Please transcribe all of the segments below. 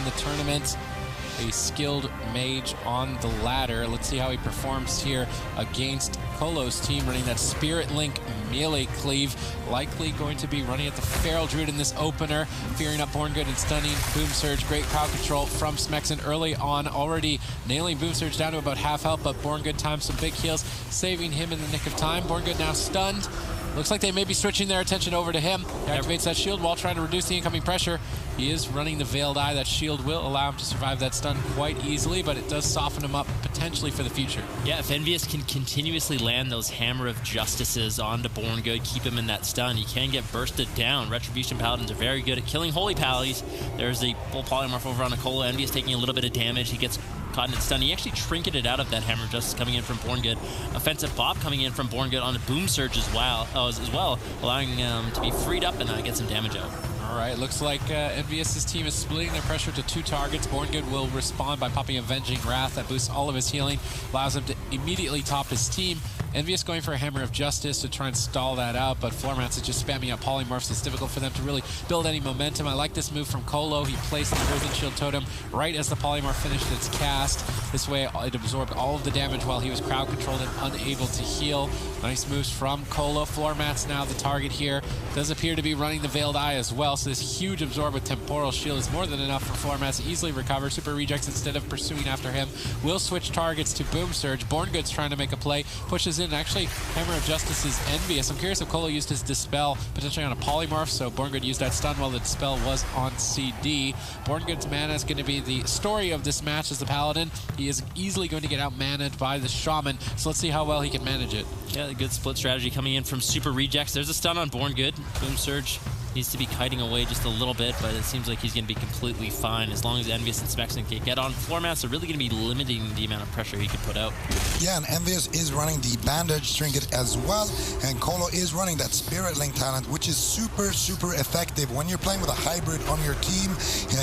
in the tournament. A skilled mage on the ladder. Let's see how he performs here against Kolo's team, running that Spirit Link melee cleave. Likely going to be running at the Feral Druid in this opener, fearing up Born Good and stunning Boom Surge. Great crowd control from Smexen early on, already nailing Boom Surge down to about half health, but Born Good times some big heals, saving him in the nick of time. Born Good now stunned. Looks like they may be switching their attention over to him. He activates that shield while trying to reduce the incoming pressure. He is running the Veiled Eye. That shield will allow him to survive that stun quite easily, but it does soften him up potentially for the future. Yeah, if Envious can continuously land those Hammer of Justices onto Born Good, keep him in that stun, he can get bursted down. Retribution Paladins are very good at killing Holy Pallies. There's a full polymorph over on Nicola. Envious taking a little bit of damage. He gets caught in its stun. He actually trinketed out of that Hammer of Justice coming in from Born Good. Offensive Bop coming in from Born Good on a Boom Surge as well, allowing him to be freed up and get some damage out. All right, looks like Envious's team is splitting their pressure to 2 targets. Born Good will respond by popping Avenging Wrath. That boosts all of his healing, allows him to immediately top his team. Envious going for a Hammer of Justice to try and stall that out, but Floormats is just spamming out polymorphs. It's difficult for them to really build any momentum. I like this move from Kolo. He placed the Earthen Shield Totem right as the polymorph finished its cast. This way it absorbed all of the damage while he was crowd controlled and unable to heal. Nice moves from Kolo. Floormats now the target here. Does appear to be running the Veiled Eye as well, so this huge absorb with Temporal Shield is more than enough for Floormats to easily recover. Super Rejects, instead of pursuing after him, will switch targets to Boom Surge. Born Good's trying to make a play, pushes in. Actually, Hammer of Justice is Envious. I'm curious if Kolo used his Dispel potentially on a polymorph, so Born Good used that stun while the Dispel was on CD. Born Good's mana is going to be the story of this match as the Paladin. He is easily going to get out-managed by the Shaman, so let's see how well he can manage it. Yeah, a good split strategy coming in from Super Rejects. There's a stun on Born Good. Boom Surge needs to be kiting away just a little bit, but it seems like he's going to be completely fine as long as Envious and Smexen can get on. Floormats are really going to be limiting the amount of pressure he can put out. Yeah, and Envious is running the Bandage Trinket as well, and Kolo is running that Spirit Link talent, which is super, super effective. When you're playing with a hybrid on your team,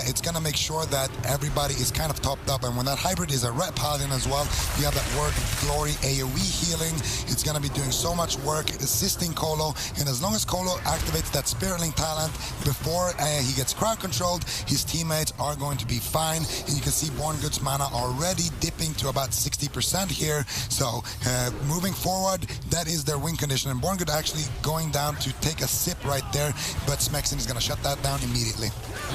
it's going to make sure that everybody is kind of topped up, and when that hybrid is a Ret Paladin as well, you have that Word of Glory AoE healing. It's going to be doing so much work assisting Kolo, and as long as Kolo activates that Spirit Link talent before he gets crowd controlled, his teammates are going to be fine. And you can see Born Good's mana already dipping to about 60% here. So moving forward, that is their win condition. And Born Good actually going down to take a sip right there, but Smexen is going to shut that down immediately.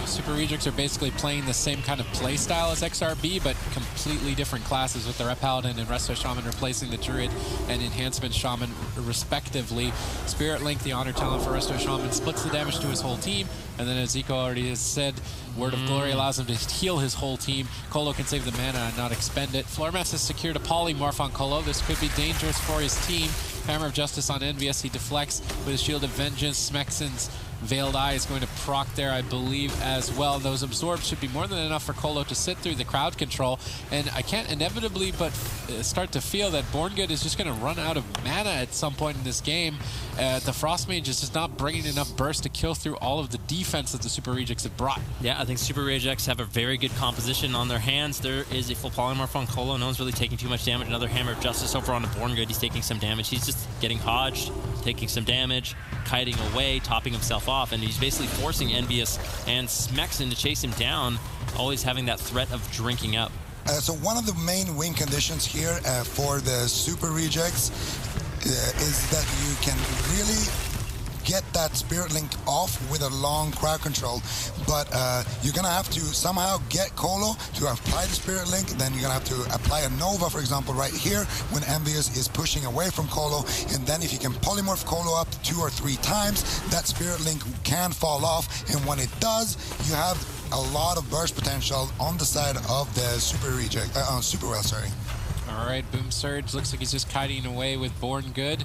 Super Rejects are basically playing the same kind of play style as XRB, but completely different classes, with the Ret Paladin and Resto Shaman replacing the Druid and Enhancement Shaman respectively. Spirit Link, the Honor talent for Resto Shaman, splits the damage to his whole team, and then as Zico already has said, Word of Glory allows him to heal his whole team. Kolo can save the mana and not expend it. Floormats has secured a polymorph on Kolo. This could be dangerous for his team. Hammer of Justice on Envious. He deflects with his Shield of Vengeance. Smexen's Veiled Eye is going to proc there, I believe, as well. Those absorbs should be more than enough for Kolo to sit through the crowd control. And I can't inevitably but start to feel that Born Good is just going to run out of mana at some point in this game. The Frost Mage is just not bringing enough burst to kill through all of the defense that the Super Rejects have brought. Yeah, I think Super Rejects have a very good composition on their hands. There is a full polymorph on Kolo. No one's really taking too much damage. Another Hammer of Justice over on the Born Good. He's taking some damage. He's just getting hodged, taking some damage, kiting away, topping himself off, and he's basically forcing Envious and Smexen to chase him down, always having that threat of drinking up. So one of the main win conditions here for the Super Rejects is that you can really get that Spirit Link off with a long crowd control, but you're gonna have to somehow get Kolo to apply the Spirit Link. Then you're gonna have to apply a Nova, for example, right here when Envious is pushing away from Kolo, and then if you can polymorph Kolo up 2 or 3 times, that Spirit Link can fall off, and when it does, you have a lot of burst potential on the side of the Super Reject, sorry. All right, Boom Surge looks like he's just kiting away with Born Good.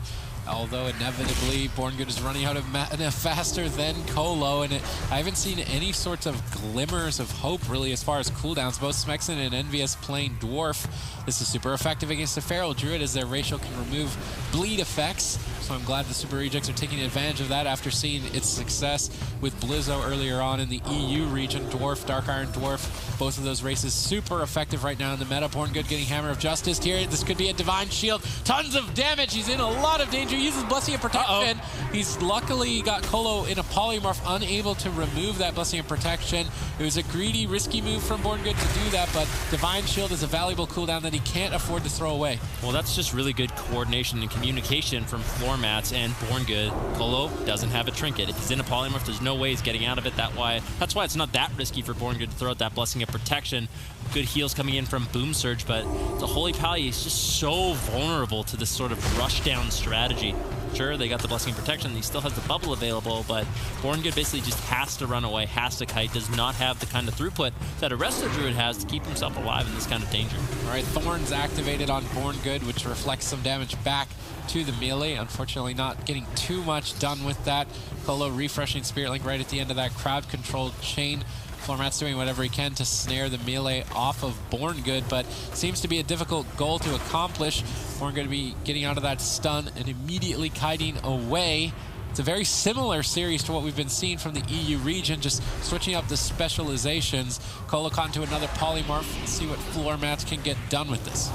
Although inevitably Born Good is running out of mana faster than Kolo, and I haven't seen any sorts of glimmers of hope really as far as cooldowns. Both Smexen and Envious playing Dwarf. This is super effective against the Feral Druid, as their ratio can remove bleed effects. So I'm glad the Super Rejects are taking advantage of that after seeing its success with Blizzo earlier on in the EU region. Dwarf, Dark Iron Dwarf, both of those races super effective right now in the meta. Born Good getting Hammer of Justice here. This could be a Divine Shield. Tons of damage. He's in a lot of danger. He uses Blessing of Protection. He's luckily got Colo in a polymorph, unable to remove that Blessing of Protection. It was a greedy, risky move from Born Good to do that, but Divine Shield is a valuable cooldown that he can't afford to throw away. Well, that's just really good coordination and communication from Floor Mats and Born Good. Colo doesn't have a trinket. If he's in a polymorph, there's no way he's getting out of it. That's why it's not that risky for Born Good to throw out that Blessing of Protection. Good heals coming in from Boom Surge, but the Holy Pal is just so vulnerable to this sort of rush down strategy. Sure, they got the Blessing of Protection, he still has the bubble available, but Born Good basically just has to run away, has to kite, does not have the kind of throughput that a Resto Druid has to keep himself alive in this kind of danger. All right, Thorns activated on Born Good, which reflects some damage back to the melee. Unfortunately, not getting too much done with that. Colo refreshing Spirit Link right at the end of that crowd-controlled chain. Floormat's doing whatever he can to snare the melee off of Born Good, but seems to be a difficult goal to accomplish. Born Good to be getting out of that stun and immediately kiting away. It's a very similar series to what we've been seeing from the EU region, just switching up the specializations. Colo caught into another polymorph. Let's see what Floormats can get done with this.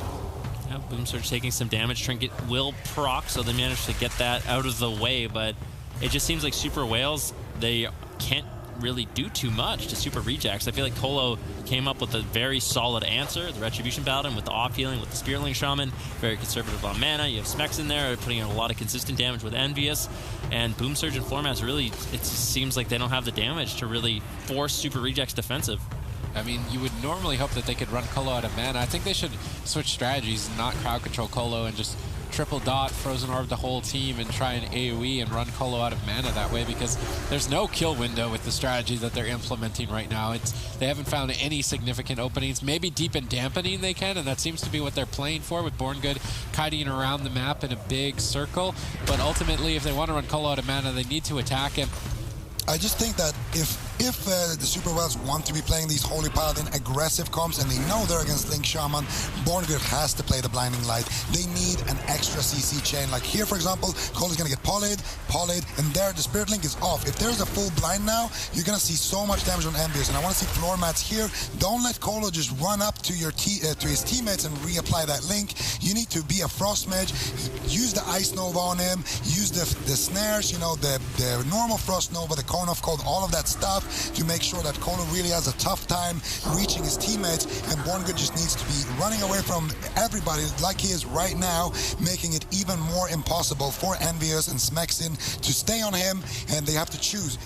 Yeah, Boom Surge taking some damage. Trinket will proc, so they managed to get that out of the way, but it just seems like Super Whales, they can't really do too much to Super Rejects. I feel like Colo came up with a very solid answer. The Retribution Paladin with the off healing with the Spirit Link Shaman, very conservative on mana. You have Smex in there putting in a lot of consistent damage with Envious, and Boom Surge and Floormats really, it just seems like they don't have the damage to really force Super Rejects defensive. I mean, you would normally hope that they could run Colo out of mana. I think they should switch strategies, not crowd control Colo and just triple dot, Frozen Orb the whole team and try an AoE and run Colo out of mana that way, because there's no kill window with the strategy that they're implementing right now. They haven't found any significant openings. Maybe deep and dampening they can, and that seems to be what they're playing for, with Born Good kiting around the map in a big circle. But ultimately, if they want to run Colo out of mana, they need to attack him. I just think that if the Super Whales want to be playing these Holy Paladin aggressive comps and they know they're against Link Shaman, Born Good has to play the Blinding Light. They need an extra CC chain. Like here, for example, Colo's going to get polyed, and there the Spirit Link is off. If there's a full blind now, you're going to see so much damage on Envious, and I want to see Floor Mats here. Don't let Colo just run up to to his teammates and reapply that link. You need to be a Frost Mage, use the Ice Nova on him, use the snares, you know, the normal Frost Nova, the Cone of Cold, all of that stuff, to make sure that Colo really has a tough time reaching his teammates, and Born Good just needs to be running away from everybody like he is right now, making it even more impossible for Envious and Smexin to stay on him, and they have to choose.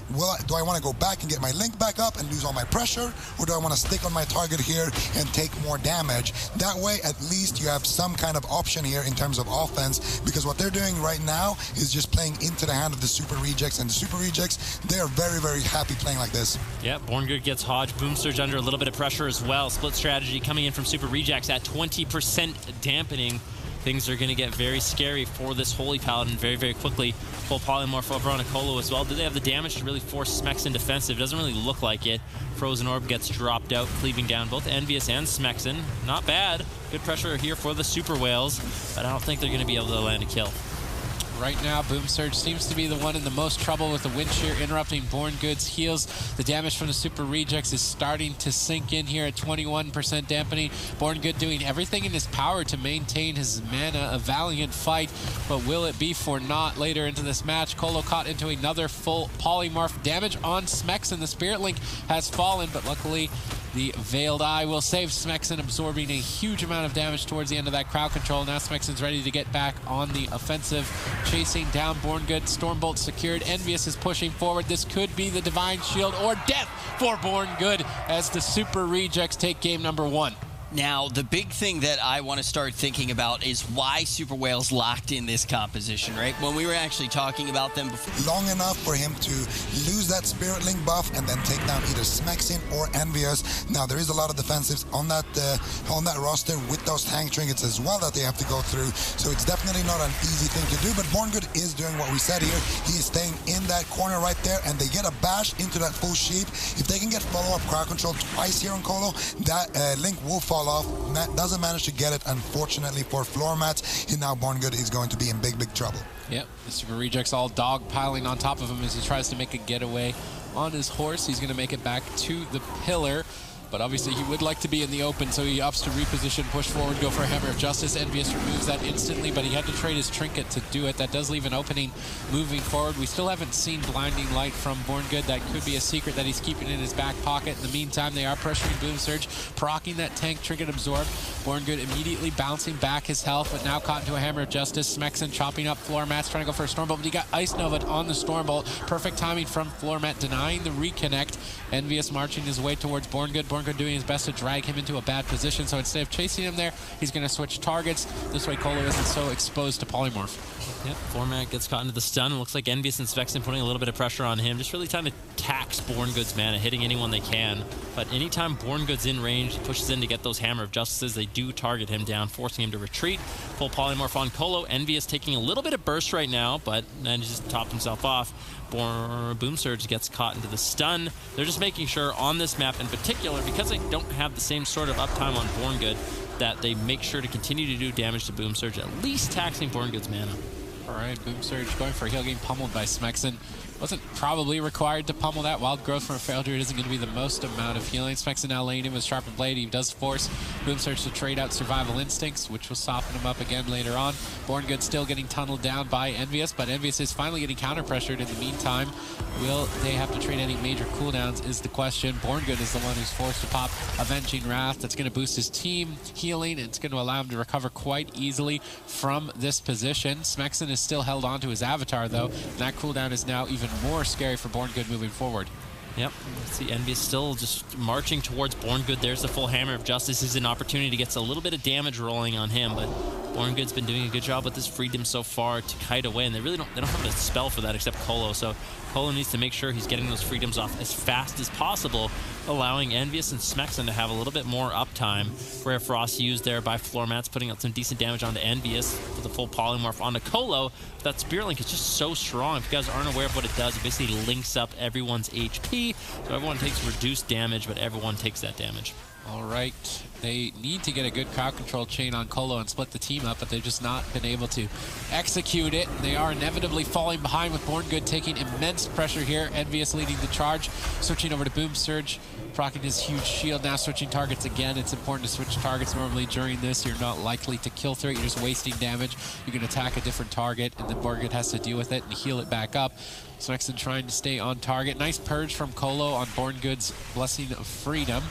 Do I want to go back and get my link back up and lose all my pressure, or do I want to stick on my target here and take more damage? That way, at least you have some kind of option here in terms of offense, because what they're doing right now is just playing into the hand of the Super Rejects, and the Super Rejects, they are very, very happy playing like this. Yeah, Born Good gets Hodge. Boom Surge under a little bit of pressure as well. Split strategy coming in from Super Rejects at 20% dampening. Things are going to get very scary for this Holy Paladin very, very quickly. Full polymorph over on a Colo as well. Do they have the damage to really force Smexin defensive? Doesn't really look like it. Frozen Orb gets dropped out, cleaving down both Envious and Smexin. Not bad. Good pressure here for the Super Whales, but I don't think they're going to be able to land a kill. Right now, Boom Surge seems to be the one in the most trouble with the Wind Shear interrupting Born Good's heals. The damage from the Super Rejects is starting to sink in here at 21% dampening. Born Good doing everything in his power to maintain his mana. A valiant fight, but will it be for naught later into this match? Colo caught into another full polymorph. Damage on Smexin. The Spirit Link has fallen, but luckily the Veiled Eye will save Smexin, absorbing a huge amount of damage towards the end of that crowd control. Now Smexin's ready to get back on the offensive, chasing down Born Good. Stormbolt secured. Envious is pushing forward. This could be the Divine Shield or death for Born Good as the Super Rejects take game number 1. Now, the big thing that I want to start thinking about is why Super Whales locked in this composition, right? When we were actually talking about them before. Long enough for him to lose that Spirit Link buff and then take down either Smexin or Envious. Now, there is a lot of defensives on that roster with those tank trinkets as well that they have to go through. So it's definitely not an easy thing to do, but Born Good is doing what we said here. He is staying in that corner right there and they get a bash into that full sheep, if they can get follow-up crowd control twice here on Colo, that Link will fall off. Doesn't manage to get it, unfortunately, for floor mats, and now Borngood is going to be in big trouble. Yep, the Super Rejects all dog piling on top of him as he tries to make a getaway on his horse. He's going to make it back to the pillar. But obviously he would like to be in the open, so he opts to reposition, push forward, go for a Hammer of Justice. Envious removes that instantly, but he had to trade his Trinket to do it. That does leave an opening moving forward. We still haven't seen Blinding Light from Borngood. That could be a secret that he's keeping in his back pocket. In the meantime, they are pressuring Boom Surge, proccing that tank Trinket Absorb. Borngood immediately bouncing back his health, but now caught into a Hammer of Justice. Smexon chopping up Floor Mats, trying to go for a Stormbolt, but he got Ice Nova on the Stormbolt. Perfect timing from Floor Mat, denying the reconnect. Envious marching his way towards Borngood. Borngood doing his best to drag him into a bad position, so instead of chasing him there, he's going to switch targets. This way Colo isn't so exposed to Polymorph. Yep, Format gets caught into the stun. Looks like Envious and Svexen putting a little bit of pressure on him, just really trying to tax Borngood's mana, hitting anyone they can. But anytime Borngood's in range, he pushes in to get those Hammer of Justices. They do target him down, forcing him to retreat. Full Polymorph on Colo. Envious taking a little bit of burst right now, but then just topped himself off. Boom Surge gets caught into the stun. They're just making sure on this map in particular, because they don't have the same sort of uptime on Borngood, that they make sure to continue to do damage to Boom Surge, at least taxing Borngood's mana. All right, Boom Surge going for a heal, getting pummeled by Smexon. Wasn't probably required to pummel that. Wild Growth from a Feral Druid isn't going to be the most amount of healing. Smexon now laying in with Sharpened Blade. He does force Boom Surge to trade out Survival Instincts, which will soften him up again later on. Borngood still getting tunneled down by Envious, but Envious is finally getting counter-pressured in the meantime. Will they have to trade any major cooldowns is the question. Borngood is the one who's forced to pop Avenging Wrath. That's going to boost his team healing. It's going to allow him to recover quite easily from this position. Smexon is still held onto his avatar, though, and that cooldown is now even more scary for Borngood moving forward. Yep, let's see, Envious still just marching towards Borngood. There's the full Hammer of Justice. This is an opportunity to get a little bit of damage rolling on him, but Borngood's been doing a good job with this freedom so far to kite away, and they don't have a spell for that except Colo, so Colo needs to make sure he's getting those freedoms off as fast as possible, allowing Envious and Smexon to have a little bit more uptime. Rare Frost used there by Floor Mats, putting out some decent damage onto Envious with a full Polymorph onto Colo. That Spirit Link is just so strong. If you guys aren't aware of what it does, it basically links up everyone's HP, so everyone takes reduced damage, but everyone takes that damage. All right, they need to get a good crowd control chain on Colo and split the team up, but they've just not been able to execute it. They are inevitably falling behind with Borngood taking immense pressure here. Envious leading the charge, switching over to Boom Surge, proccing his huge shield, now switching targets again. It's important to switch targets. Normally during this, you're not likely to kill through it. You're just wasting damage. You can attack a different target, and then Borngood has to deal with it and heal it back up. Smexon trying to stay on target. Nice purge from Colo on Borngood's Blessing of Freedom.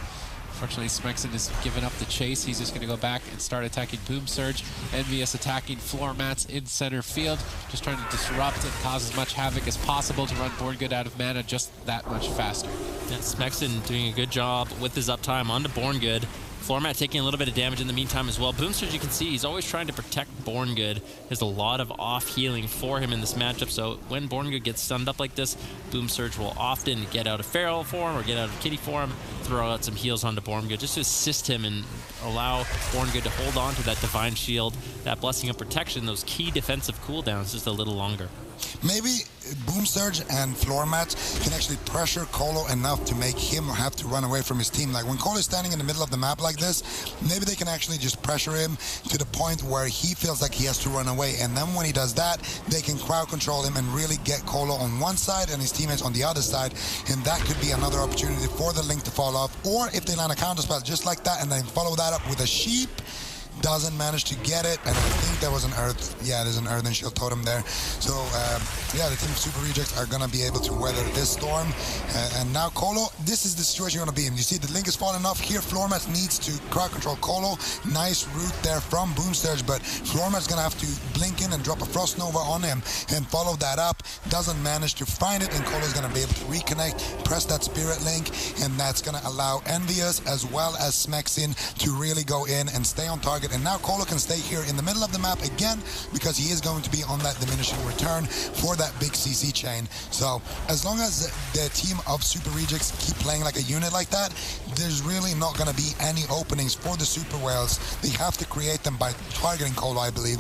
Unfortunately, Smexon has given up the chase. He's just going to go back and start attacking Boom Surge. Envious attacking Floor Mats in center field, just trying to disrupt and cause as much havoc as possible to run Borngood out of mana just that much faster. Yeah, Smexon doing a good job with his uptime onto Borngood. Floor Mat taking a little bit of damage in the meantime as well. Boom Surge, you can see, he's always trying to protect Borngood. There's a lot of off-healing for him in this matchup, so when Borngood gets stunned up like this, Boom Surge will often get out of Feral form or get out of Kitty form, throw out some heals onto Borngood just to assist him and allow Borngood to hold on to that Divine Shield, that Blessing of Protection, those key defensive cooldowns just a little longer. Maybe Boom Surge and Floor Mats can actually pressure Colo enough to make him have to run away from his team. Like when Colo is standing in the middle of the map like this, maybe they can actually just pressure him to the point where he feels like he has to run away. And then when he does that, they can crowd control him and really get Colo on one side and his teammates on the other side. And that could be another opportunity for the Link to fall off. Or if they land a counter spell just like that and then follow that up with a sheep, doesn't manage to get it, and I think there was an Earth. Yeah, there's an Earth and Shield Totem there. So, yeah, the Team Super Rejects are going to be able to weather this storm. And now Colo, this is the situation you're going to be in. You see the Link is falling off here. Floor Mats needs to crowd control Colo. Nice route there from Boom Surge, but Floor Mats going to have to blink in and drop a Frost Nova on him and follow that up. Doesn't manage to find it, and Colo is going to be able to reconnect, press that Spirit Link, and that's going to allow Envious as well as Smexon to really go in and stay on target. And now Colo can stay here in the middle of the map again because he is going to be on that diminishing return for that big CC chain. So as long as the team of Super Rejects keep playing like a unit like that, there's really not going to be any openings for the Super Whales. They have to create them by targeting Colo, I believe.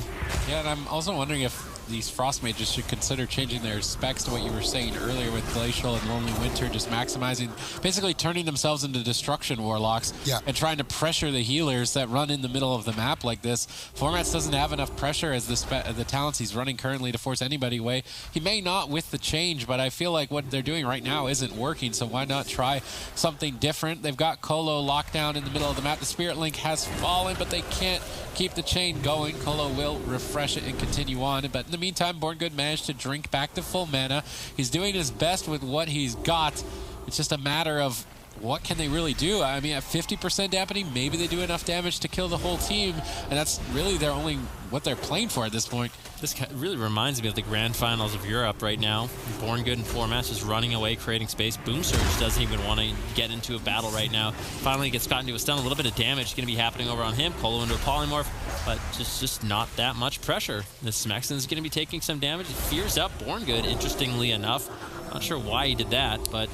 Yeah, and I'm also wondering if these Frost Mages should consider changing their specs to what you were saying earlier with Glacial and Lonely Winter, just maximizing, basically turning themselves into Destruction Warlocks and trying to pressure the healers that run in the middle of the map like this. Formats doesn't have enough pressure as the talents he's running currently to force anybody away. He may not with the change, but I feel like what they're doing right now isn't working, so why not try something different? They've got Colo locked down in the middle of the map. The Spirit Link has fallen, but they can't keep the chain going. Colo will refresh it and continue on, but in the meantime, Borngood managed to drink back to full mana. He's doing his best with what he's got. It's just a matter of what can they really do? I mean, at 50% dampening, maybe they do enough damage to kill the whole team, and that's really their only what they're playing for at this point. This really reminds me of the grand finals of Europe right now. Borngood and Format just running away, creating space. Boom Surge doesn't even want to get into a battle right now. Finally gets caught into a stun. A little bit of damage going to be happening over on him. Colo into a polymorph, but just not that much pressure. This Smexon's going to be taking some damage. He fears up Borngood, interestingly enough. Not sure why he did that, but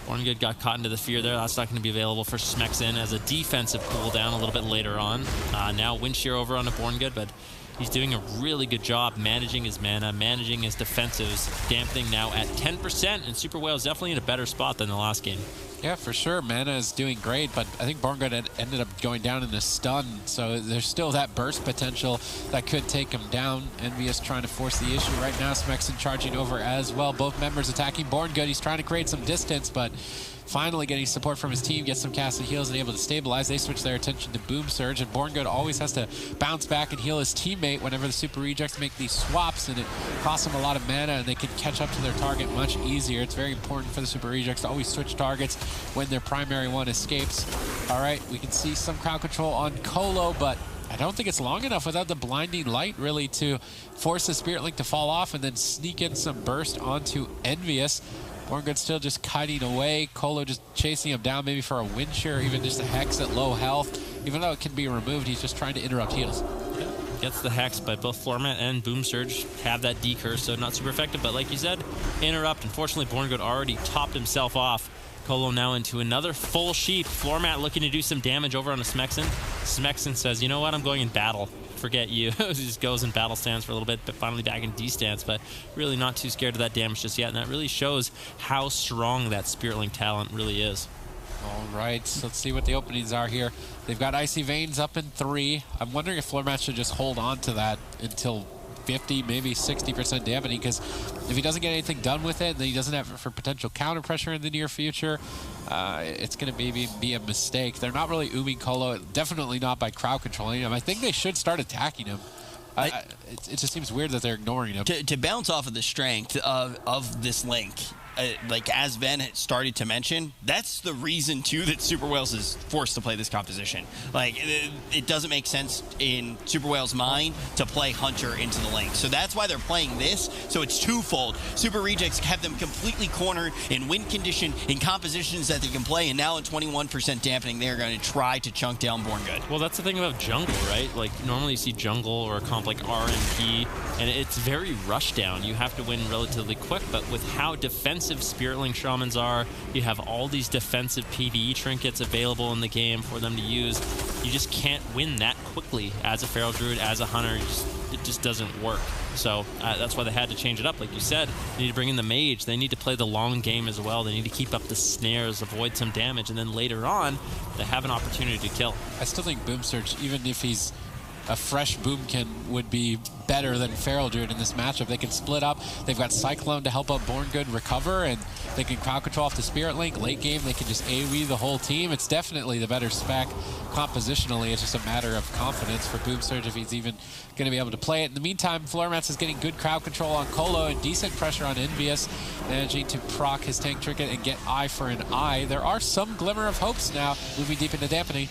Borngood got caught into the fear there. That's not going to be available for Smexon as a defensive cooldown a little bit later on. Now Wind Shear over on the Borngood, but he's doing a really good job managing his mana, managing his defensives, dampening now at 10%, and Super Whale is definitely in a better spot than the last game. Yeah, for sure. Mana is doing great, but I think Borngood ended up going down in a stun, so there's still that burst potential that could take him down. Envious trying to force the issue right now. Smexon charging over as well. Both members attacking Borngood. He's trying to create some distance, but finally getting support from his team, gets some casted heals and able to stabilize. They switch their attention to Boom Surge, and Borngood always has to bounce back and heal his teammate whenever the Super Rejects make these swaps, and it costs them a lot of mana, and they can catch up to their target much easier. It's very important for the Super Rejects to always switch targets when their primary one escapes. All right, we can see some crowd control on Colo, but I don't think it's long enough without the blinding light really to force the Spirit Link to fall off and then sneak in some burst onto Envious. Borngood still just kiting away. Colo just chasing him down, maybe for a Wind Shear or even just a Hex at low health. Even though it can be removed, he's just trying to interrupt heals. Gets the Hex, but both Format and Boom Surge have that decurse, so not super effective. But like you said, interrupt. Unfortunately, Borngood already topped himself off. Colo now into another full sheep. Format looking to do some damage over on a Smexon. Smexon says, you know what, I'm going in battle. Forget you. He just goes in battle stance for a little bit, but finally back in D stance, but really not too scared of that damage just yet, and that really shows how strong that Spirit Link talent really is. All right, so let's see what the openings are here. They've got Icy Veins up in 3. I'm wondering if Format should just hold on to that until 50, maybe 60% dampening, because if he doesn't get anything done with it, then he doesn't have it for potential counter pressure in the near future. It's going to maybe be a mistake. They're not really ooming Colo, definitely not by crowd controlling him. I think they should start attacking him. It just seems weird that they're ignoring him. To bounce off of the strength of this link, like as Ben started to mention, that's the reason too that Super Whales is forced to play this composition. Like it doesn't make sense in Super Whales' mind to play Hunter into the link, so that's why they're playing this. So it's twofold. Super Rejects have them completely cornered in win condition, in compositions that they can play, and now at 21% dampening, they're going to try to chunk down Borngood. Well, that's the thing about jungle, right? Like normally you see jungle or a comp like RMP, and it's very rush down. You have to win relatively quick, but with how defensive Spirit Link Shamans are, you have all these defensive PvE trinkets available in the game for them to use. You just can't win that quickly as a Feral Druid, as a Hunter. It just doesn't work. So that's why they had to change it up. Like you said, they need to bring in the Mage. They need to play the long game as well. They need to keep up the snares, avoid some damage, and then later on, they have an opportunity to kill. I still think Boom Surge, even if he's a fresh Boomkin, would be better than Feral Druid in this matchup. They can split up. They've got Cyclone to help out Borngood recover, and they can crowd control off the Spirit Link. Late game, they can just AoE the whole team. It's definitely the better spec compositionally. It's just a matter of confidence for Boom Surge if he's even going to be able to play it. In the meantime, Flormats is getting good crowd control on Colo and decent pressure on Envious, managing to proc his tank trinket and get eye for an eye. There are some glimmer of hopes now, moving deep into dampening.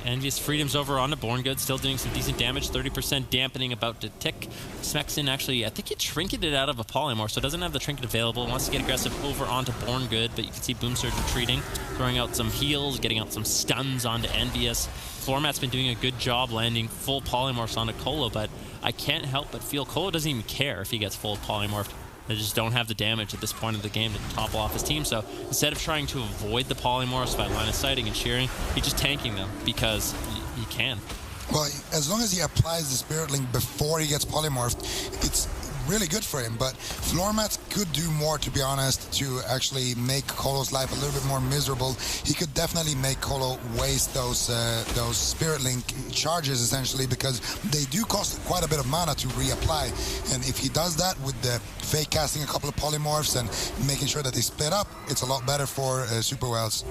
Envious Freedom's over onto Borngood, still doing some decent damage, 30% dampening about to tick. Smexon actually, I think he trinketed out of a polymorph, so doesn't have the trinket available. Wants to get aggressive over onto Borngood, but you can see Boom Surge retreating, throwing out some heals, getting out some stuns onto Envious. Format's been doing a good job landing full polymorphs onto Colo, but I can't help but feel Colo doesn't even care if he gets full polymorphed. They just don't have the damage at this point of the game to topple off his team. So instead of trying to avoid the polymorphs by line of sighting and shearing, he's just tanking them because he can. Well, as long as he applies the Spirit Link before he gets polymorphed, it's really good for him. But floor mats could do more, to be honest, to actually make Colo's life a little bit more miserable. He could definitely make Colo waste those Spirit Link charges, essentially, because they do cost quite a bit of mana to reapply. And if he does that with the fake casting a couple of polymorphs and making sure that they split up, it's a lot better for Super Whales.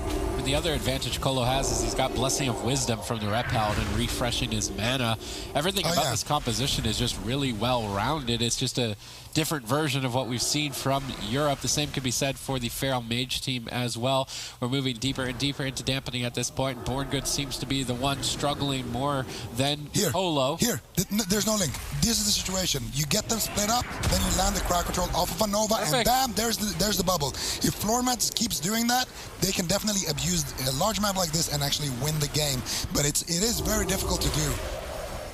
The other advantage Colo has is he's got Blessing of Wisdom from the Rep Paladin, refreshing his mana. Everything about this composition is just really well-rounded. It's just a different version of what we've seen from Europe. The same could be said for the Feral Mage team as well. We're moving deeper and deeper into dampening at this point. Borngood seems to be the one struggling more than Colo. There's no link. This is the situation. You get them split up, then you land the crowd control off of a Nova, and bam, there's the bubble. If floor mats keeps doing that, they can definitely abuse a large map like this and actually win the game. But it is very difficult to do.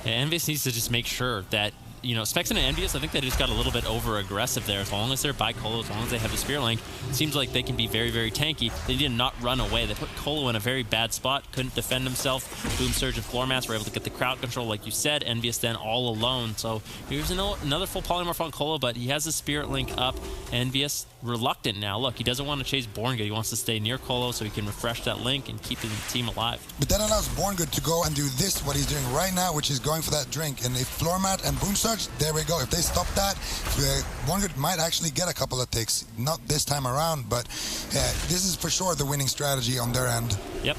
Yeah, Envious needs to just make sure that, you know, Smexen and Envious, I think they just got a little bit over-aggressive there. As long as they're by Colo, as long as they have the Spirit Link, it seems like they can be very, very tanky. They did not run away. They put Colo in a very bad spot, couldn't defend himself. Boom Surge and Floor Mats were able to get the crowd control, like you said. Envious then all alone. So here's another full polymorph on Colo, but he has the Spirit Link up. Envious reluctant now. Look, he doesn't want to chase Borngood. He wants to stay near Colo so he can refresh that link and keep the team alive. But that allows Borngood to go and do this, what he's doing right now, which is going for that drink. And if Floor Mat and Boom Surge, there we go. If they stop that, Borngood might actually get a couple of ticks. Not this time around, but this is for sure the winning strategy on their end. Yep.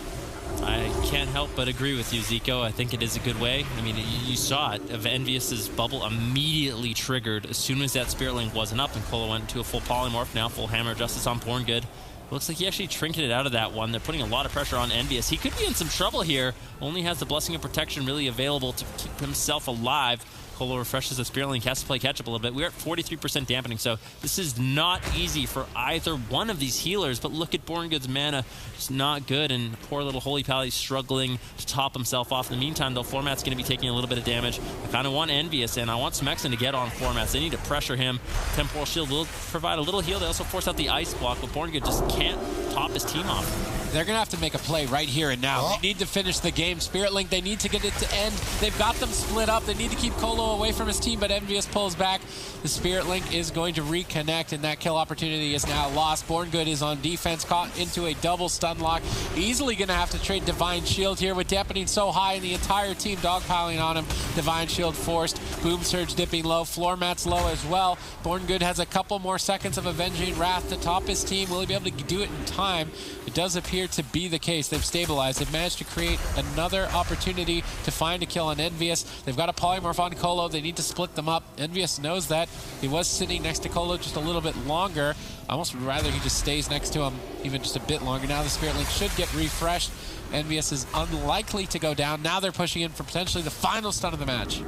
I can't help but agree with you, Zico. I think it is a good way. I mean, you saw it. Of Envious's bubble immediately triggered as soon as that Spirit Link wasn't up, and Colo went to a full polymorph, now full Hammer of Justice on Borngood. Looks like he actually trinketed out of that one. They're putting a lot of pressure on Envious. He could be in some trouble here. Only has the Blessing of Protection really available to keep himself alive. Colo refreshes the Spirit Link, has to play catch-up a little bit. We're at 43% dampening, so this is not easy for either one of these healers, but look at Borngood's mana. It's not good, and poor little Holy Pally struggling to top himself off. In the meantime, though, Floor Mat's going to be taking a little bit of damage. I kind of want Envious, and I want Smexen to get on Floor Mats. They need to pressure him. Temporal Shield will provide a little heal. They also force out the Ice Block, but Borngood just can't top his team off. They're going to have to make a play right here and now. They need to finish the game. Spirit Link, they need to get it to end. They've got them split up. They need to keep Colo away from his team, but Envious pulls back. The Spirit Link is going to reconnect, and that kill opportunity is now lost. Borngood is on defense, caught into a double stun lock. Easily going to have to trade Divine Shield here with dampening so high and the entire team dogpiling on him. Divine Shield forced. Boom Surge dipping low. Floor Mat's low as well. Borngood has a couple more seconds of Avenging Wrath to top his team. Will he be able to do it in time? It does appear to be the case. They've stabilized. They've managed to create another opportunity to find a kill on Envious. They've got a polymorph on Colo. They need to split them up. Envious knows that. He was sitting next to Colo just a little bit longer. I almost would rather he just stays next to him even just a bit longer. Now the Spirit Link should get refreshed. Envious is unlikely to go down. Now they're pushing in for potentially the final stun of the match.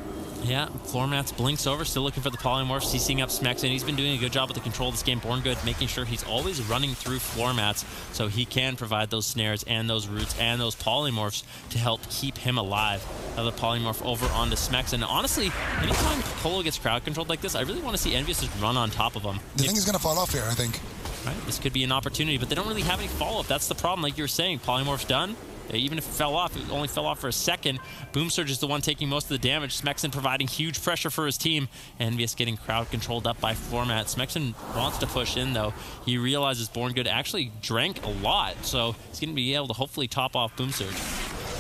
Yeah, Floor Mats blinks over, still looking for the polymorphs. CCing up Smexen. He's been doing a good job with the control of this game. Borngood making sure he's always running through Floor Mats so he can provide those snares and those roots and those polymorphs to help keep him alive. Another polymorph over onto Smexen. Honestly, anytime Colo gets crowd controlled like this, I really want to see Envious just run on top of him. The thing is going to fall off here, I think. Right, this could be an opportunity, but they don't really have any follow-up. That's the problem, like you were saying. Polymorph's done. Even if it fell off, it only fell off for a second. Boom Surge is the one taking most of the damage. Smexen providing huge pressure for his team. Envious getting crowd controlled up by Floor Mat. Smexen wants to push in, though. He realizes Borngood actually drank a lot, so he's going to be able to hopefully top off Boom Surge.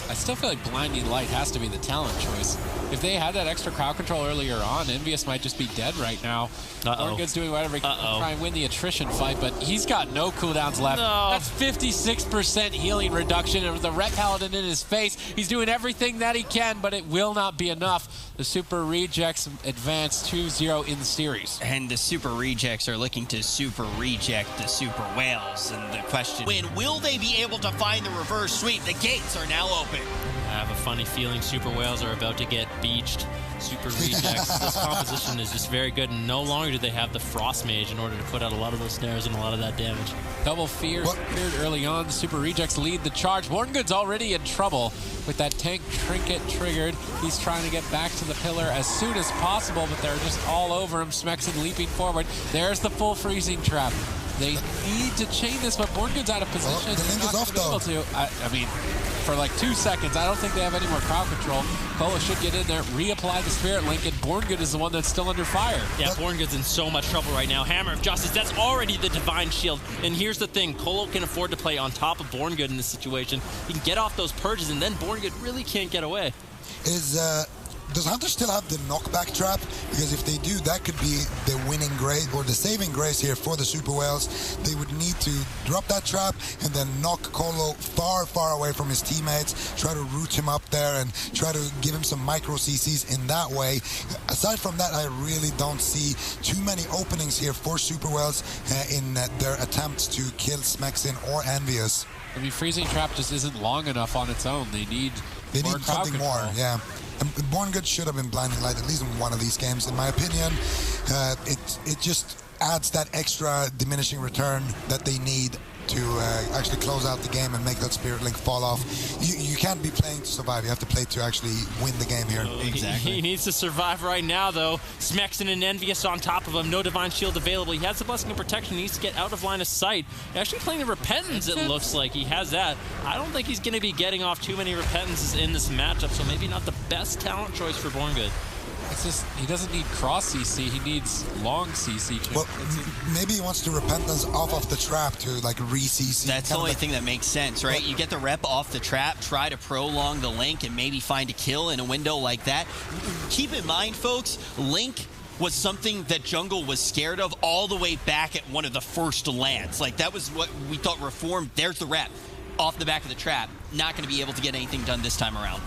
I still feel like Blinding Light has to be the talent choice. If they had that extra crowd control earlier on, Envious might just be dead right now. Borngood's doing whatever he can to try and win the attrition fight, but he's got no cooldowns left. That's 56% healing reduction, and with the Ret Paladin in his face, he's doing everything that he can, but it will not be enough. The Super Rejects advance 2-0 in the series. And the Super Rejects are looking to Super Reject the Super Whales, and the question, when will they be able to find the reverse sweep? The gates are now open. I have a funny feeling Super Whales are about to get beached. Super Rejects. This composition is just very good, and no longer do they have the Frost Mage in order to put out a lot of those snares and a lot of that damage. Double Fear appeared early on. The Super Rejects lead the charge. Borngood's already in trouble with that tank trinket triggered. He's trying to get back to the pillar as soon as possible, but they're just all over him. Smexen leaping forward. There's the full freezing trap. They need to chain this, but Borngood's out of position. The link is off, though. I mean, for like 2 seconds. I don't think they have any more crowd control. Kolo should get in there, reapply the Spirit Link, and Borngood is the one that's still under fire. Yeah, Borngood's in so much trouble right now. Hammer of Justice, that's already the Divine Shield. And here's the thing, Kolo can afford to play on top of Borngood in this situation. He can get off those purges, and then Borngood really can't get away. Does Hunter still have the knockback trap? Because if they do, that could be the winning grace or the saving grace here for the Super Whales. They would need to drop that trap and then knock Kolo far, far away from his teammates, try to root him up there and try to give him some micro CCs in that way. Aside from that, I really don't see too many openings here for Super Whales in their attempts to kill Smexin or Envious. I mean, Freezing Trap just isn't long enough on its own. They need more crowd something control. more, yeah. And Borngood should have been Blinding Light at least in one of these games, in my opinion. It just adds that extra diminishing return that they need to actually close out the game and make that Spirit Link fall off. You can't be playing to survive. You have to play to actually win the game here. Exactly. He needs to survive right now, though. Smexin and Envious on top of him. No Divine Shield available. He has the Blessing of Protection. He needs to get out of line of sight. Actually playing the Repentance, it looks like. He has that. I don't think he's going to be getting off too many Repentances in this matchup, so maybe not the best talent choice for Borngood. It's just, he doesn't need cross CC, he needs long CC. Well, maybe he wants to Repentance off of the trap to like re-CC. That's the only thing that makes sense, right? You get the rep off the trap, try to prolong the Link, and maybe find a kill in a window like that. Keep in mind, folks, Link was something that Jungle was scared of all the way back at one of the first lands. Like, that was what we thought reformed. There's the rep off the back of the trap. Not going to be able to get anything done this time around.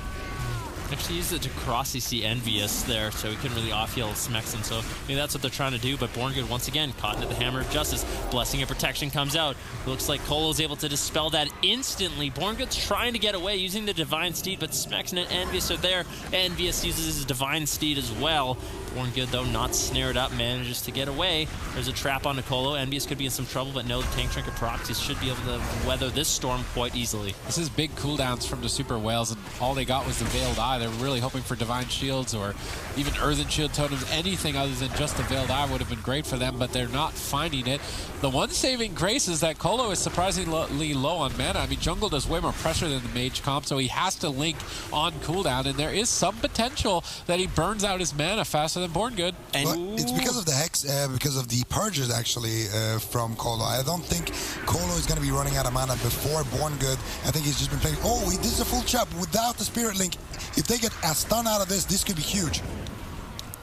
Actually used it to cross CC Envious there, so he couldn't really off-heal Smexin, so maybe that's what they're trying to do, but Borngood once again caught into the Hammer of Justice. Blessing of Protection comes out. Looks like Kolo's able to dispel that instantly. Borngood's trying to get away using the Divine Steed, but Smexin and Envious are there. Envious uses his Divine Steed as well. Borngood, though, not snared up, manages to get away. There's a trap on Kolo. Envious could be in some trouble, but no, the Tank Trinket proxies should be able to weather this storm quite easily. This is big cooldowns from the Super Whales, and all they got was the Veiled Eye. They're really hoping for Divine Shields or even Earthen Shield Totems. Anything other than just the Veiled Eye would have been great for them, but they're not finding it. The one saving grace is that Kolo is surprisingly low on mana. I mean, Jungle does way more pressure than the Mage comp, so he has to Link on cooldown, and there is some potential that he burns out his mana faster than Borngood. And it's because of the Hex, because of the purges actually from Kolo. I don't think Kolo is going to be running out of mana before Borngood. I think he's just been playing, this is a full trap without the Spirit Link. If they get a stun out of this could be huge.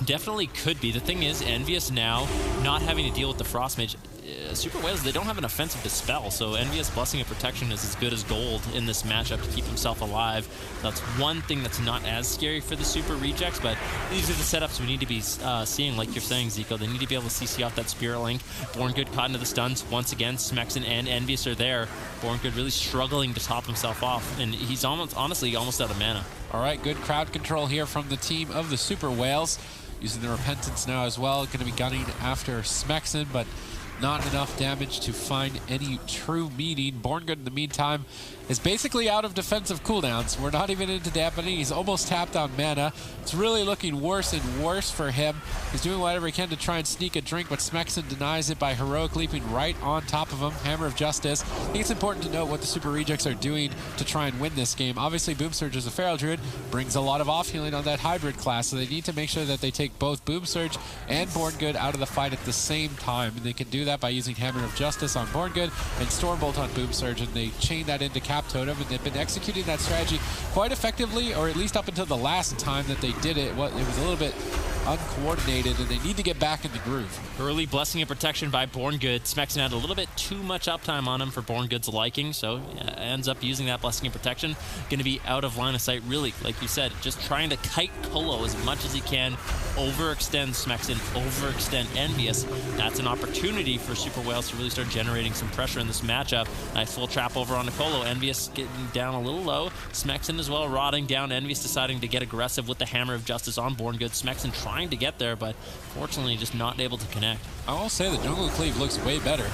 Definitely could be. The thing is, Envious now not having to deal with the Frost Mage. Super Whales, they don't have an offensive Dispel, so Envious Blessing of Protection is as good as gold in this matchup to keep himself alive. That's one thing that's not as scary for the Super Rejects, but these are the setups we need to be seeing, like you're saying, Zico. They need to be able to CC off that Spirit Link. Borngood caught into the stuns. Once again, Smexin and Envious are there. Borngood really struggling to top himself off, and he's honestly almost out of mana. All right, good crowd control here from the team of the Super Whales. Using the Repentance now as well. Going to be gunning after Smexin, but not enough damage to find any true meaning. Borngood, in the meantime, is basically out of defensive cooldowns. We're not even into dampening. He's almost tapped on mana. It's really looking worse and worse for him. He's doing whatever he can to try and sneak a drink, but Smexin denies it by heroic leaping right on top of him. Hammer of Justice. I think it's important to note what the Super Rejects are doing to try and win this game. Obviously, Boom Surge as a Feral Druid brings a lot of off-healing on that hybrid class, so they need to make sure that they take both Boom Surge and Borngood out of the fight at the same time, and they can do that by using Hammer of Justice on Borngood and Stormbolt on Boom Surge, and they chain that into Cap Totem, and they've been executing that strategy quite effectively, or at least up until the last time that they did it. It was a little bit uncoordinated, and they need to get back in the groove. Early Blessing of Protection by Borngood. Smexin had a little bit too much uptime on him for Borngood's liking, so ends up using that Blessing of Protection. Going to be out of line of sight, really, like you said, just trying to kite Kolo as much as he can, overextend Smexin, overextend Envious. That's an opportunity for Super Whales to really start generating some pressure in this matchup. Nice full trap over on Kolo. Envious getting down a little low. Smexin as well rotting down. Envious deciding to get aggressive with the Hammer of Justice on Borngood. Smexin trying to get there, but fortunately just not able to connect. I will say the Jungle Cleave looks way better.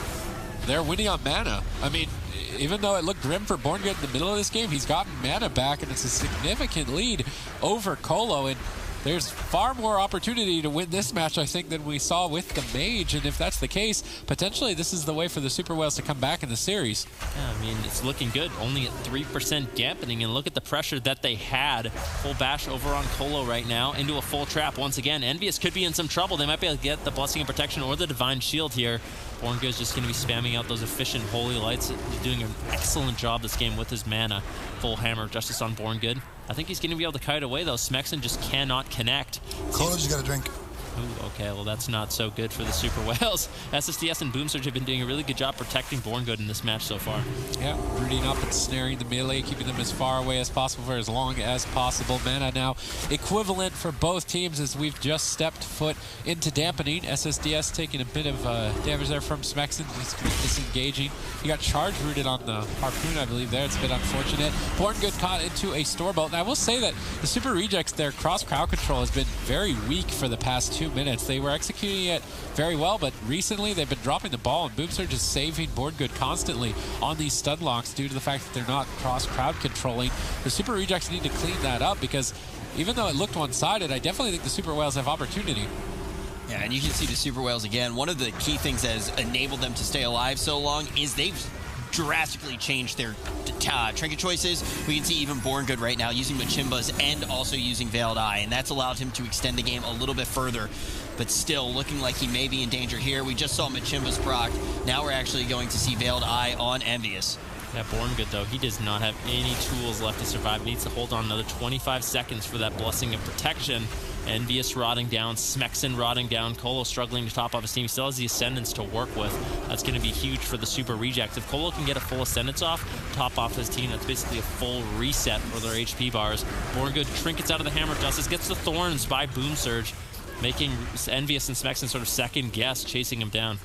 They're winning on mana. I mean, even though it looked grim for Borngood in the middle of this game, he's gotten mana back, and it's a significant lead over Kolo. And there's far more opportunity to win this match, I think, than we saw with the Mage. And if that's the case, potentially this is the way for the Super Whales to come back in the series. Yeah, I mean, it's looking good. Only at 3% dampening, and look at the pressure that they had. Full bash over on Colo right now into a full trap. Once again, Envious could be in some trouble. They might be able to get the Blessing of Protection or the Divine Shield here. Borngood is just going to be spamming out those efficient Holy Lights. He's doing an excellent job this game with his mana. Full Hammer of Justice on Borngood. I think he's going to be able to kite away, though. Smexon just cannot connect. Colo just got a drink. Ooh, okay, well, that's not so good for the Super Whales. SSDS and Boomsurge have been doing a really good job protecting Borngood in this match so far. Yeah, rooting up and snaring the melee, keeping them as far away as possible for as long as possible. Mana now equivalent for both teams as we've just stepped foot into dampening. SSDS taking a bit of damage there from Smexon. He's disengaging. He got charge rooted on the Harpoon, I believe, there. It's a bit unfortunate. Borngood caught into a store bolt. And I will say that the Super Rejects, their cross-crowd control has been very weak for the past 2 minutes. They were executing it very well, but recently they've been dropping the ball, and Boomsurge is saving Borngood constantly on these stun locks due to the fact that they're not cross-crowd controlling. The Super Rejects need to clean that up, because even though it looked one-sided, I definitely think the Super Whales have opportunity. Yeah, and you can see the Super Whales again. One of the key things that has enabled them to stay alive so long is they've drastically changed their trinket choices. We can see even Borngood right now using Machimbas and also using Veiled Eye, and that's allowed him to extend the game a little bit further, but still looking like he may be in danger here. We just saw Machimbas proc. Now we're actually going to see Veiled Eye on Envious. Yeah, Borngood, though, he does not have any tools left to survive. He needs to hold on another 25 seconds for that Blessing of Protection. Envious rotting down, Smexon rotting down, Colo struggling to top off his team. He still has the Ascendance to work with. That's going to be huge for the Super Rejects. If Colo can get a full Ascendance off, top off his team, that's basically a full reset for their HP bars. Borngood trinkets out of the Hammer of Justice, gets the Thorns by Boomsurge, making Envious and Smexon sort of second guess, chasing him down.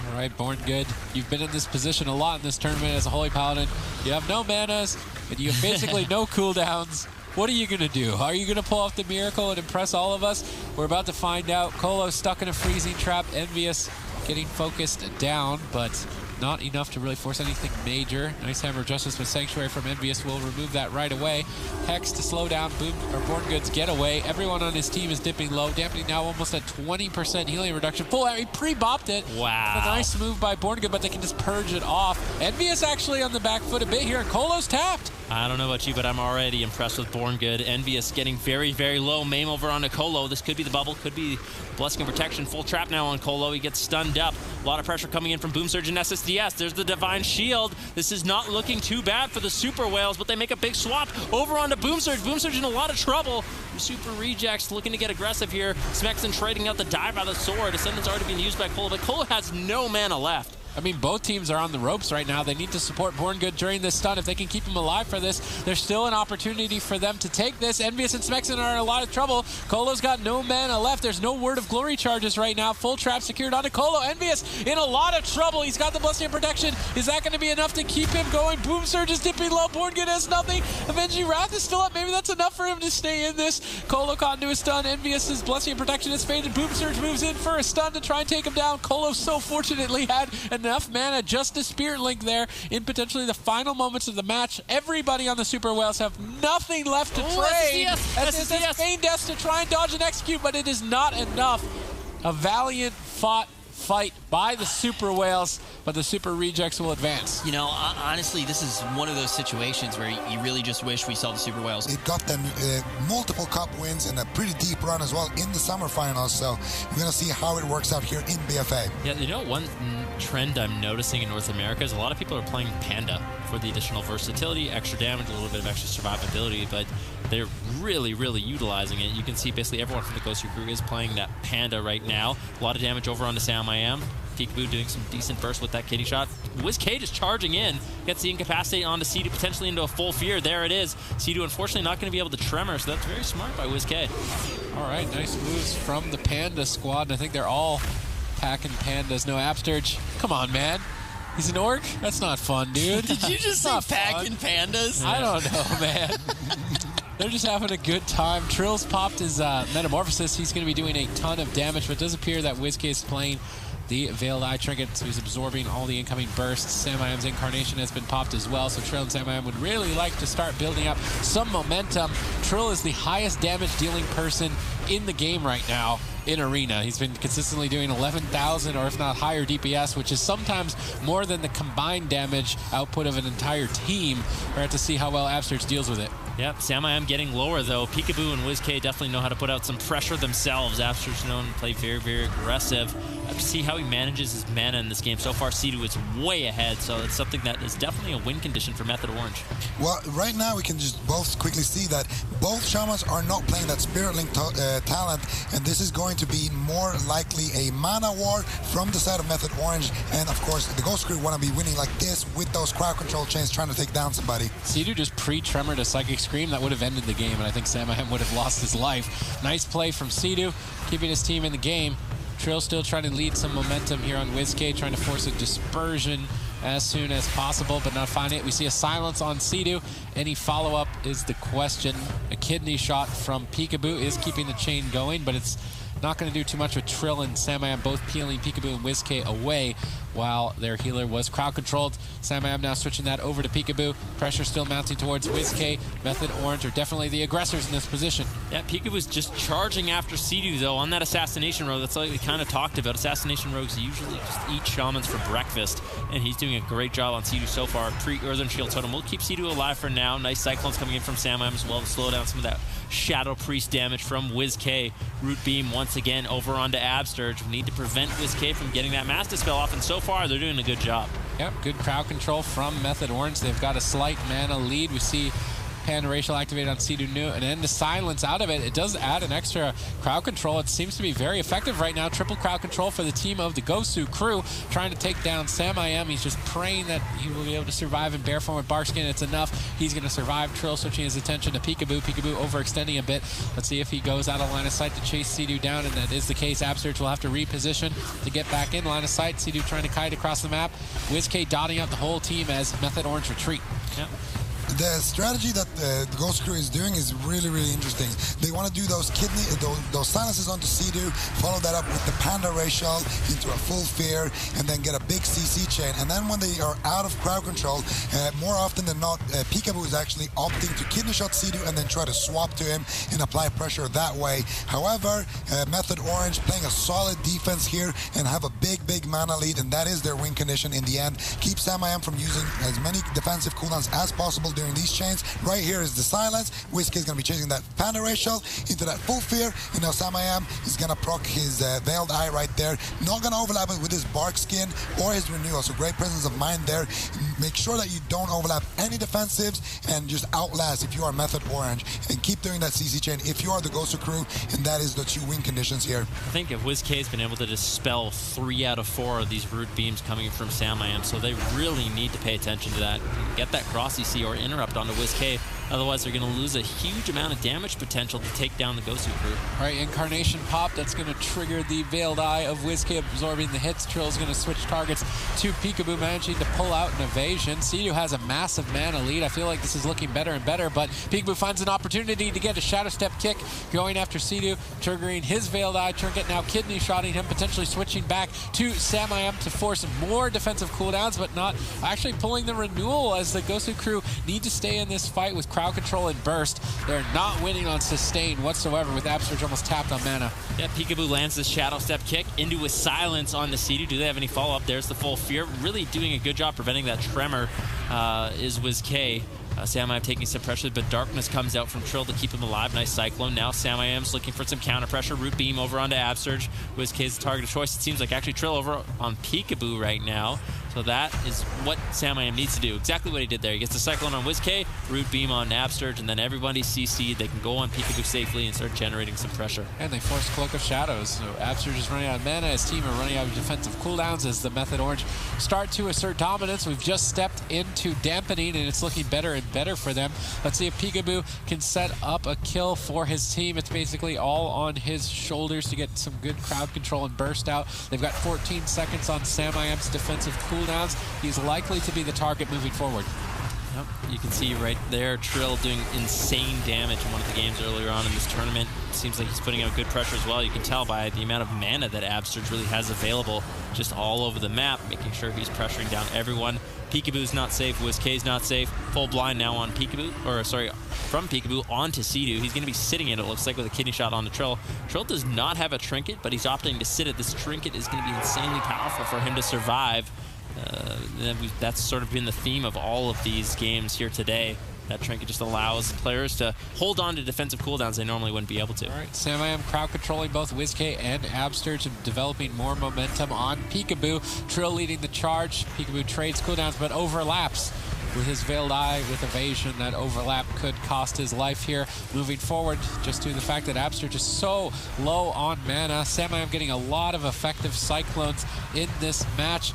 All right, Borngood, you've been in this position a lot in this tournament as a Holy Paladin. You have no manas, and you have basically no cooldowns. What are you going to do? Are you going to pull off the miracle and impress all of us? We're about to find out. Colo's stuck in a freezing trap. Envious getting focused down, but not enough to really force anything major. Nice Hammer of Justice with Sanctuary from Envious will remove that right away. Hex to slow down Borngood's getaway. Everyone on his team is dipping low. Dampening now almost at 20% healing reduction. Full, he pre-bopped it. Wow. A nice move by Borngood, but they can just purge it off. Envious actually on the back foot a bit here, and Colo's tapped. I don't know about you, but I'm already impressed with Borngood. Envious getting very, very low. Maim over onto Colo. This could be the bubble, could be Blessing of Protection. Full trap now on Colo. He gets stunned up. A lot of pressure coming in from Boomsurge and SSDS. There's the Divine Shield. This is not looking too bad for the Super Whales, but they make a big swap over onto Boomsurge. Boomsurge in a lot of trouble. The Super Rejects looking to get aggressive here. Smexon trading out the dive by the sword. Ascendant's already being used by Colo, but Colo has no mana left. I mean, both teams are on the ropes right now. They need to support Borngood during this stun. If they can keep him alive for this, there's still an opportunity for them to take this. Envious and Smexon are in a lot of trouble. Colo's got no mana left. There's no Word of Glory charges right now. Full trap secured onto Colo. Envious in a lot of trouble. He's got the Blessing of Protection. Is that going to be enough to keep him going? Boomsurge is dipping low. Borngood has nothing. Avenging Wrath is still up. Maybe that's enough for him to stay in this. Colo caught into a stun. Envious's Blessing of Protection is faded. Boomsurge moves in for a stun to try and take him down. Colo so fortunately had enough mana just a Spirit Link there in potentially the final moments of the match. Everybody on the Super Whales have nothing left to trade. SSDS Feign Death to try and dodge and execute, but it is not enough. A valiant fight by the Super Whales, but the Super Rejects will advance. You know, honestly, this is one of those situations where you really just wish we saw the Super Whales. It got them multiple cup wins and a pretty deep run as well in the summer finals, so we're going to see how it works out here in BFA. Yeah, you know, one trend I'm noticing in North America is a lot of people are playing Panda for the additional versatility, extra damage, a little bit of extra survivability, but they're really, really utilizing it. You can see basically everyone from the Gosu crew is playing that Panda right now. A lot of damage over onto Sam I Am. Peekaboo doing some decent burst with that kitty shot. WizK just charging in. Gets the incapacitate onto C2, potentially into a full fear. There it is. C2 unfortunately not going to be able to tremor, so that's very smart by WizK. All right, nice moves from the Panda squad. And I think they're all packing Pandas. No Absturge. Come on, man. He's an orc? That's not fun, dude. Did you just say packing Pandas? I don't know, man. They're just having a good time. Trill's popped his Metamorphosis. He's going to be doing a ton of damage, but it does appear that WizK is playing the Veiled Eye Trinket, so he's absorbing all the incoming bursts. Sam I Am's Incarnation has been popped as well, so Trill and Sam I Am would really like to start building up some momentum. Trill is the highest damage dealing person in the game right now in Arena. He's been consistently doing 11,000 or if not higher DPS, which is sometimes more than the combined damage output of an entire team. We're going to see how well Absurge deals with it. Yep, Samayam getting lower though. Peekaboo and WizK definitely know how to put out some pressure themselves. Absurge known to play very, very aggressive. I have to see how he manages his mana in this game. So far, Sidu is way ahead, so it's something that is definitely a win condition for Method Orange. Well, right now we can just both quickly see that both Shamans are not playing that Spirit Link talent, and this is going to be more likely a mana war from the side of Method Orange. And of course, the Ghost Crew want to be winning like this with those crowd control chains trying to take down somebody. Sidu just pre-tremored a Psychic Scream that would have ended the game, and I think Samayam would have lost his life. Nice play from Sidu, keeping his team in the game. Trill still trying to lead some momentum here on WizK, trying to force a dispersion as soon as possible, but not finding it. We see a silence on Sidu. Any follow-up is the question. A kidney shot from Peekaboo is keeping the chain going, but it's not going to do too much with Trill and Samayam both peeling Peekaboo and WizK away while their healer was crowd controlled. Samayam now switching that over to Peekaboo. Pressure still mounting towards WizK. Method Orange are definitely the aggressors in this position. Yeah, Peekaboo's just charging after Sidu though on that Assassination Rogue. That's like we kind of talked about. Assassination Rogues usually just eat Shamans for breakfast, and he's doing a great job on Sidu so far. Pre-Earthen Shield Totem will keep Sidu alive for now. Nice Cyclones coming in from Samayam as well to slow down some of that Shadow Priest damage from WizK. Root Beam once again over onto Absurge. We need to prevent WizK from getting that Mass Dispel off, and so far they're doing a good job. Yep, good crowd control from Method Orange. They've got a slight mana lead. We see Pan-Racial activated on Sidu New, and then the silence out of it. It does add an extra crowd control. It seems to be very effective right now. Triple crowd control for the team of the Gosu crew, trying to take down Samayam. He's just praying that he will be able to survive in bear form with Barkskin. It's enough. He's going to survive. Trill switching his attention to Peekaboo. Peekaboo overextending a bit. Let's see if he goes out of line of sight to chase Sidu down, and that is the case. Absurge will have to reposition to get back in line of sight. Sidu trying to kite across the map. WizK dotting out the whole team as Method Orange retreat. Yep. The strategy that the Ghost Crew is doing is really, really interesting. They want to do those those silences onto Sidu, follow that up with the Panda Racial into a full fear, and then get a big CC chain. And then when they are out of crowd control, more often than not, Peekaboo is actually opting to kidney shot Sidu and then try to swap to him and apply pressure that way. However, Method Orange playing a solid defense here and have a big, big mana lead, and that is their win condition in the end. Keep Samayam from using as many defensive cooldowns as possible during these chains. Right here is the silence. WizK is going to be chasing that Panda Racial into that full fear, and now Samayam is going to proc his Veiled Eye right there. Not going to overlap it with his Bark Skin or his Renewal, so great presence of mind there. Make sure that you don't overlap any defensives and just outlast if you are Method Orange, and keep doing that CC chain if you are the Gosu crew, and that is the two win conditions here. I think if WizK has been able to dispel 3 out of 4 of these root beams coming from Samayam, so they really need to pay attention to that. Get that cross CC or interrupt onto WizK. Otherwise, they're going to lose a huge amount of damage potential to take down the Gosu crew. All right, Incarnation Pop, that's going to trigger the Veiled Eye of WizK absorbing the hits. Trill's going to switch targets to Peekaboo, managing to pull out an evasion. Sidu has a massive mana lead. I feel like this is looking better and better, but Peekaboo finds an opportunity to get a Shadow Step kick, going after Sidu, triggering his Veiled Eye. Trinket now kidney shotting him, potentially switching back to Samayam to force more defensive cooldowns, but not actually pulling the Renewal, as the Gosu crew need to stay in this fight with crowd control and burst. They're not winning on sustain whatsoever, with Absurge almost tapped on mana. Yeah, Peekaboo lands the Shadow Step kick into a silence on the Sidu. Do they have any follow-up? There's the full fear. Really doing a good job preventing that tremor is WizK. Samayam taking some pressure, but Darkness comes out from Trill to keep him alive. Nice Cyclone. Now Samayam's looking for some counter pressure. Root Beam over onto Absurge. WizK's the target of choice. It seems like actually Trill over on Peekaboo right now. So that is what Samayam needs to do. Exactly what he did there. He gets the Cyclone on WizK, Root Beam on Absurge, and then everybody's CC'd. They can go on Peekaboo safely and start generating some pressure. And they force Cloak of Shadows. So Absurge is running out of mana. His team are running out of defensive cooldowns as the Method Orange start to assert dominance. We've just stepped into dampening, and it's looking better and better for them. Let's see if Peekaboo can set up a kill for his team. It's basically all on his shoulders to get some good crowd control and burst out. They've got 14 seconds on Samayam's defensive cooldowns. He's likely to be the target moving forward. Yep, you can see right there Trill doing insane damage in one of the games earlier on in this tournament. Seems like he's putting out good pressure as well. You can tell by the amount of mana that Absterge really has available just all over the map, making sure he's pressuring down everyone. Peekaboo's not safe, WizK's not safe. Full blind now on Peekaboo, or sorry, from Peekaboo onto Sea-Doo. He's going to be sitting it looks like, with a kidney shot onto Trill. Trill does not have a trinket, but he's opting to sit it. This trinket is going to be insanely powerful for him to survive. That's sort of been the theme of all of these games here today. That trinket just allows players to hold on to defensive cooldowns they normally wouldn't be able to. All right, Sam crowd controlling both WizK and Absterge and developing more momentum on Peekaboo. Trill leading the charge. Peekaboo trades cooldowns but overlaps with his Veiled Eye with evasion. That overlap could cost his life here. Moving forward, just due to the fact that Absterge is so low on mana, Sam getting a lot of effective cyclones in this match.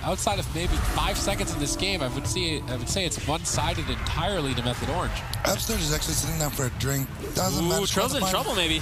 Outside of maybe 5 seconds in this game, I would say it's one-sided entirely to Method Orange. Absterge is actually sitting down for a drink. Doesn't matter. Trill's in trouble maybe.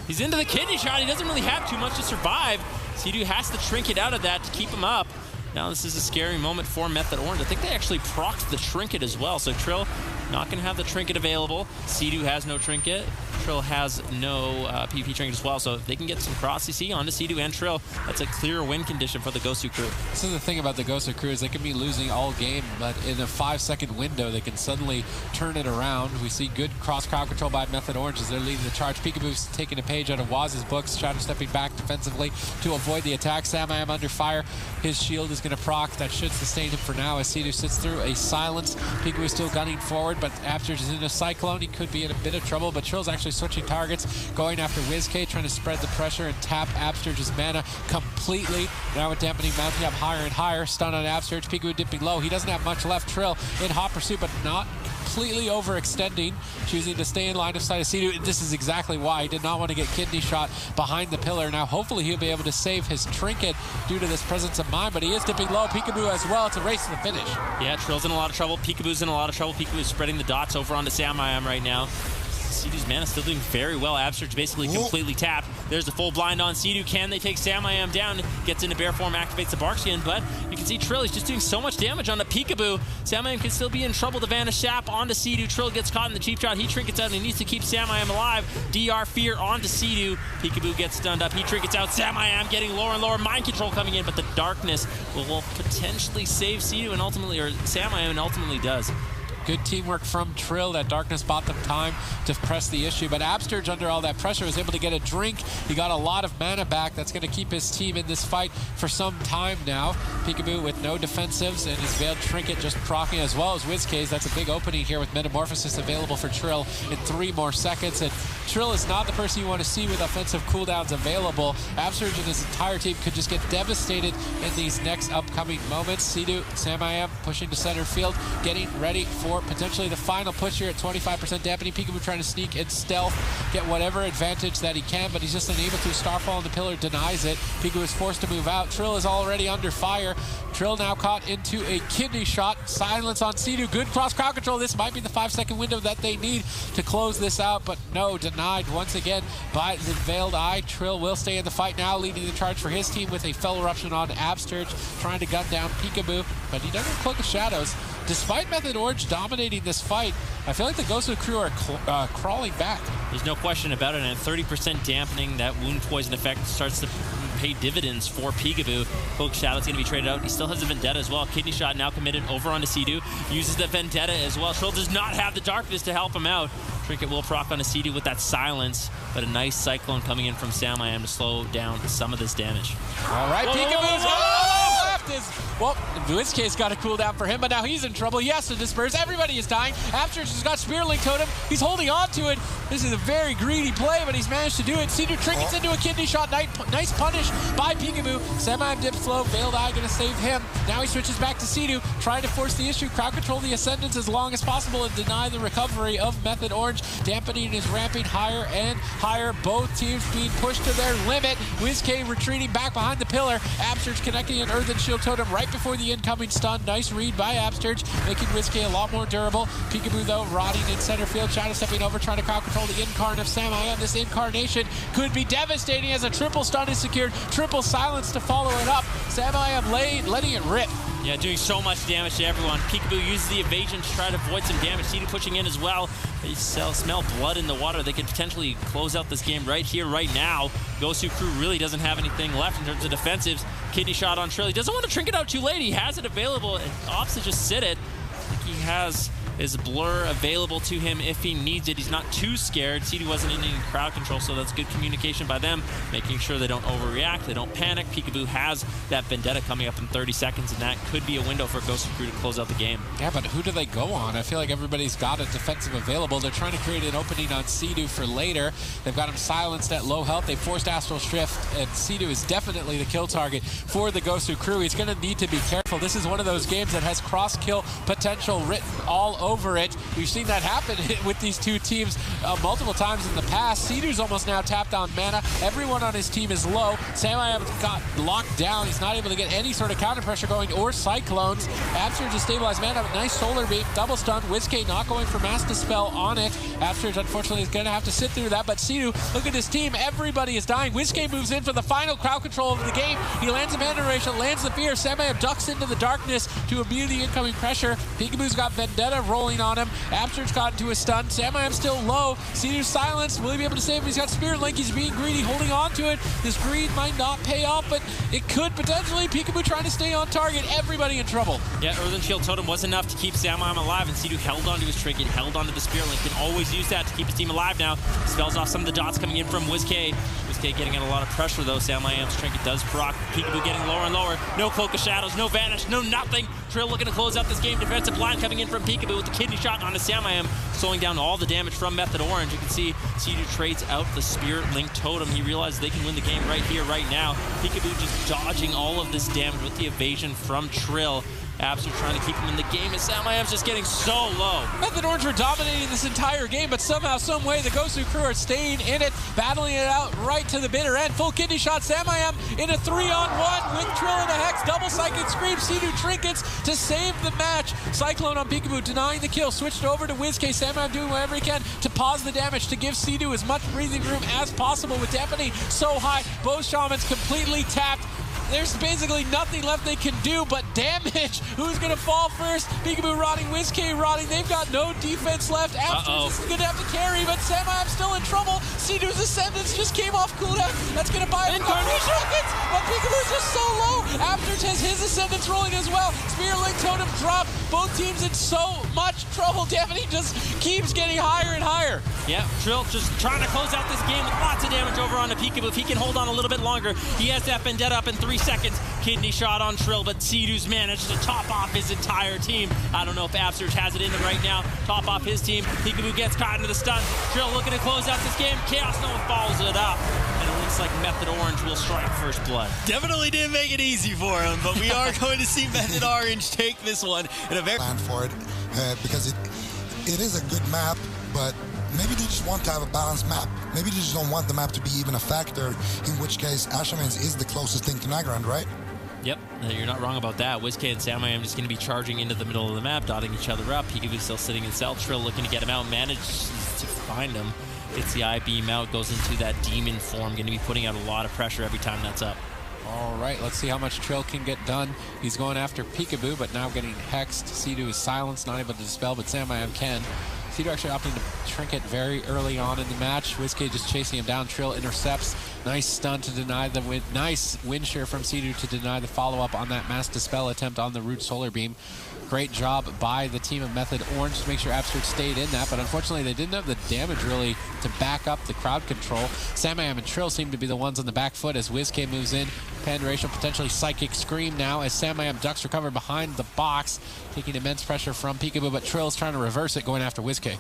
He's into the kidney shot. He doesn't really have too much to survive. Sea-Doo has to trinket out of that to keep him up. Now this is a scary moment for Method Orange. I think they actually procced the trinket as well. So Trill not going to have the trinket available. Sea-Doo has no trinket. Trill has no PP trinket as well. So if they can get some cross CC onto Sea-Doo and Trill, that's a clear win condition for the Gosu crew. This is the thing about the Gosu crew is they can be losing all game, but in a 5-second window, they can suddenly turn it around. We see good cross-crowd control by Method Orange as they're leading the charge. Peekaboo's taking a page out of Waz's books, Shadow stepping back defensively to avoid the attack. Sam under fire. His shield is going to proc. That should sustain him for now as Sea-Doo sits through a silence. Peekaboo still gunning forward, but Absterge is in a cyclone. He could be in a bit of trouble, but Trill's actually switching targets, going after WizK, trying to spread the pressure and tap Absterge's mana completely. Now with dampening mounting up higher and higher. Stun on Absterge. Peekaboo dipping low. He doesn't have much left. Trill in hot pursuit, but not completely overextending, choosing to stay in line of sight of Sea-Doo. This is exactly why he did not want to get kidney shot behind the pillar. Now hopefully he'll be able to save his trinket due to this presence of mind, but he is dipping low. Peekaboo as well. It's a race to the finish. Yeah, Trill's in a lot of trouble. Peekaboo's in a lot of trouble. Peekaboo's spreading the dots over onto Sam right now. Sea-Doo's mana still doing very well. Absterge basically completely tapped. There's the full blind on Sea-Doo. Can they take Sam down? Gets into bear form, activates the Barkskin, but you can see Trill is just doing so much damage on the Peekaboo. Sam can still be in trouble. The Vanish Sap onto Sea-Doo. Trill gets caught in the cheap shot. He trinkets out and he needs to keep Sam alive. DR Fear onto Sea-Doo. Peekaboo gets stunned up. He trinkets out. Sam getting lower and lower. Mind control coming in, but the darkness will potentially save Sea-Doo and ultimately, or Sam and ultimately does. Good teamwork from Trill. That darkness bought them time to press the issue. But Absterge, under all that pressure, was able to get a drink. He got a lot of mana back. That's going to keep his team in this fight for some time now. Peekaboo with no defensives and his Veiled Trinket just proccing, as well as WizK's. That's a big opening here with Metamorphosis available for Trill in 3 more seconds. And Trill is not the person you want to see with offensive cooldowns available. Absterge and his entire team could just get devastated in these next upcoming moments. Sea-Doo, Sam pushing to center field, getting ready for potentially the final push here at 25% dampening. Peekaboo trying to sneak and stealth, get whatever advantage that he can, but he's just unable to. Starfall on the pillar denies it. Peekaboo is forced to move out. Trill is already under fire. Trill now caught into a kidney shot. Silence on Sea-Doo. Good cross crowd control. This might be the 5-second window that they need to close this out, but no, denied once again by the Veiled Eye. Trill will stay in the fight now, leading the charge for his team with a Fell Eruption on Absterge, trying to gun down Peekaboo, but he doesn't Cloak of Shadows. Despite Method Orange dominating this fight, I feel like the Gosu crew are crawling back. There's no question about it, and 30% dampening, that wound poison effect starts to pay dividends for Peekaboo. Cloak Shadow's going to be traded out. He still has a Vendetta as well. Kidney Shot now committed over onto Sea-Doo. Uses the Vendetta as well. Trill does not have the darkness to help him out. Trinket will proc onto Sea-Doo with that silence, but a nice Cyclone coming in from Sam to slow down some of this damage. All right, Peekaboo's left is, well, WizK's got a cooldown for him, but now he's in trouble. He has to disperse. Everybody is dying. Absterge has got Spear Link Totem. He's holding on to it. This is a very greedy play, but he's managed to do it. Sea-Doo trinkets into a kidney shot. Nice punish by Peekaboo. Sam dips low. Veiled Eye going to save him. Now he switches back to Sea-Doo, trying to force the issue, crowd control the Ascendance as long as possible and deny the recovery of Method Orange. Dampening is ramping higher and higher. Both teams being pushed to their limit. WizK retreating back behind the pillar. Absterge connecting an Earthen Shield Totem right before the incoming stun. Nice read by Absterge, making WizK a lot more durable. Peekaboo, though, rotting in center field. Shadow stepping over, trying to crowd control the Incarn of Sam. This Incarnation could be devastating as a triple stun is secured. Triple silence to follow it up. Sam letting it rip. Yeah, doing so much damage to everyone. Peekaboo uses the evasion to try to avoid some damage. Seedoo pushing in as well. They smell blood in the water. They could potentially close out this game right here, right now. Gosu crew really doesn't have anything left in terms of defensives. Kidney shot on Trill. He doesn't want to trinket out too late. He has it available and opts to just sit it. I think he has his blur available to him if he needs it. He's not too scared. Seedoo wasn't in any crowd control, so that's good communication by them, making sure they don't overreact, they don't panic. Peekaboo has that Vendetta coming up in 30 seconds, and that could be a window for Gosu crew to close out the game. Yeah, but who do they go on? I feel like everybody's got a defensive available. They're trying to create an opening on Seedoo for later. They've got him silenced at low health. They forced Astral Shift, and Seedoo is definitely the kill target for the Gosu crew. He's going to need to be careful. This is one of those games that has cross-kill potential written all over it. We've seen that happen with these two teams multiple times in the past. Seedoo's almost now tapped on mana. Everyone on his team is low. Samayam got locked down. He's not able to get any sort of counter pressure going or cyclones. Absurge is stabilized mana. Nice solar beam, double stun. Whiskey not going for Mass Dispel on it. Absurge unfortunately is going to have to sit through that, but Seedoo, look at his team. Everybody is dying. Whiskey moves in for the final crowd control of the game. He lands a mana duration, lands the fear. Samayam ducks into the darkness to immune the incoming pressure. Peekaboo's got Vendetta rolling on him. Absurge got into a stun. Samayam's still low. Seedoo's silenced. Will he be able to save him? He's got Spirit Link. He's being greedy, holding on to it. This greed might not pay off, but it could potentially. Peekaboo trying to stay on target. Everybody in trouble. Yeah, Earthen Shield Totem was enough to keep Samayam alive, and Seedoo held onto his trinket, held onto the Spirit Link. Can always use that to keep his team alive now. Spells off some of the dots coming in from Whiskey. Whiskey getting in a lot of pressure, though. Samayam's trinket does proc. Peekaboo getting lower and lower. No Cloak of Shadows, no Vanish, no nothing. Trill looking to close out this game. Defensive line coming in from Peekaboo with the kidney shot onto Samayam, slowing down all the damage from Method Orange. You can see Seedoo trades out the Spirit Link Totem. He realizes they can win the game right here, right now. Peekaboo just dodging all of this damage with the evasion from Trill. Absurge trying to keep him in the game, and Samayam's just getting so low. Method Orange were dominating this entire game, but somehow, some way, the Gosu crew are staying in it, battling it out right to the bitter end. Full kidney shot, Samayam in a 3-on-1 with Trill and a Hex, double Psychic Scream, Seedoo trinkets to save the match. Cyclone on Peekaboo denying the kill, switched over to Whiskey. Samayam doing whatever he can to pause the damage, to give Seedoo as much breathing room as possible with Deputy so high. Both Shamans completely tapped. There's basically nothing left they can do but damage. Who's going to fall first? Peekaboo rotting, Whiskey rotting. They've got no defense left. Absurge is going to have to carry, but Samayam's still in trouble. Seedoo's Ascendance just came off cooldown. That's going to buy him seconds, but Peekaboo's just so low. Absurge has his Ascendance rolling as well. Spirit Link Totem dropped. Both teams in so much trouble. Deputy just keeps getting higher and higher. Yeah, Trill just trying to close out this game with lots of damage over onto Peekaboo. If he can hold on a little bit longer, he has that Vendetta up in 3 seconds. Kidney shot on Trill, but Seedoo's managed to top off his entire team. I don't know if Absurge has it in him right now. Top off his team. Peekaboo gets caught into the stun. Trill looking to close out this game. Chaos Nova follows it up. And it looks like Method Orange will strike first blood. Definitely didn't make it easy for him, but we are going to see Method Orange take this one in a very... plan for it because it is a good map, but maybe they just want to have a balanced map. Maybe they just don't want the map to be even a factor, in which case Ashamans is the closest thing to Nagrand, right? Yep, you're not wrong about that. Whiskey and Samayam just going to be charging into the middle of the map, dotting each other up. Peekaboo still sitting in cell. Trill looking to get him out, manages to find him. Gets the eye beam out, goes into that demon form, going to be putting out a lot of pressure every time that's up. All right, let's see how much Trill can get done. He's going after Peekaboo, but now getting hexed. Seedoo is silenced, not able to dispel, but Samayam can. Seedoo actually opting to trinket very early on in the match. Whiskey just chasing him down. Trill intercepts. Nice stun to deny the win. Nice wind shear from Seedoo to deny the follow-up on that Mass Dispel attempt on the Root Solar Beam. Great job by the team of Method Orange to make sure Absurge stayed in that, but unfortunately they didn't have the damage really to back up the crowd control. Samayam and Trill seem to be the ones on the back foot as Whiskey moves in. Panduration potentially Psychic Scream now as Samayam ducks recover behind the box, taking immense pressure from Peekaboo, but Trill's trying to reverse it, going after Whiskey.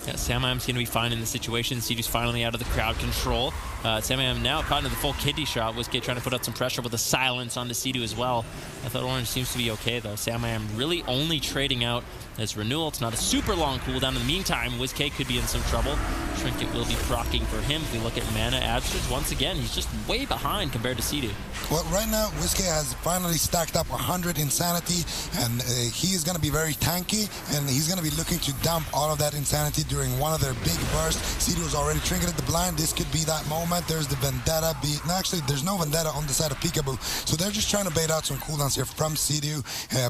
Yeah, Samayam's going to be fine in the situation. Seedoo's finally out of the crowd control. Samayam now caught into the full kidney shot. Whiskey trying to put out some pressure with a silence on the Seedoo as well. I thought Orange seems to be okay, though. Samayam really only trading out as Renewal. It's not a super long cooldown. In the meantime, Whiskey could be in some trouble. Trinket will be procking for him. If we look at mana, Absurge, once again, he's just way behind compared to Seedoo. Well, right now, Whiskey has finally stacked up 100 Insanity, and he is going to be very tanky, and he's going to be looking to dump all of that Insanity during one of their big bursts. Sea-Doo's already trinketed the blind. This could be that moment. There's the Vendetta. No, actually, there's no Vendetta on the side of Peekaboo. So they're just trying to bait out some cooldowns here from Sea-Doo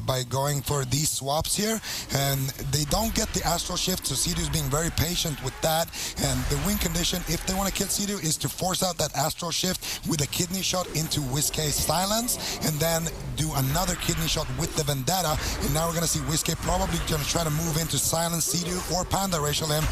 by going for these swaps here. And they don't get the Astral Shift, so Sea-Doo's being very patient with that. And the win condition, if they want to kill Sea-Doo, is to force out that Astral Shift with a kidney shot into Whiskey's silence, and then do another kidney shot with the Vendetta. And now we're going to see Whiskey probably going to try to move into silence Sea-Doo or Panda Racial him.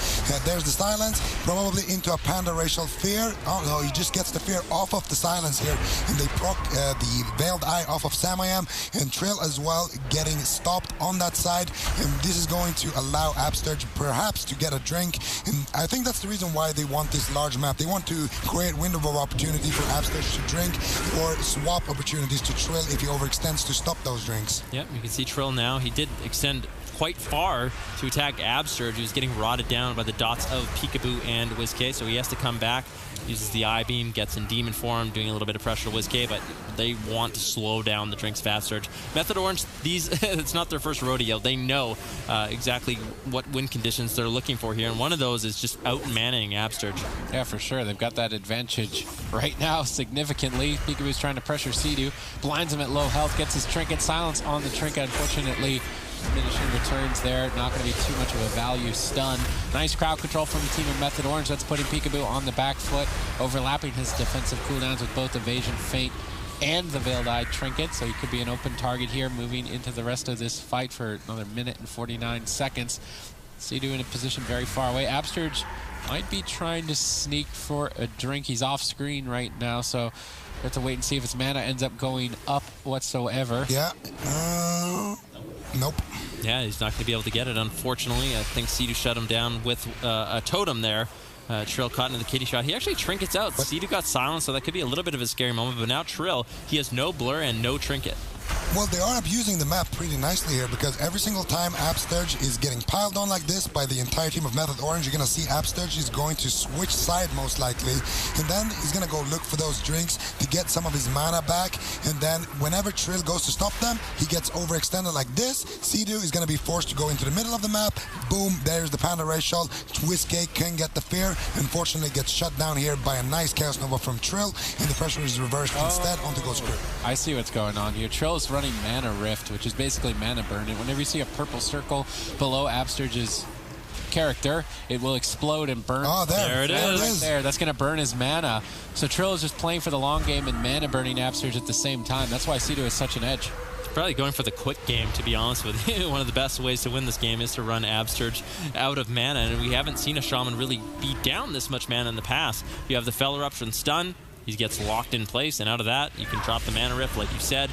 There's the silence, probably into a Panda Racial Fear. Oh no, he just gets the Fear off of the silence here, and they proc the Veiled Eye off of Samayam, and Trill as well getting stopped on that side. And this is going to allow Absturge perhaps to get a drink, and I think that's the reason why they want this large map. They want to create window of opportunity for Absturge to drink, or swap opportunities to Trill if he overextends to stop those drinks. Yep, you can see Trill now. He did extend quite far to attack Absturge. He was getting rotted down by the dots of Peekaboo and Whiskey, so he has to come back. Uses the eye beam, gets in demon form, doing a little bit of pressure to Whiskey, but they want to slow down the drinks fast surge. Method Orange, it's not their first rodeo. They know exactly what win conditions they're looking for here, and one of those is just out-manning Absturge. Yeah, for sure. They've got that advantage right now significantly. Peekaboo's trying to pressure Sea-Doo, blinds him at low health, gets his trinket. Silence on the trinket, unfortunately. Diminishing returns there, not going to be too much of a value stun. Nice crowd control from the team of Method Orange. That's putting Peekaboo on the back foot, overlapping his defensive cooldowns with both Evasion, Feint, and the Veiled Eye Trinket. So he could be an open target here moving into the rest of this fight for another minute and 49 seconds. Sea-Doo in a position very far away. Absturge might be trying to sneak for a drink. He's off screen right now, so we have to wait and see if his mana ends up going up whatsoever. Yeah. Nope. Yeah, he's not going to be able to get it, unfortunately. I think Sea-Doo shut him down with a totem there. Trill caught into the kitty shot. He actually trinkets out. Sea-Doo got silenced, so that could be a little bit of a scary moment. But now Trill, he has no blur and no trinket. Well, they are abusing the map pretty nicely here, because every single time Absturge is getting piled on like this by the entire team of Method Orange, you're going to see Absturge is going to switch side most likely, and then he's going to go look for those drinks to get some of his mana back, and then whenever Trill goes to stop them, he gets overextended like this. Sea-Doo is going to be forced to go into the middle of the map. Boom, there's the Panda Racial. Whiskey can get the Fear. Unfortunately, gets shut down here by a nice Chaos Nova from Trill, and the pressure is reversed instead onto Gosu. I see what's going on here. Trill's running Mana Rift, which is basically mana burn, and whenever you see a purple circle below Absturge's character, it will explode and burn. Oh, there it is. Right there. That's going to burn his mana. So Trill is just playing for the long game and mana burning Absturge at the same time. That's why Sea-Doo is such an edge. Probably going for the quick game, to be honest with you. One of the best ways to win this game is to run Absturge out of mana, and we haven't seen a Shaman really beat down this much mana in the past. You have the Fell Eruption stun, he gets locked in place, and out of that, you can drop the Mana Rift, like you said.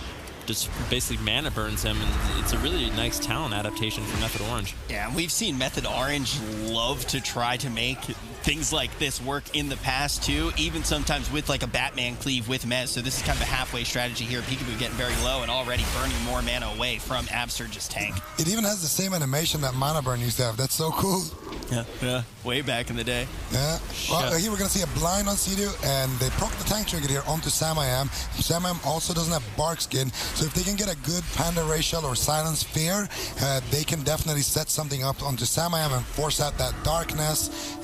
Just basically mana burns him, and it's a really nice talent adaptation from Method Orange. Yeah, we've seen Method Orange love to try to make things like this work in the past too, even sometimes with like a Batman Cleave with Mez. So this is kind of a halfway strategy here. Peekaboo getting very low and already burning more mana away from Absturge's tank. It even has the same animation that Mana Burn used to have. That's so cool. Yeah, way back in the day. Yeah. Well, here we're going to see a blind on Sea-Doo, and they proc the tank trinket here onto Samayam. Samayam also doesn't have Bark Skin, so if they can get a good Panda Racial or Silence Fear, they can definitely set something up onto Samayam and force out that darkness.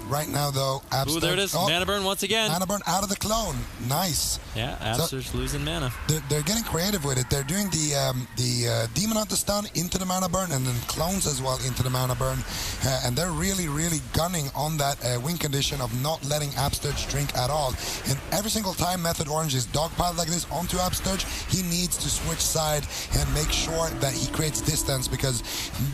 Right now, though, Absturge... Ooh, there it is. Mana Burn once again. Mana Burn out of the clone. Nice. Yeah, Absturge losing mana. They're getting creative with it. They're doing the Demon Hunter stun into the Mana Burn, and then clones as well into the Mana Burn. And they're really gunning on that win condition of not letting Absturge drink at all. And every single time Method Orange is dogpiled like this onto Absturge, he needs to switch side and make sure that he creates distance, because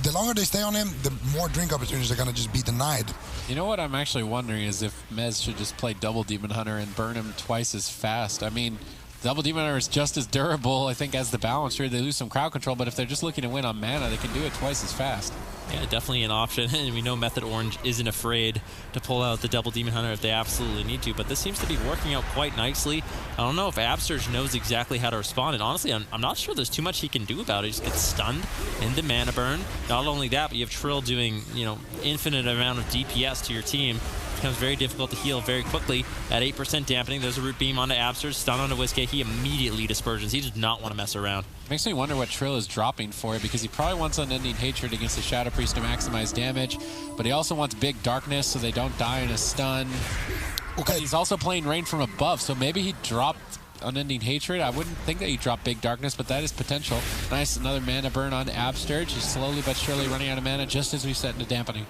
the longer they stay on him, the more drink opportunities are going to just be denied. You know what I'm actually wondering is if Mez should just play double Demon Hunter and burn him twice as fast. I mean, double Demon Hunter is just as durable, I think, as the balance. Sure, they lose some crowd control, but if they're just looking to win on mana, they can do it twice as fast. Yeah, definitely an option. And we know Method Orange isn't afraid to pull out the double Demon Hunter if they absolutely need to, but this seems to be working out quite nicely. I don't know if Absturge knows exactly how to respond, and honestly, I'm not sure there's too much he can do about it. He just gets stunned into Mana Burn. Not only that, but you have Trill doing, infinite amount of DPS to your team. becomes very difficult to heal very quickly. At 8% dampening, there's a root beam onto Abster, stun onto Whiskey. He immediately dispersions. He does not want to mess around. Makes me wonder what Trill is dropping for it, because he probably wants Unending Hatred against the Shadow Priest to maximize damage, but he also wants Big Darkness so they don't die in a stun. Okay. But he's also playing Rain from above, so maybe he dropped Unending Hatred. I wouldn't think that he dropped Big Darkness, but that is potential. Nice, another mana burn on Absterge. He's slowly but surely running out of mana just as we set into dampening.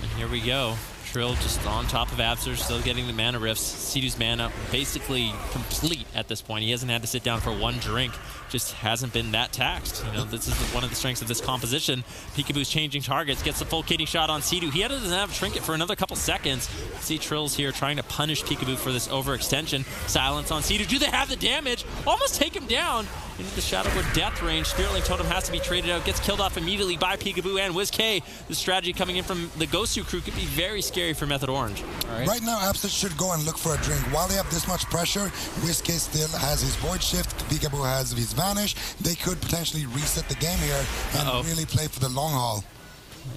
And here we go. Trill just on top of Abster, still getting the mana rifts. Sidhu's mana basically complete at this point. He hasn't had to sit down for one drink. Just hasn't been that taxed. You know, this is one of the strengths of this composition. Peekaboo's changing targets, gets the full kidney shot on Sidhu. He doesn't have a trinket for another couple seconds. See Trill's here trying to punish Peekaboo for this overextension. Silence on Sidhu. Do they have the damage? Almost take him down into the Shadowboard death range. Spirit Link Totem has to be traded out. Gets killed off immediately by Peekaboo and WizK. The strategy coming in from the Gosu crew could be very scary for Method Orange. Right now, Abster should go and look for a drink. While they have this much pressure, WizK still has his Void Shift. Peekaboo has his Vanish. They could potentially reset the game here and really play for the long haul.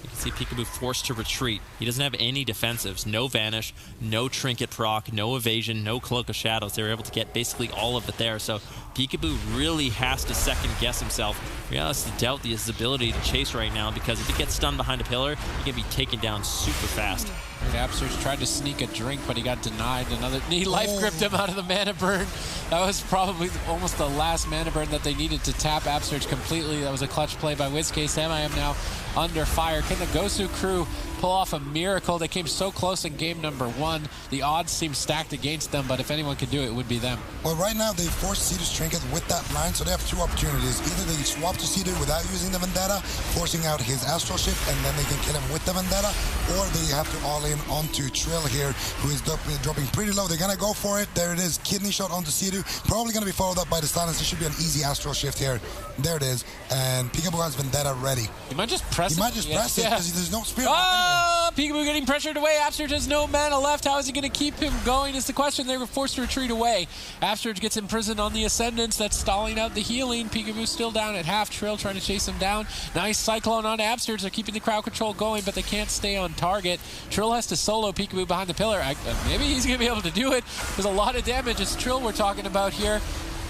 You can see Peekaboo forced to retreat. He doesn't have any defensives. No Vanish, no Trinket proc, no Evasion, no Cloak of Shadows. They were able to get basically all of it there. So Peekaboo really has to second guess himself. He has to doubt his ability to chase right now, because if he gets stunned behind a pillar, he can be taken down super fast. Absterge tried to sneak a drink, but he got denied. He life gripped him out of the mana burn. That was probably almost the last mana burn that they needed to tap Absterge completely. That was a clutch play by WizK. Sam now under fire. Can the Gosu crew pull off a miracle? They came so close in game number 1. The odds seem stacked against them, but if anyone could do it, it would be them. Well, right now they forced Sidhu's trinket with that blind, so they have two opportunities. Either they swap to Sidhu without using the Vendetta, forcing out his Astral Shift, and then they can kill him with the Vendetta, or they have to all in onto Trill here, who is dropping pretty low. They're gonna go for it. There it is, kidney shot onto Sidhu. Probably gonna be followed up by the silence. This should be an easy Astral Shift here. There it is, and Peekaboo has Vendetta ready. He might just press it. He might just press it because there's no spirit. Oh, Peekaboo getting pressured away. Absterge has no mana left. How is he going to keep him going is the question. They were forced to retreat away. Absterge gets imprisoned on the Ascendance. That's stalling out the healing. Peekaboo still down at half. Trill trying to chase him down. Nice Cyclone on Absterge. They're keeping the crowd control going, but they can't stay on target. Trill has to solo Peekaboo behind the pillar. Maybe he's going to be able to do it. There's a lot of damage. It's Trill we're talking about here.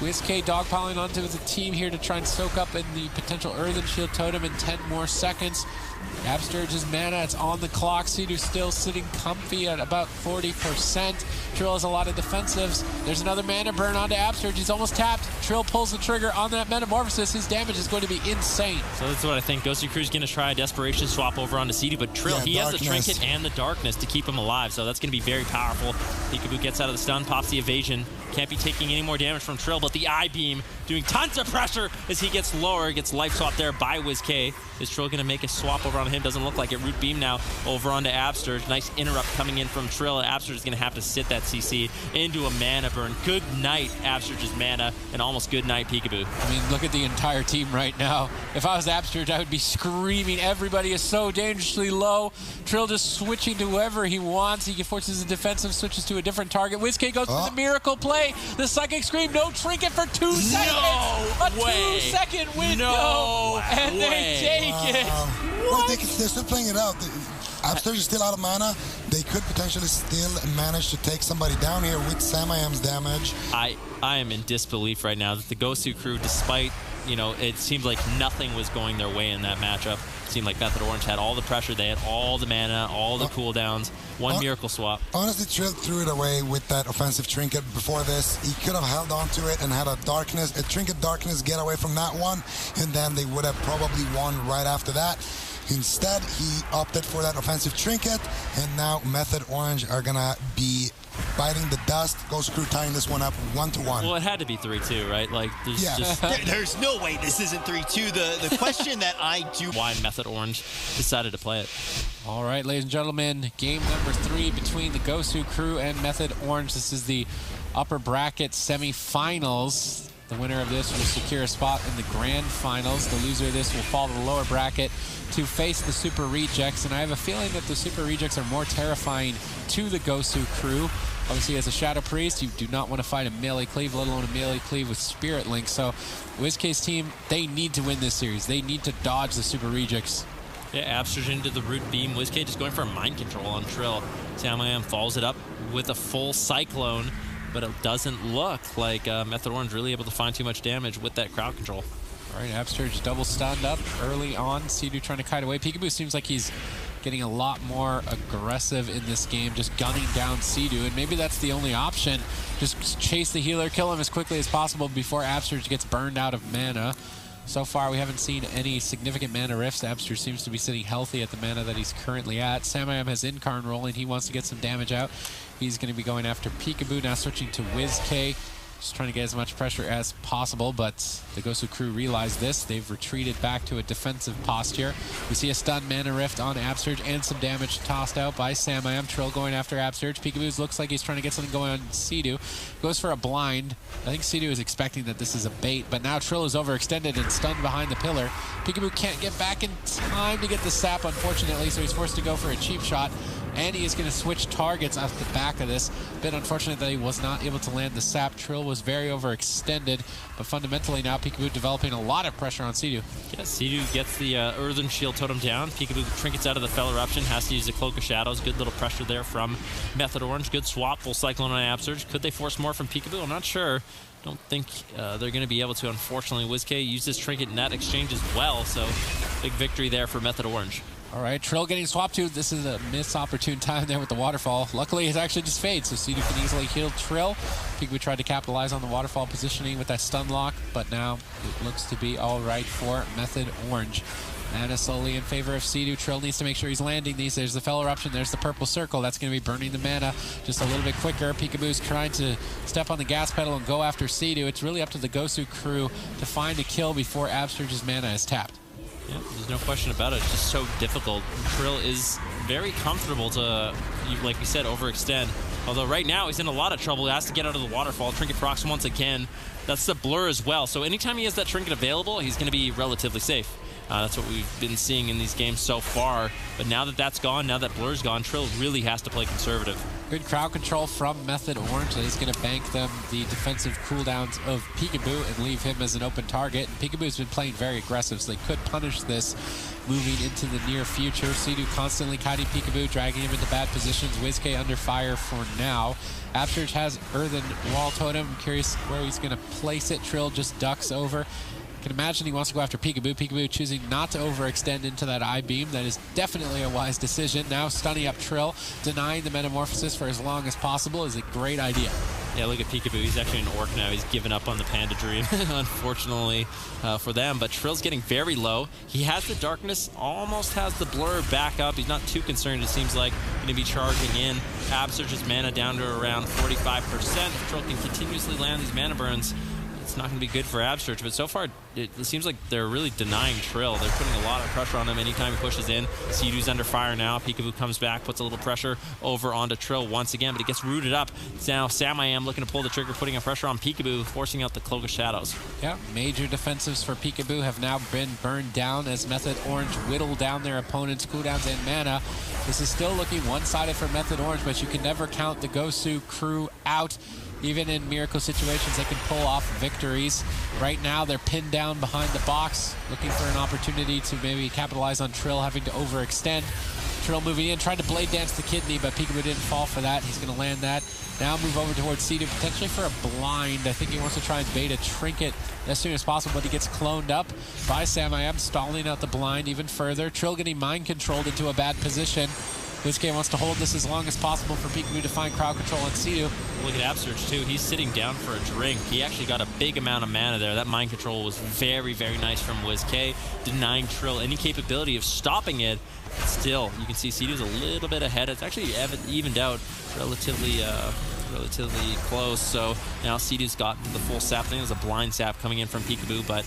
WizK dogpiling onto the team here to try and soak up in the potential Earthen Shield Totem in 10 more seconds. Absterge's mana, it's on the clock. Sidhu still sitting comfy at about 40%. Trill has a lot of defensives. There's another mana burn onto Absterge. He's almost tapped. Trill pulls the trigger on that Metamorphosis. His damage is going to be insane. So that's what I think. Gosu Crew's going to try a Desperation swap over onto Sidhu, but Trill, he has the Trinket and the Darkness to keep him alive, so that's going to be very powerful. Peekaboo gets out of the stun, pops the Evasion. Can't be taking any more damage from Trill, but the I-Beam doing tons of pressure as he gets lower, gets life swapped there by WizK. Is Trill going to make a swap over on him? Doesn't look like it. Root Beam now over onto Absterge. Nice interrupt coming in from Trill. Absterge is going to have to sit that CC into a mana burn. Good night, Absterge's mana, and almost good night, Peekaboo. I mean, look at the entire team right now. If I was Absterge, I would be screaming. Everybody is so dangerously low. Trill just switching to whoever he wants. He forces a defensive, switches to a different target. WizK goes for the miracle play. The Psychic Scream, no trinket for 2 seconds. A 2-second window. And they take it. Well, they're still playing it out. Absterge is still out of mana. They could potentially still manage to take somebody down here with Samayam's damage. I am in disbelief right now that the Gosu Crew, despite, you know, it seemed like nothing was going their way in that matchup. It seemed like Method Orange had all the pressure. They had all the mana, all the cooldowns. One miracle swap. Honestly, Trill threw it away with that offensive trinket before this. He could have held on to it and had a trinket darkness get away from that one, and then they would have probably won right after that. Instead, he opted for that offensive trinket, and now Method Orange are gonna be biting the dust. Gosu Crew tying this one up 1-1. Well, it had to be 3-2, right? Like, there's just there's no way this isn't 3-2. The question that I do, why Method Orange decided to play it. All right, ladies and gentlemen, game number 3 between the Gosu Crew and Method Orange. This is the upper bracket semifinals. The winner of this will secure a spot in the grand finals. The loser of this will fall to the lower bracket to face the Super Rejects. And I have a feeling that the Super Rejects are more terrifying to the Gosu Crew. Obviously, as a Shadow Priest, you do not want to fight a melee cleave, let alone a melee cleave with Spirit Link. So WizK's team, they need to win this series. They need to dodge the Super Rejects. Yeah, Absurge into the root beam. WizK just going for a mind control on Trill. Samayam follows it up with a full Cyclone, but it doesn't look like Method Orange really able to find too much damage with that crowd control. All right, Absurge double stunned up early on. Sea-Doo trying to kite away. Peekaboo seems like he's getting a lot more aggressive in this game, just gunning down Sea-Doo, and maybe that's the only option. Just chase the healer, kill him as quickly as possible before Absurge gets burned out of mana. So far, we haven't seen any significant mana rifts. Absurge seems to be sitting healthy at the mana that he's currently at. Samayam has Incarn rolling. He wants to get some damage out. He's going to be going after Peekaboo, now switching to WizK. Just trying to get as much pressure as possible, but the Gosu crew realize this. They've retreated back to a defensive posture. We see a stun mana rift on Absurge and some damage tossed out by Samayam. Trill going after Absurge. Peekaboo looks like he's trying to get something going on Sea-Doo. Goes for a blind. I think Sea-Doo is expecting that this is a bait, but now Trill is overextended and stunned behind the pillar. Peekaboo can't get back in time to get the sap, unfortunately, so he's forced to go for a cheap shot. And he is going to switch targets off the back of this. A bit unfortunate that he was not able to land the sap. Trill was very overextended, but fundamentally now Peekaboo developing a lot of pressure on Sea-Doo. Yeah, Sea-Doo gets the Earthen Shield Totem down. Peekaboo trinkets out of the Fell Eruption, has to use the Cloak of Shadows. Good little pressure there from Method Orange. Good swap, full Cyclone on Absurge. Could they force more from Peekaboo? I'm not sure. Don't think they're going to be able to, unfortunately. WizK used this trinket in that exchange as well, so big victory there for Method Orange. All right, Trill getting swapped to. This is a missed opportune time there with the waterfall. Luckily, it actually just fades, so Sea-Doo can easily heal Trill. Peekaboo tried to capitalize on the waterfall positioning with that stun lock, but now it looks to be all right for Method Orange. Mana slowly in favor of Sea-Doo. Trill needs to make sure he's landing these. There's the Fell Eruption. There's the purple circle. That's going to be burning the mana just a little bit quicker. Peekaboo's trying to step on the gas pedal and go after Sea-Doo. It's really up to the Gosu crew to find a kill before Absurge's mana is tapped. Yeah, there's no question about it. It's just so difficult. Trill is very comfortable to, like we said, overextend. Although right now he's in a lot of trouble. He has to get out of the waterfall. Trinket procs once again. That's the blur as well. So anytime he has that trinket available, he's going to be relatively safe. That's what we've been seeing in these games so far. But now that that's gone, now that blur's gone, Trill really has to play conservative. Good crowd control from Method Orange. He's going to bank them the defensive cooldowns of Peekaboo and leave him as an open target. And Peekaboo's been playing very aggressive, so they could punish this moving into the near future. Sea-Doo constantly kiting Peekaboo, dragging him into bad positions. WizK under fire for now. Absurge has Earthen Wall Totem. I'm curious where he's going to place it. Trill just ducks over. I can imagine he wants to go after Peekaboo. Peekaboo choosing not to overextend into that I-beam. That is definitely a wise decision. Now stunning up Trill, denying the Metamorphosis for as long as possible is a great idea. Yeah, look at Peekaboo. He's actually an orc now. He's given up on the Panda Dream, unfortunately for them. But Trill's getting very low. He has the Darkness, almost has the Blur back up. He's not too concerned, it seems like. Going to be charging in. Absurge's mana down to around 45%. If Trill can continuously land these mana burns, it's not going to be good for Absurge, but so far it seems like they're really denying Trill. They're putting a lot of pressure on him anytime he pushes in. Sea-Doo's under fire now. Peekaboo comes back, puts a little pressure over onto Trill once again, but it gets rooted up. Now Samayam looking to pull the trigger, putting a pressure on Peekaboo, forcing out the Cloak of Shadows. Yeah, major defensives for Peekaboo have now been burned down as Method Orange whittle down their opponent's cooldowns and mana. This is still looking one-sided for Method Orange, but you can never count the Gosu crew out. Even in miracle situations, they can pull off victories. Right now, they're pinned down behind the box, looking for an opportunity to maybe capitalize on Trill having to overextend. Trill moving in, trying to blade dance the kidney, but Peekaboo didn't fall for that. He's going to land that. Now move over towards Sea-Doo, potentially for a blind. I think he wants to try and bait a trinket as soon as possible, but he gets cloned up by Samayam, stalling out the blind even further. Trill getting mind-controlled into a bad position. WizK wants to hold this as long as possible for Peekaboo to find crowd control on Sea-Doo. Look at Absurge too. He's sitting down for a drink. He actually got a big amount of mana there. That mind control was very, very nice from WizK, denying Trill any capability of stopping it. But still, you can see Sea-Doo's a little bit ahead. It's actually evened out relatively close. So now Sea-Doo's got the full sap. I think there's a blind sap coming in from Peekaboo, but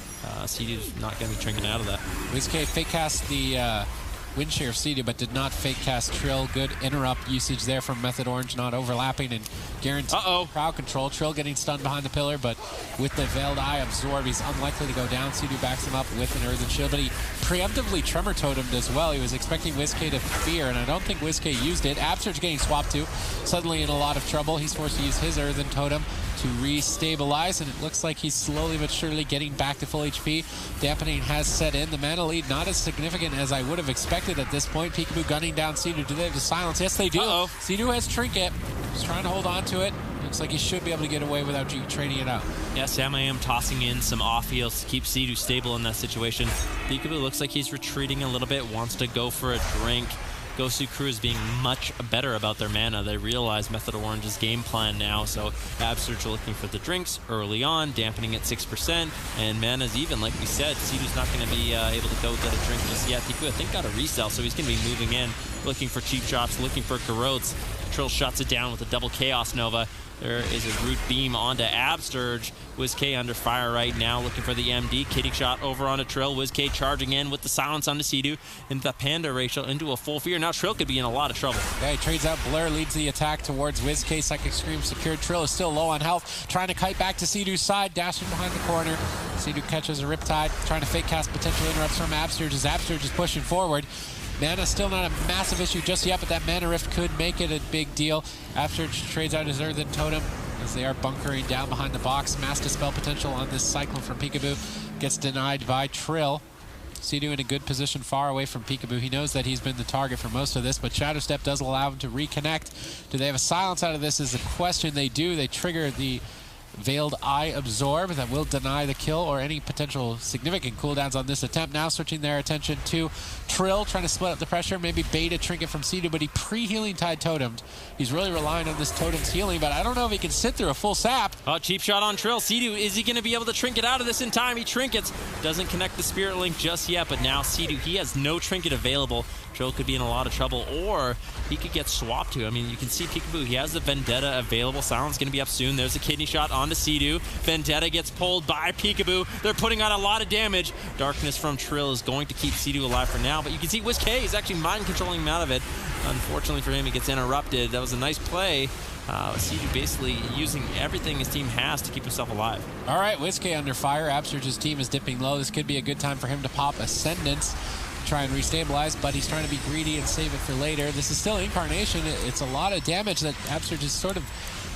Sea-Doo's not going to be trinking out of that. WizK fake cast the wind shear of Sea-Doo, but did not fake cast Trill. Good interrupt usage there from Method Orange, not overlapping and guaranteed crowd control. Trill getting stunned behind the pillar, but with the Veiled Eye absorb, he's unlikely to go down. Sea-Doo backs him up with an Earthen Shield, but he preemptively Tremor Totemed as well. He was expecting WizK to fear, and I don't think WizK used it. Absurge getting swapped to, suddenly in a lot of trouble. He's forced to use his Earthen Totem to restabilize, and it looks like he's slowly but surely getting back to full HP. Dampening has set in. The mana lead not as significant as I would have expected at this point. Peekaboo gunning down Sea-Doo. Do they have the silence? Yes, they do. Sea-Doo has Trinket. He's trying to hold on to it. Looks like he should be able to get away without trading it out. Yeah, Shaman tossing in some off heals to keep Sea-Doo stable in that situation. Peekaboo looks like he's retreating a little bit, wants to go for a drink. Gosu crew is being much better about their mana. They realize Method Orange's game plan now, so Absurge are looking for the drinks early on, dampening at 6%, and mana's even, like we said. Sea-Doo's not going to be able to go get a drink just yet. Peekaboo, I think, got a resell, so he's going to be moving in, looking for cheap shots, looking for corrodes. Trill shuts it down with a double Chaos Nova. There is a root beam onto Absturge. WizK under fire right now, looking for the MD. Kitty shot over onto Trill. WizK charging in with the silence onto Sea-Doo. Into the Panda Rachel, into a full fear. Now Trill could be in a lot of trouble. Yeah, he trades out Blur, leads the attack towards WizK. Psychic Scream secured. Trill is still low on health, trying to kite back to Sea-Doo's side, dashing behind the corner. Sea-Doo catches a Riptide, trying to fake cast potential interrupts from Absturge as Absturge is pushing forward. Mana still not a massive issue just yet, but that Mana Rift could make it a big deal. Absturge trades out his Earthen Totem as they are bunkering down behind the box. Mass Dispel potential on this Cyclone from Peekaboo gets denied by Trill. Sea-Doo in a good position far away from Peekaboo. He knows that he's been the target for most of this, but Shadow Step does allow him to reconnect. Do they have a silence out of this is the question. They do. They trigger the Veiled Eye Absorb that will deny the kill or any potential significant cooldowns on this attempt. Now switching their attention to Trill, trying to split up the pressure, maybe bait a trinket from Sea-Doo, but he pre-healing Tide Totemed. He's really relying on this Totem's healing, but I don't know if he can sit through a full sap. Oh, cheap shot on Trill. Sea-Doo, is he going to be able to trinket out of this in time? He trinkets. Doesn't connect the Spirit Link just yet, but now Sea-Doo, he has no trinket available. Trill could be in a lot of trouble, or he could get swapped to. I mean, you can see Peekaboo, he has the Vendetta available. Silence going to be up soon. There's a kidney shot onto Sea-Doo. Vendetta gets pulled by Peekaboo. They're putting on a lot of damage. Darkness from Trill is going to keep Sea-Doo alive for now, but you can see WizK is actually mind controlling him out of it. Unfortunately for him, he gets interrupted. That was a nice play. Sea-Doo basically using everything his team has to keep himself alive. All right, WizK under fire. Absurge's team is dipping low. This could be a good time for him to pop Ascendance, try and restabilize, but he's trying to be greedy and save it for later. This is still Incarnation. It's a lot of damage that Absurge is sort of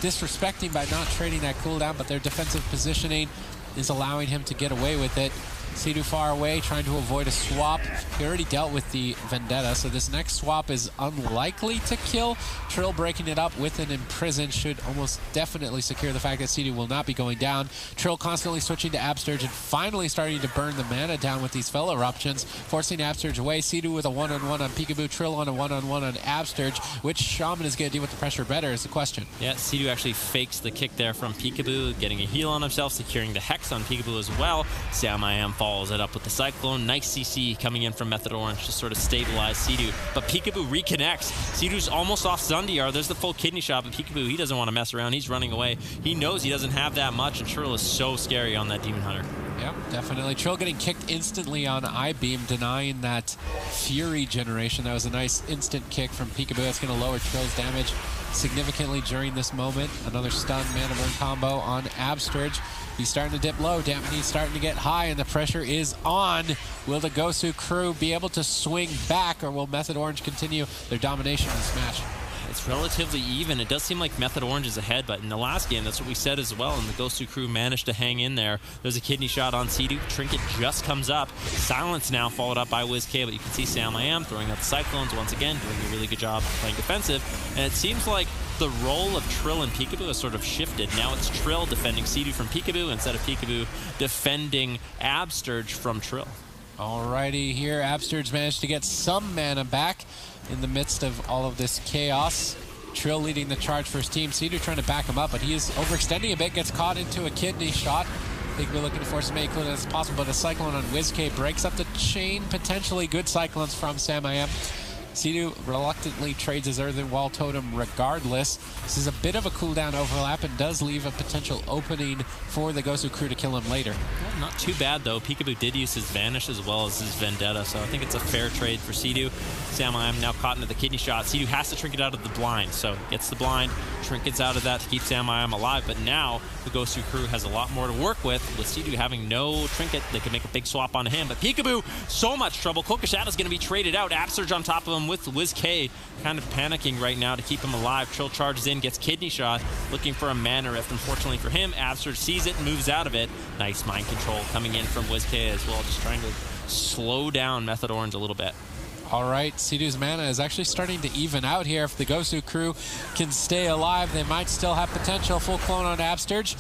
disrespecting by not trading that cooldown, but their defensive positioning is allowing him to get away with it. Sea-Doo far away, trying to avoid a swap. He already dealt with the Vendetta, so this next swap is unlikely to kill. Trill breaking it up with an Imprison should almost definitely secure the fact that Sea-Doo will not be going down. Trill constantly switching to Absturge and finally starting to burn the mana down with these Fel Eruptions, forcing Absturge away. Sea-Doo with a one-on-one on Peekaboo, Trill on a one-on-one on Absturge. Which Shaman is going to deal with the pressure better is the question. Yeah, Sea-Doo actually fakes the kick there from Peekaboo, getting a heal on himself, securing the Hex on Peekaboo as well. Shaman follows it up with the Cyclone. Nice CC coming in from Method Orange to sort of stabilize Sea-Doo. But Peekaboo reconnects. Sea-Doo's almost off Sundiar. There's the full kidney shot, but Peekaboo, he doesn't want to mess around. He's running away. He knows he doesn't have that much, and Trill is so scary on that Demon Hunter. Yeah, definitely. Trill getting kicked instantly on I-Beam, denying that Fury generation. That was a nice instant kick from Peekaboo. That's going to lower Trill's damage significantly during this moment. Another stun mana burn combo on Absturge. He's starting to dip low. Dampening starting to get high, and the pressure is on. Will the Gosu crew be able to swing back, or will Method Orange continue their domination in Smash? It's relatively even. It does seem like Method Orange is ahead, but in the last game, that's what we said as well, and the Gosu crew managed to hang in there. There's a kidney shot on Sea-Doo. Trinket just comes up. Silence now followed up by WizK, but you can see Shaman throwing out the Cyclones once again, doing a really good job playing defensive, and it seems like the role of Trill and Peekaboo has sort of shifted. Now it's Trill defending Sea-Doo from Peekaboo instead of Peekaboo defending Absturge from Trill. Alrighty, here Absturge managed to get some mana back in the midst of all of this chaos. Trill leading the charge for his team. Sea-Doo trying to back him up, but he is overextending a bit, gets caught into a kidney shot. I think we're looking to force as many cooldowns as possible, but a Cyclone on WizK breaks up the chain. Potentially good Cyclones from Shaman. Sea-Doo reluctantly trades his Earthen Wall Totem regardless. This is a bit of a cooldown overlap and does leave a potential opening for the Gosu crew to kill him later. Well, not too bad, though. Peekaboo did use his Vanish as well as his Vendetta, so I think it's a fair trade for Sea-Doo. Shaman now caught into the kidney shot. Sea-Doo has to trinket out of the blind, so gets the blind, trinkets out of that to keep Shaman alive, but now the Gosu crew has a lot more to work with. With Sea-Doo having no trinket, they can make a big swap onto him, but Peekaboo, so much trouble. Cloak of Shadow's going to be traded out. Absurge on top of him problem with WizK kind of panicking right now to keep him alive. Trill charges in, gets kidney shot, looking for a mana rift. Unfortunately for him, Absurd sees it, moves out of it. Nice mind control coming in from WizK as well, just trying to slow down Method Orange a little bit. All right, Sidu's mana is actually starting to even out here. If the Gosu crew can stay alive, they might still have potential. Full clone on Absturge.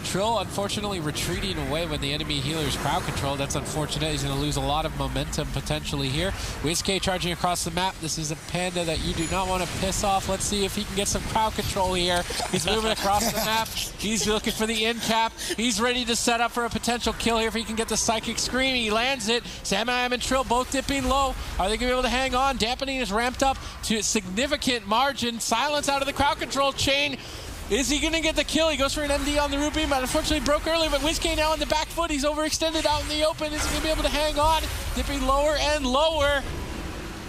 Trill, unfortunately, retreating away when the enemy healer's crowd control. That's unfortunate. He's going to lose a lot of momentum potentially here. WizK charging across the map. This is a panda that you do not want to piss off. Let's see if he can get some crowd control here. He's moving across the map. He's looking for the end cap. He's ready to set up for a potential kill here if he can get the Psychic Scream. He lands it. Samayam and Trill both dipping low. Are they going to be able to hang on? Dampening is ramped up to a significant margin. Silence out of the crowd control chain. Is he going to get the kill? He goes for an MD on the Root Beam, but unfortunately broke early. But WizK now on the back foot. He's overextended out in the open. Is he going to be able to hang on? Dipping lower and lower.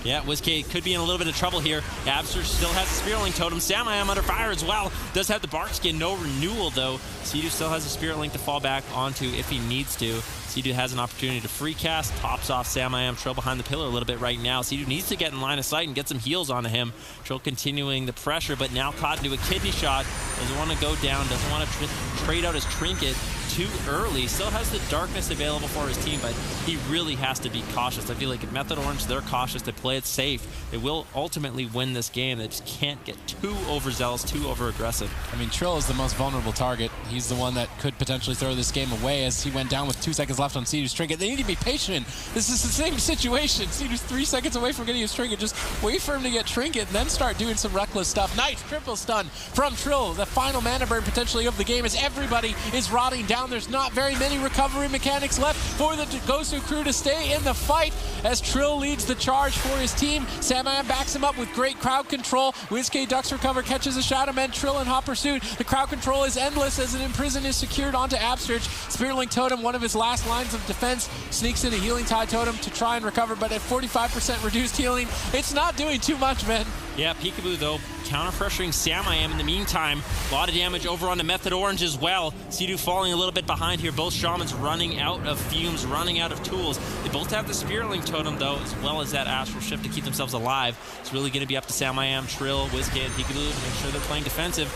Yeah, WizK could be in a little bit of trouble here. Absurge still has the Spirit Link Totem. Samayam under fire as well. Does have the Bark Skin, no renewal though. Sidu still has a Spirit Link to fall back onto if he needs to. Sidu has an opportunity to free cast, tops off Samayam. Trill behind the pillar a little bit right now. Sidu needs to get in line of sight and get some heals onto him. Trill continuing the pressure, but now caught into a kidney shot. Doesn't want to go down, doesn't want to trade out his trinket too early. Still has the darkness available for his team, but he really has to be cautious. I feel like if Method Orange, they're cautious, they play it safe, they will ultimately win this game. They just can't get too overzealous, too over-aggressive. I mean, Trill is the most vulnerable target. He's the one that could potentially throw this game away as he went down with 2 seconds left on Sidu's trinket. They need to be patient. This is the same situation. Sidu's 3 seconds away from getting his trinket. Just wait for him to get trinket and then start doing some reckless stuff. Nice triple stun from Trill. The final mana burn potentially of the game as everybody is rotting down. There's not very many recovery mechanics left for the Gosu crew to stay in the fight as Trill leads the charge for his team. Samayam backs him up with great crowd control. WizK ducks recover, catches a Shadow Man. Trill in hot pursuit. The crowd control is endless as an Imprison is secured onto Absturge. Spirit Link Totem, one of his last lines of defense, sneaks in a Healing Tide Totem to try and recover, but at 45% reduced healing, it's not doing too much, man. Yeah, Peekaboo, though, counter-pressuring Samayam in the meantime. A lot of damage over on the Method Orange as well. Sidu falling a little bit behind here. Both Shamans running out of fumes, running out of tools. They both have the Spirit Link Totem, though, as well as that Astral Shift to keep themselves alive. It's really going to be up to Samayam, Trill, WizK, and Peekaboo to make sure they're playing defensive,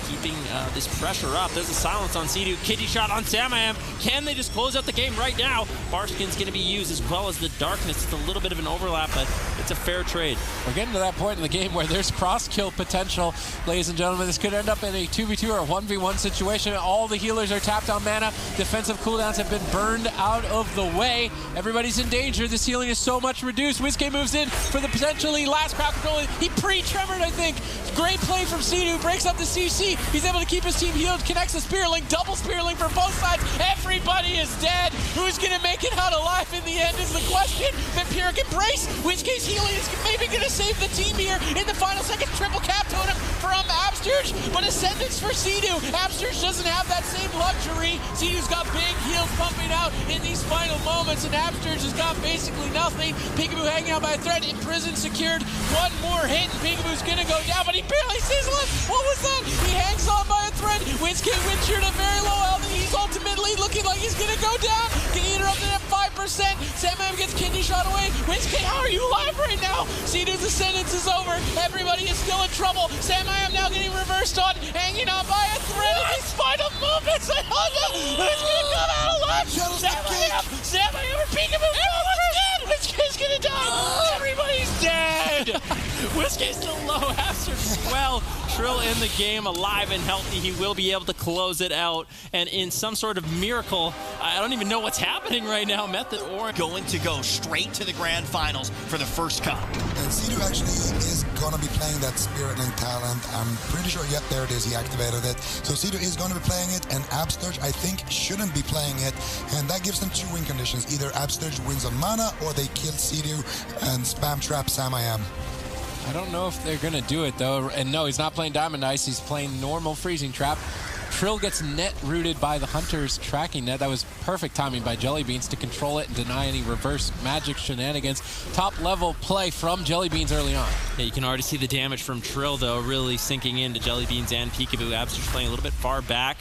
keeping this pressure up. There's a silence on Sidu. Kidney shot on Samayam. Can they just close out the game right now? Barskin's going to be used as well as the darkness. It's a little bit of an overlap, but it's a fair trade. We're getting to that point in the game where there's cross-kill potential, ladies and gentlemen. This could end up in a 2v2 or a 1v1 situation. All the healers are tapped on mana. Defensive cooldowns have been burned out of the way. Everybody's in danger. This healing is so much reduced. WizK moves in for the potentially last crowd control. He pre-tremored, I think. Great play from Sidu. Breaks up the CC. He's able to keep his team healed. Connects the Spirit Link. Double Spirit Link for both sides. Everybody is dead. Who's going to make it out alive in the end is the question. Vampiric Embrace. WizK's healing is maybe going to save the team here in the final second. Triple cap totem from Absturge, but Ascendance for Sidu. Absturge doesn't have that same luxury. Sidu's got big heals pumping out in these final moments, and Absturge has got basically nothing. Peekaboo hanging out by a thread. Imprison secured. One more hit, and Peekaboo's gonna go down, but he barely stays alive. What was that? He hangs on by a thread. WizK Windshield at very low health, and he's ultimately looking like he's gonna go down. Getting interrupted at 5%. Samayam gets kidney shot away. WizK, how are you alive right now? Sidu's Ascendance is over. Everybody is still in trouble. Samayam now getting reversed on, hanging on by a thread in these final moments. I don't know who's gonna come out alive. Samayam or Peekaboo. Everyone's dead. WizK's gonna die. Everybody's dead. WizK's still low. Absturge as well. Trill in the game, alive and healthy. He will be able to close it out. And in some sort of miracle, I don't even know what's happening right now. Method Orange going to go straight to the grand finals for the first cup. And Sidu actually is going to be playing that Spirit Link talent. I'm pretty sure, yep, there it is. He activated it. So Sidu is going to be playing it, and Absturge, I think, shouldn't be playing it. And that gives them 2 win conditions. Either Absturge wins on mana, or they kill Sidu and spam trap Samayam. I don't know if they're going to do it, though. And no, he's not playing Diamond Ice. He's playing normal Freezing Trap. Trill gets net rooted by the Hunter's tracking net. That was perfect timing by Jellybeans to control it and deny any reverse magic shenanigans. Top level play from Jellybeans early on. Yeah, you can already see the damage from Trill, though, really sinking into Jellybeans and Peekaboo. Absturge playing a little bit far back.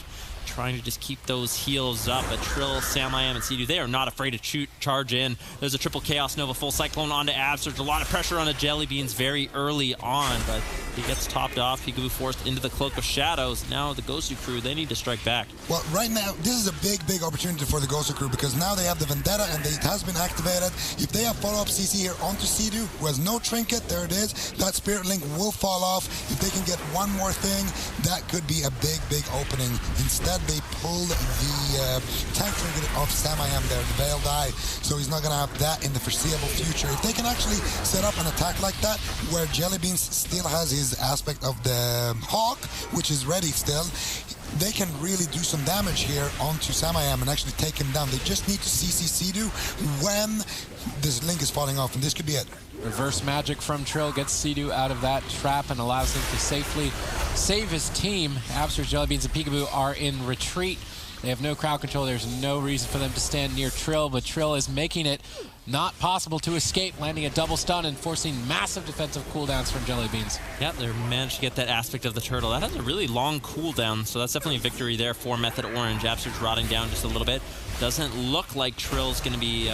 trying to just keep those heals up. But Trill, Sam I Am, and Sea-Doo, they are not afraid to charge in. There's a triple Chaos Nova, full Cyclone onto Abs. There's a lot of pressure on the Jelly Beans very early on, but he gets topped off. Peekaboo forced into the Cloak of Shadows. Now the Gosu crew, they need to strike back. Well, right now, this is a big opportunity for the Gosu crew because now they have the Vendetta and it has been activated. If they have follow-up CC here onto Sea-Doo, who has no trinket, there it is, that Spirit Link will fall off. If they can get one more thing, that could be a big opening. Instead, they pulled the tank trinket of Sam I Am there, the Veiled Eye, so he's not going to have that in the foreseeable future. If they can actually set up an attack like that, where Jelly Beans still has his aspect of the Hawk, which is ready still, they can really do some damage here onto Sam I Am and actually take him down. They just need to CC Sea-Doo when this link is falling off, and this could be it. Reverse magic from Trill gets Sea-Doo out of that trap and allows him to safely save his team. Absurd, Jelly Beans, and Peekaboo are in retreat. They have no crowd control. There's no reason for them to stand near Trill, but Trill is making it not possible to escape, landing a double stun and forcing massive defensive cooldowns from Jelly Beans. Yeah, they managed to get that aspect of the turtle. That has a really long cooldown, so that's definitely a victory there for Method Orange. Absurd's rotting down just a little bit. Doesn't look like Trill's going to be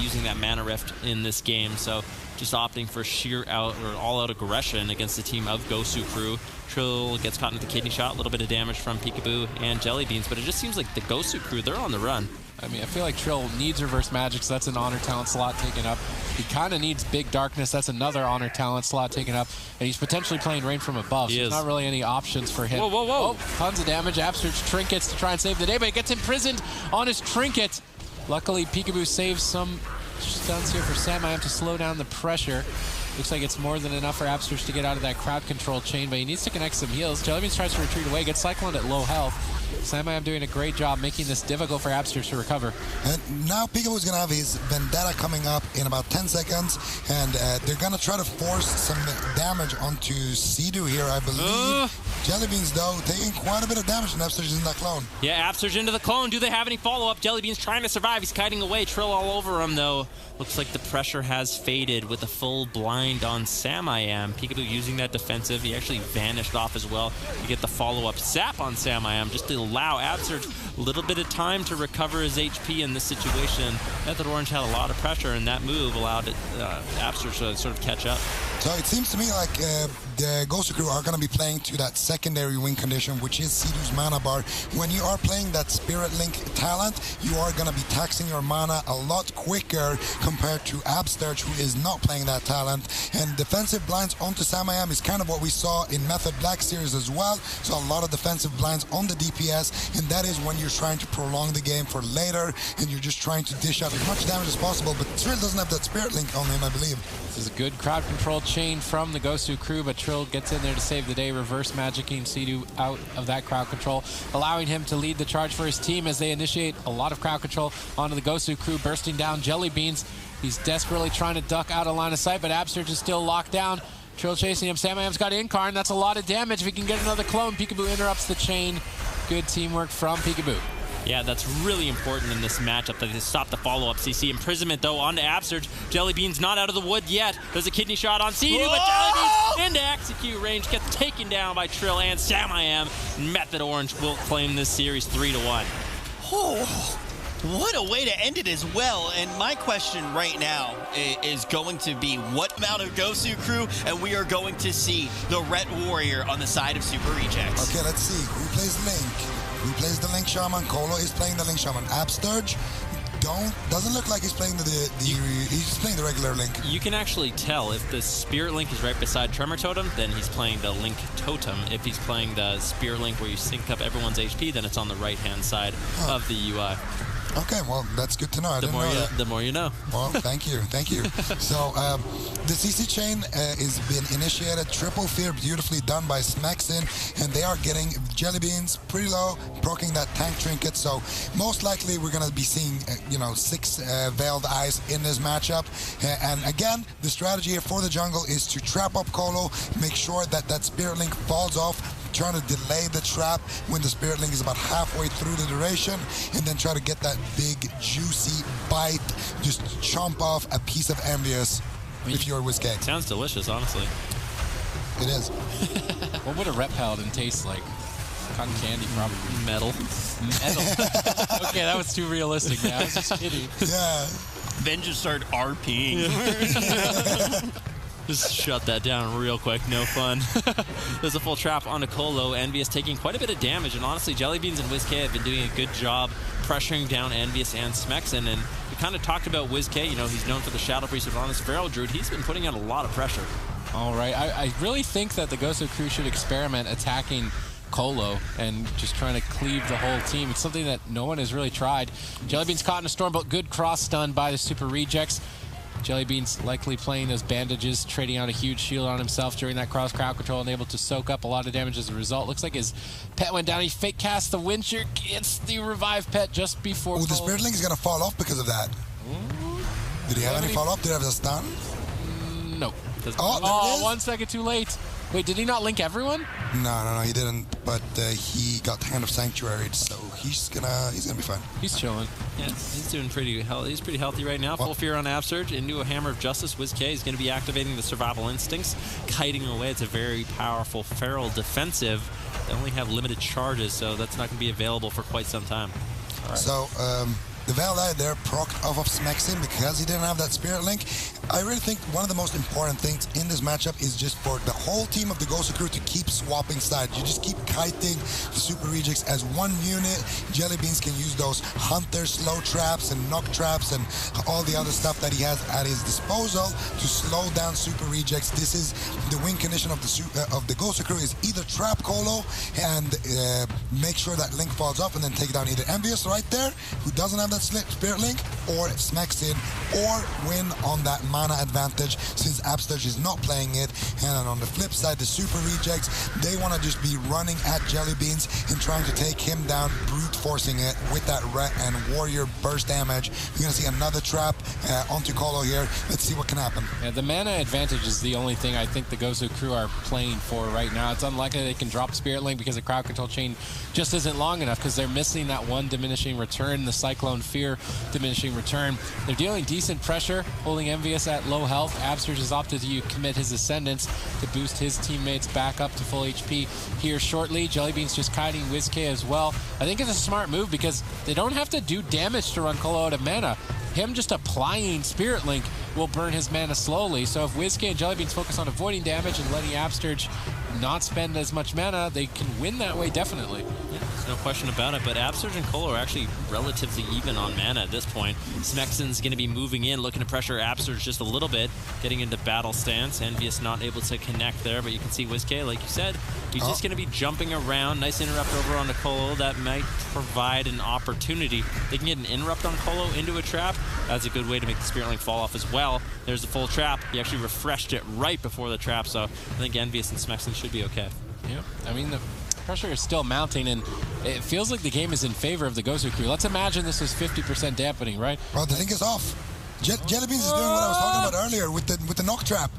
using that Mana Rift in this game, so just opting for sheer out or all-out aggression against the team of Gosu crew. Trill gets caught into the kidney shot, a little bit of damage from Peekaboo and Jelly Beans, but it just seems like the Gosu crew, they're on the run. I mean, I feel like Trill needs reverse magic, so that's an honor talent slot taken up. He kind of needs big darkness, that's another honor talent slot taken up, and he's potentially playing rain from above, so there's not really any options for him. Whoa. Oh, tons of damage. Absurd's trinkets to try and save the day, but he gets imprisoned on his trinket. Luckily, Peekaboo saves some stuns here for Sam I Am to slow down the pressure. Looks like it's more than enough for Absurd to get out of that crowd control chain, but he needs to connect some heals. Jelly Beans tries to retreat away, gets Cycloned at low health. Sam I Am doing a great job making this difficult for Absurd to recover. And now Peekaboo is going to have his Vendetta coming up in about 10 seconds, and they're going to try to force some damage onto Sea-Doo here, I believe. Jelly Beans, though, taking quite a bit of damage, and Absurd is in that clone. Yeah, Absurd into the clone. Do they have any follow-up? Jelly Beans trying to survive. He's kiting away. Trill all over him, though. Looks like the pressure has faded with a full blind on Sam I Am. Peekaboo using that defensive. He actually vanished off as well. You get the follow-up zap on Sam I Am just to allow Absurd a little bit of time to recover his HP in this situation. Method Orange had a lot of pressure, and that move allowed Absurd to sort of catch up. So it seems to me like the Gosu crew are going to be playing to that secondary win condition, which is Sea-Doo's mana bar. When you are playing that Spirit Link talent, you are going to be taxing your mana a lot quicker compared to Absturge, who is not playing that talent. And defensive blinds onto Sam I Am is kind of what we saw in Method Black series as well. So a lot of defensive blinds on the DPS, and that is when you're trying to prolong the game for later, and you're just trying to dish out as much damage as possible. But Trill doesn't have that Spirit Link on him, I believe. This is a good crowd control chain from the Gosu crew, but Trill gets in there to save the day, reverse magicking Sea-Doo out of that crowd control, allowing him to lead the charge for his team as they initiate a lot of crowd control onto the Gosu crew, bursting down Jelly Beans. He's desperately trying to duck out of line of sight, but Absurge is still locked down. Trill chasing him. Sam I Am's got Incarn. That's a lot of damage. If he can get another clone, Peekaboo interrupts the chain. Good teamwork from Peekaboo. Yeah, that's really important in this matchup that they stop the follow-up. CC imprisonment, though, onto Absurge. Jelly Beans not out of the wood yet. There's a kidney shot on Sea-Doo, but Jelly Beans into execute range gets taken down by Trill and Sam I Am. Method Orange will claim this series 3-1. Oh, what a way to end it as well. And my question right now is going to be what amount of Gosu crew, and we are going to see the Ret Warrior on the side of Super Rejects. Okay, let's see. Who plays Link? Who plays the Link Shaman? Colo is playing the Link Shaman. Absturge doesn't look like he's playing he's playing the regular Link. You can actually tell if the Spirit Link is right beside Tremor Totem, then he's playing the Link Totem. If he's playing the Spirit Link where you sync up everyone's HP, then it's on the right-hand side of the UI. Okay, well, that's good to know. The more you know. Well, thank you. So, the CC chain is been initiated. Triple Fear, beautifully done by Smexin, and they are getting Jelly Beans pretty low, proccing that tank trinket. So, most likely, we're going to be seeing, 6 Veiled Eyes in this matchup. And again, the strategy here for the jungle is to trap up Colo, make sure that that Spirit Link falls off, trying to delay the trap when the Spirit Link is about halfway through the duration, and then try to get that big, juicy bite, just chomp off a piece of Envious with your Whiskey. Sounds delicious, honestly. It is. What would a Rep Paladin taste like? Cotton candy, probably. Metal. Metal. Okay, that was too realistic. Man. I was just kidding. Yeah. Then just start RPing. Just shut that down real quick. No fun. There's a full trap on Colo. Envious taking quite a bit of damage, and honestly, Jellybeans and WizK have been doing a good job pressuring down Envious and Smexen. And we kind of talked about WizK. You know, he's known for the Shadow Priest, but on this Feral Druid, he's been putting out a lot of pressure. All right. I really think that the Gosu crew should experiment attacking Colo and just trying to cleave the whole team. It's something that no one has really tried. Jellybeans caught in a storm, but good cross stun by the Super Rejects. Jellybeans likely playing those bandages, trading out a huge shield on himself during that cross crowd control and able to soak up a lot of damage as a result. Looks like his pet went down. He fake cast the Windshield, gets the revive pet just before. Oh, the Spirit Link is going to fall off because of that. Did he have any follow-up? Did he have a stun? No. Oh, 1 second too late. Wait, did he not link everyone? No, he didn't. But he got Hand of Sanctuary, so he's gonna be fine. He's chilling. Yeah, he's doing pretty healthy. He's pretty healthy right now. Full Fear on Upsurge into a Hammer of Justice. WizK is going to be activating the Survival Instincts, kiting away. It's a very powerful feral defensive. They only have limited charges, so that's not going to be available for quite some time. All right. So the Valai there procced off of Smexen because he didn't have that Spirit Link. I really think one of the most important things in this matchup is just for the whole team of the Gosu crew to keep swapping sides. You just keep kiting the Super Rejects as one unit. Jellybeans can use those Hunter slow traps and knock traps and all the other stuff that he has at his disposal to slow down Super Rejects. This is the win condition of the Gosu crew is either trap Colo and make sure that Link falls off and then take down either Envious right there, who doesn't have that Spirit Link, or Smexen, or win on that mana advantage since Upsurge is not playing it. And then on the flip side, the Super Rejects, they want to just be running at Jellybeans and trying to take him down, brute forcing it with that Ret and Warrior burst damage. We're going to see another trap onto Colo here. Let's see what can happen. Yeah, the mana advantage is the only thing I think the Gosu crew are playing for right now. It's unlikely they can drop Spirit Link because the crowd control chain just isn't long enough because they're missing that one diminishing return, the Cyclone Fear diminishing return. They're dealing decent pressure, holding Envious at low health. Upsurge has opted to commit his Ascendance to boost his teammates back up to full HP here shortly. Jellybeans just kiting WizK as well. I think it's a smart move because they don't have to do damage to run Colo out of mana. Him just applying Spirit Link will burn his mana slowly. So if WizK and Jellybeans focus on avoiding damage and letting Upsurge not spend as much mana, they can win that way definitely. Yeah, there's no question about it, but Upsurge and Colo are actually relatively even on mana at this point. Smexen's going to be moving in, looking to pressure Upsurge just a little bit, getting into battle stance. Envious not able to connect there, but you can see WizK, like you said, he's just going to be jumping around. Nice interrupt over onto Colo. That might provide an opportunity. They can get an interrupt on Colo into a trap. That's a good way to make the Spirit Link fall off as well. There's the full trap. He actually refreshed it right before the trap, so I think Envious and Smexen should be okay. Yeah, I mean, the pressure is still mounting, and it feels like the game is in favor of the Gosu crew. Let's imagine this was 50% dampening, right? Well, the link is off. Jellybeans is doing what I was talking about earlier with the knock trap.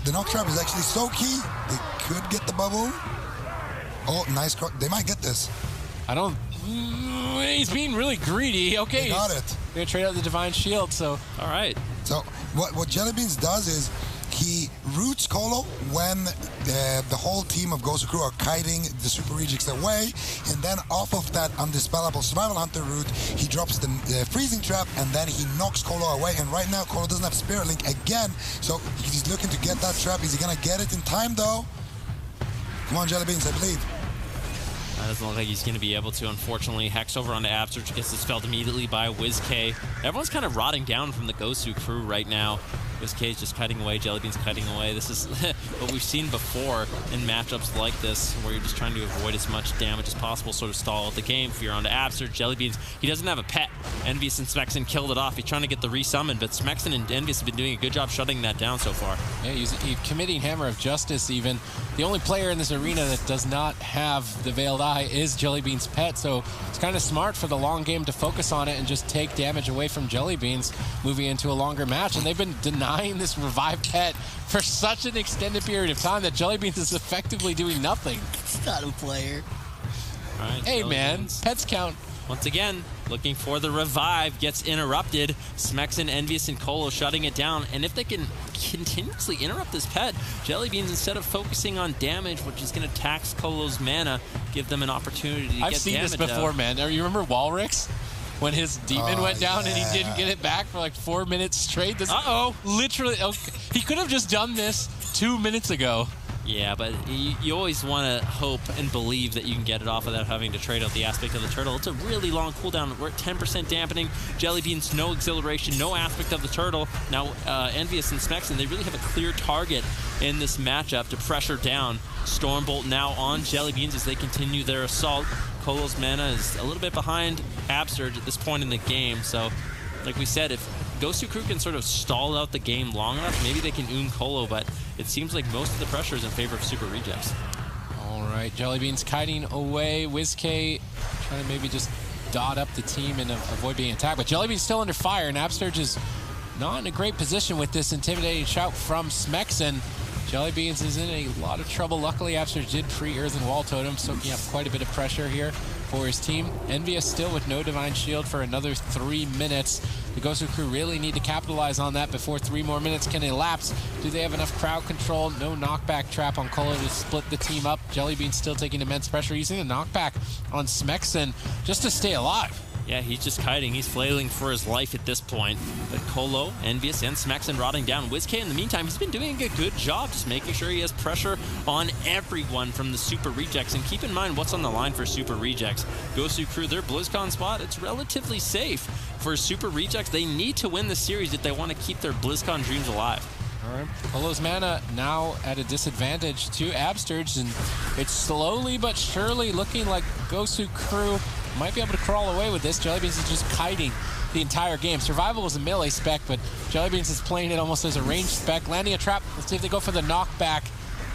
The knock trap is actually so key. They could get the bubble. Oh, nice. They might get this. I don't... He's being really greedy. Okay, they got it. They're going to trade out the Divine Shield, so... All right. So what Jellybeans does is he roots Colo when the whole team of Gosu crew are kiting the Super Rejects away, and then off of that undispellable Survival Hunter route, he drops the Freezing Trap, and then he knocks Colo away. And right now, Colo doesn't have Spirit Link again, so he's looking to get that trap. Is he going to get it in time, though? Come on, Jellybeans, I believe. That doesn't look like he's going to be able to, unfortunately. Hex over onto Upsurge gets dispelled immediately by WizK. Everyone's kind of rotting down from the Gosu crew right now. WizK is just cutting away, Jellybean's cutting away. This is what we've seen before in matchups like this, where you're just trying to avoid as much damage as possible, sort of stall out the game. Fear onto Upsurge, Jellybeans. He doesn't have a pet. Envious and Smexen killed it off. He's trying to get the resummon, but Smexen and Envious have been doing a good job shutting that down so far. Yeah, he's committing Hammer of Justice even. The only player in this arena that does not have the Veiled Eye is Jellybean's pet, so it's kind of smart for the long game to focus on it and just take damage away from Jellybeans moving into a longer match. And they've been denying this revive pet for such an extended period of time that Jellybeans is effectively doing nothing. It's not a player. All right, hey man, pets count. Once again, looking for the revive, gets interrupted. Smexen, Envious, and Colo shutting it down. And if they can continuously interrupt this pet, Jellybeans, instead of focusing on damage, which is going to tax Colo's mana, give them an opportunity to get damage. I've seen this before, man. You remember Walrix? When his demon went down and he didn't get it back for like 4 minutes straight. Literally, he could have just done this 2 minutes ago. Yeah, but you always want to hope and believe that you can get it off without having to trade out the aspect of the turtle. It's a really long cooldown. We're at 10% dampening. Jellybeans, no exhilaration, no aspect of the turtle. Now, Envious and Smexen, they really have a clear target in this matchup to pressure down. Stormbolt now on Jellybeans as they continue their assault. Colo's mana is a little bit behind Absurge at this point in the game, so like we said, if Gosu Crew can sort of stall out the game long enough, maybe they can own Colo, but it seems like most of the pressure is in favor of Super Rejects. All right, Jellybeans kiting away. WizK trying to maybe just dot up the team and avoid being attacked, but Jellybeans still under fire, and Absurge is not in a great position with this intimidating shout from Smexen. Jellybeans is in a lot of trouble. Luckily, Absurge did pre-Earthen Wall Totem, soaking up quite a bit of pressure here for his team. Envious still with no Divine Shield for another 3 minutes. The Gosu Crew really need to capitalize on that before 3 more minutes can elapse. Do they have enough crowd control? No knockback trap on Colo to split the team up. Jellybeans still taking immense pressure, using a knockback on Smexen just to stay alive. Yeah, he's just kiting. He's flailing for his life at this point. But Colo, Envious, and Smexen rotting down. WizK, in the meantime, he's been doing a good job just making sure he has pressure on everyone from the Super Rejects. And keep in mind what's on the line for Super Rejects. Gosu Crew, their BlizzCon spot, it's relatively safe. For Super Rejects, they need to win the series if they want to keep their BlizzCon dreams alive. All right, Colo's mana now at a disadvantage to Absurge, and it's slowly but surely looking like Gosu Crew might be able to crawl away with this. Jellybeans is just kiting the entire game. Survival was a melee spec, but Jellybeans is playing it almost as a ranged spec. Landing a trap. Let's see if they go for the knockback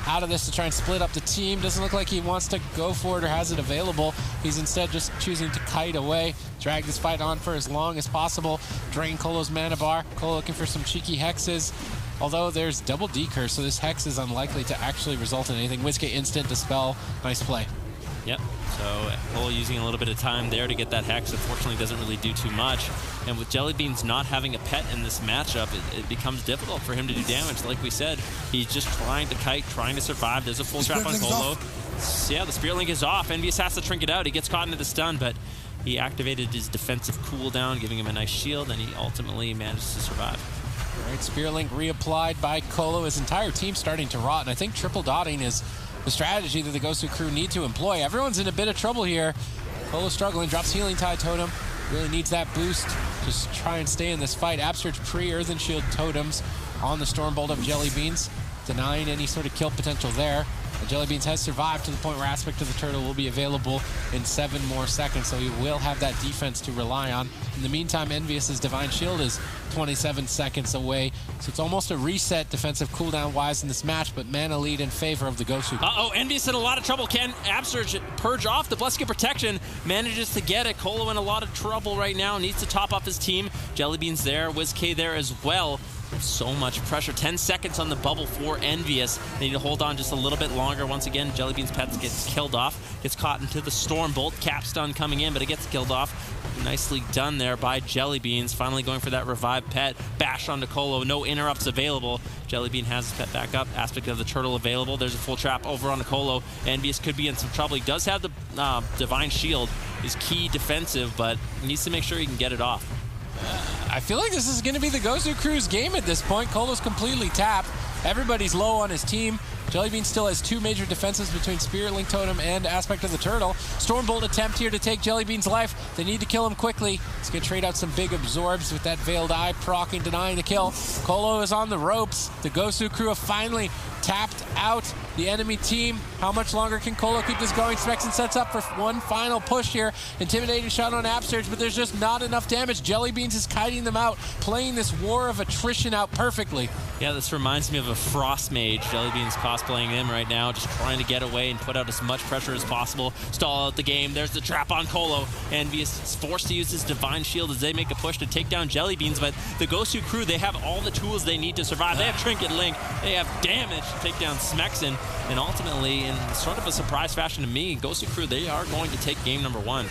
out of this to try and split up the team. Doesn't look like he wants to go for it or has it available. He's instead just choosing to kite away. Drag this fight on for as long as possible. Drain Colo's mana bar. Colo looking for some cheeky hexes. Although there's double decurse, so this hex is unlikely to actually result in anything. WizK instant dispel. Nice play. Yep, so Colo using a little bit of time there to get that hex. Unfortunately, doesn't really do too much. And with Jellybeans not having a pet in this matchup, it becomes difficult for him to do damage. Like we said, he's just trying to kite, trying to survive. There's a full trap on Colo. Yeah, the Spirit Link is off. Envious has to trinket out. He gets caught into the stun, but he activated his defensive cooldown, giving him a nice shield, and he ultimately manages to survive. All right, Spirit Link reapplied by Colo. His entire team starting to rot, and I think triple dotting is the strategy that the Gosu Crew need to employ. Everyone's in a bit of trouble here. Colo struggling, drops Healing Tide Totem. Really needs that boost. Just try and stay in this fight. Absurge pre-Earthen Shield totems on the Stormbolt of Jellybeans, denying any sort of kill potential there. And Jellybeans has survived to the point where Aspect of the Turtle will be available in 7 more seconds, so he will have that defense to rely on. In the meantime, Envious's Divine Shield is 27 seconds away, so it's almost a reset defensive cooldown-wise in this match, but mana lead in favor of the Gosu. Uh-oh, Envious in a lot of trouble. Can Absurge purge off the Blessed Protection? Manages to get it. Colo in a lot of trouble right now. Needs to top off his team. Jellybeans there. WizK there as well. So much pressure. 10 seconds on the bubble for Envious. They need to hold on just a little bit longer. Once again, Jellybeans pets gets killed off. Gets caught into the Stormbolt. Cap stun coming in, but it gets killed off. Nicely done there by Jellybeans. Finally going for that revive pet. Bash onto Colo. No interrupts available. Jellybean has his pet back up. Aspect of the Turtle available. There's a full trap over on Colo. Envious could be in some trouble. He does have the Divine Shield. His key defensive, but he needs to make sure he can get it off. I feel like this is going to be the Gosu Crew's game at this point. Colo's completely tapped. Everybody's low on his team. Jellybean still has 2 major defenses between Spirit Link Totem and Aspect of the Turtle. Stormbolt attempt here to take Jellybean's life. They need to kill him quickly. He's going to trade out some big absorbs with that Veiled Eye proccing, denying the kill. Colo is on the ropes. The Gosu Crew have finally tapped out the enemy team. How much longer can Colo keep this going? Smexen sets up for one final push here. Intimidating shot on Absurge, but there's just not enough damage. Jellybeans is kiting them out, playing this war of attrition out perfectly. Yeah, this reminds me of a Frost Mage. Jellybeans cosplaying him right now, just trying to get away and put out as much pressure as possible. Stall out the game. There's the trap on Colo. Envious is forced to use his Divine Shield as they make a push to take down Jellybeans, but the Gosu Crew, they have all the tools they need to survive. They have Trinket Link. They have damage to take down Smexen, and ultimately, in sort of a surprise fashion to me, Gosu Crew, they are going to take game number 1.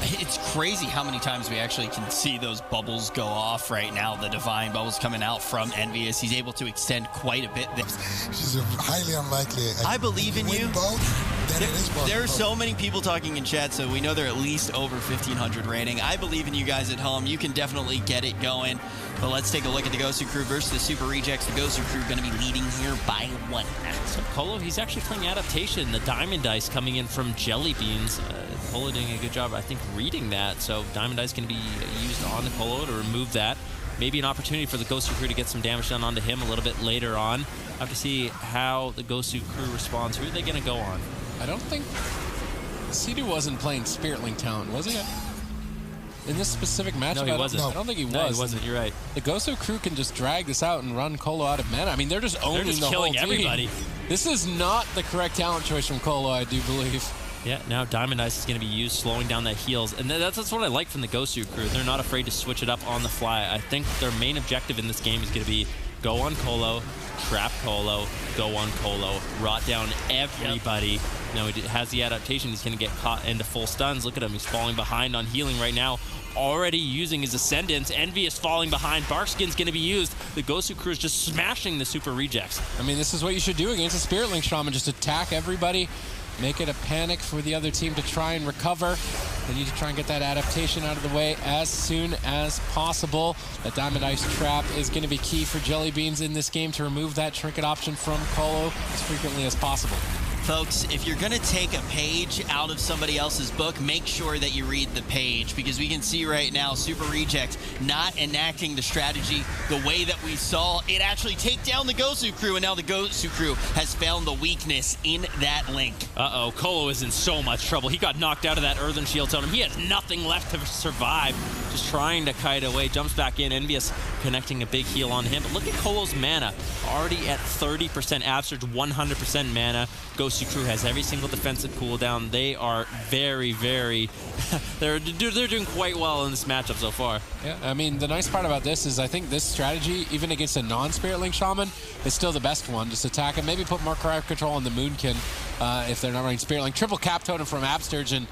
It's crazy how many times we actually can see those bubbles go off right now. The divine bubbles coming out from Envious. He's able to extend quite a bit. She's highly unlikely. I believe in you. Both, then it is possible. There are so many people talking in chat, so we know they're at least over 1,500 rating. I believe in you guys at home. You can definitely get it going. But let's take a look at the Gosu crew versus the Super Rejects. The Gosu crew going to be leading here by 1. So Colo, he's actually playing Adaptation. The Diamond Dice coming in from Jelly Beans. Colo doing a good job, I think, reading that. So Diamond Dice can be used on the Colo to remove that. Maybe an opportunity for the Gosu crew to get some damage done onto him a little bit later on. I have to see how the Gosu crew responds. Who are they going to go on? I don't think Sidu wasn't playing Spirit Link talent, was he? In this specific matchup? No, he wasn't. I don't think he was. No, he wasn't. You're right. The Gosu crew can just drag this out and run Colo out of mana. I mean, they're just owning the killing whole team. everybody. This is not the correct talent choice from Colo, I do believe. Yeah, now Diamond Ice is going to be used, slowing down that heals. And that's what I like from the Gosu crew. They're not afraid to switch it up on the fly. I think their main objective in this game is going to be go on Colo, trap Colo, go on Colo, rot down everybody. Yep. Now he has the adaptation. He's going to get caught into full stuns. Look at him. He's falling behind on healing right now. Already using his Ascendance. Envious falling behind. Barkskin's going to be used. The Gosu crew is just smashing the Super Rejects. I mean, this is what you should do against a Spirit Link Shaman. Just attack everybody. Make it a panic for the other team to try and recover. They need to try and get that adaptation out of the way as soon as possible. The Diamond Ice Trap is going to be key for Jelly Beans in this game to remove that trinket option from Colo as frequently as possible. Folks, if you're going to take a page out of somebody else's book, make sure that you read the page, because we can see right now Super Rejects not enacting the strategy the way that we saw it actually take down the Gosu crew, and now the Gosu crew has found the weakness in that link. Uh-oh, Colo is in so much trouble. He got knocked out of that Earthen Shield Totem. He has nothing left to survive. Just trying to kite away, jumps back in. Envious connecting a big heal on him. But look at Colo's mana. Already at 30%, Absurge 100% mana. Gosu crew has every single defensive cooldown. They are very, very... they're doing quite well in this matchup so far. Yeah, I mean, the nice part about this is I think this strategy, even against a non-Spirit Link Shaman, is still the best one. Just attack him, maybe put more crowd control on the Boomkin if they're not running Spirit Link. Triple Cap Totem from Absurge, and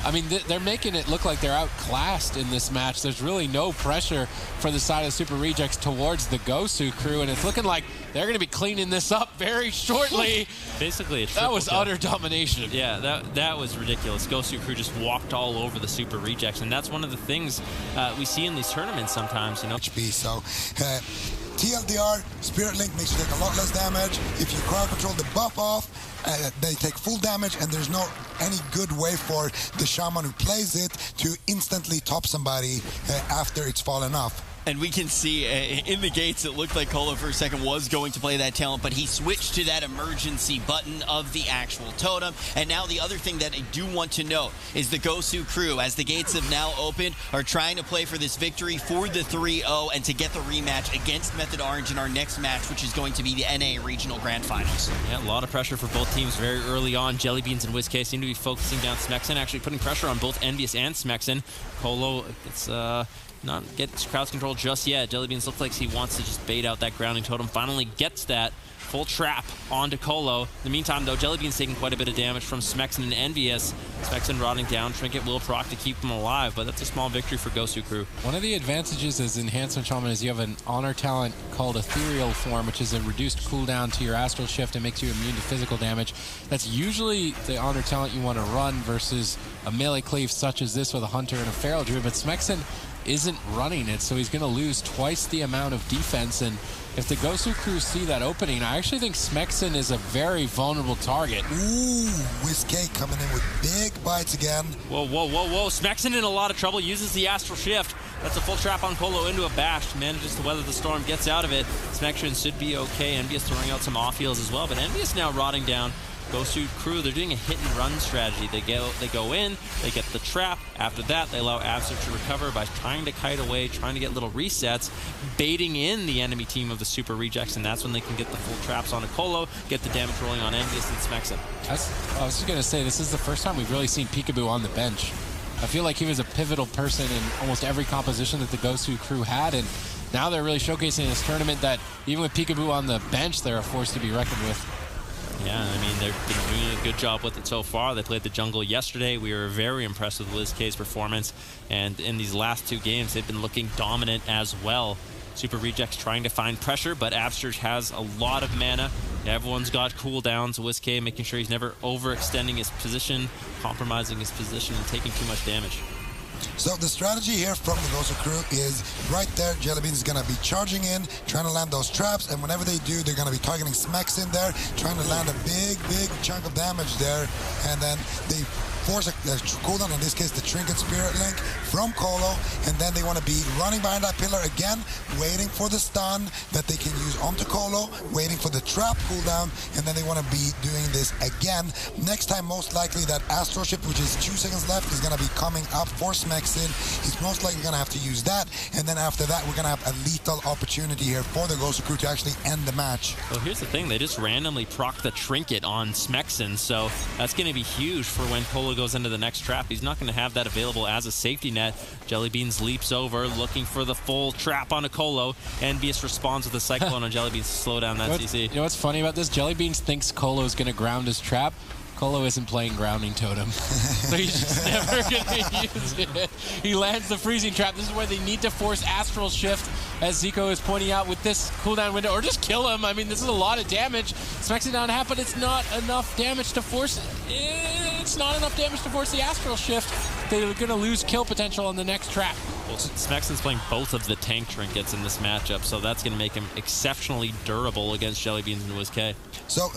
I mean, they're making it look like they're outclassed in this match. There's really no pressure for the side of the Super Rejects towards the Gosu crew, and it's looking like they're going to be cleaning this up very shortly. Basically, that was utter domination. Yeah, that was ridiculous. Gosu crew just walked all over the Super Rejects, and that's one of the things we see in these tournaments sometimes, you know. HP, so TLDR, Spirit Link makes you take a lot less damage. If you crowd control the buff off, they take full damage, and there's no any good way for the Shaman who plays it to instantly top somebody after it's fallen off. And we can see in the gates, it looked like Colo for a second was going to play that talent, but he switched to that emergency button of the actual totem. And now the other thing that I do want to note is the Gosu crew, as the gates have now opened, are trying to play for this victory for the 3-0 and to get the rematch against Method Orange in our next match, which is going to be the NA Regional Grand Finals. Yeah, a lot of pressure for both teams very early on. Jelly Beans and WizKids seem to be focusing down Smexen, actually putting pressure on both Envious and Smexen. Colo, it's not get crowd control just yet. Jelly Beans looks like he wants to just bait out that grounding totem. Finally gets that full trap onto Colo. In the meantime, though, Jelly Beans taking quite a bit of damage from Smexen and Envious. Smexen rotting down. Trinket will proc to keep him alive, but that's a small victory for Gosu crew. One of the advantages as Enhancement Shaman is you have an honor talent called Ethereal Form, which is a reduced cooldown to your Astral Shift and makes you immune to physical damage. That's usually the honor talent you want to run versus a melee cleave such as this with a Hunter and a Feral Druid, but Smexen isn't running it, so he's going to lose twice the amount of defense. And if the Gosu crew see that opening, I actually think Smexen is a very vulnerable target. Ooh, WizKids coming in with big bites again. Whoa, whoa, whoa, whoa. Smexen in a lot of trouble, uses the Astral Shift. That's a full trap on Colo into a bash. Manages to weather the storm, gets out of it. Smexen should be okay. Envious throwing out some off heals as well, but Envious now rotting down. Gosu crew, they're doing a hit and run strategy. They go in, they get the trap. After that, they allow Absurge to recover by trying to kite away, trying to get little resets, baiting in the enemy team of the Super Rejects, and that's when they can get the full traps on a Colo, get the damage rolling on Envious and Smexen. I was just going to say, this is the first time we've really seen Peekaboo on the bench. I feel like he was a pivotal person in almost every composition that the Gosu crew had, and now they're really showcasing in this tournament that even with Peekaboo on the bench, they're a force to be reckoned with. Yeah, I mean, they've been doing a good job with it so far. They played the jungle yesterday. We were very impressed with Liz K's performance. And in these last 2 games, they've been looking dominant as well. Super Rejects trying to find pressure, but Absterge has a lot of mana. Everyone's got cooldowns. WizK making sure he's never overextending his position, compromising his position, and taking too much damage. So the strategy here from the Gosu crew is right there. Jellybean is going to be charging in, trying to land those traps, and whenever they do, they're going to be targeting Smeks in there, trying to land a big chunk of damage there, and then they force a cooldown, in this case the Trinket Spirit Link from Colo, and then they want to be running behind that pillar again, waiting for the stun that they can use onto Colo, waiting for the trap cooldown, and then they want to be doing this again. Next time, most likely that Astral Shift, which is 2 seconds left, is going to be coming up for Smeksin. He's most likely going to have to use that, and then after that we're going to have a lethal opportunity here for the Gosu crew to actually end the match. Well, here's the thing, they just randomly proc the Trinket on Smeksin, so that's going to be huge for when Colo goes into the next trap. He's not going to have that available as a safety net. Jellybeans leaps over, looking for the full trap on a Colo. Envious responds with a Cyclone on Jellybeans to slow down that CC. You know what's funny about this? Jellybeans thinks Colo is going to ground his trap. Colo isn't playing Grounding Totem, so he's just never going to use it. He lands the Freezing Trap. This is where they need to force Astral Shift, as Zico is pointing out, with this cooldown window, or just kill him. I mean, this is a lot of damage. Smeks it down half, but it's not enough damage to force it. It's not enough damage to force the Astral Shift. They're going to lose kill potential on the next trap. Well, Smeksin's playing both of the tank trinkets in this matchup, so that's going to make him exceptionally durable against Jellybeans and WizK. So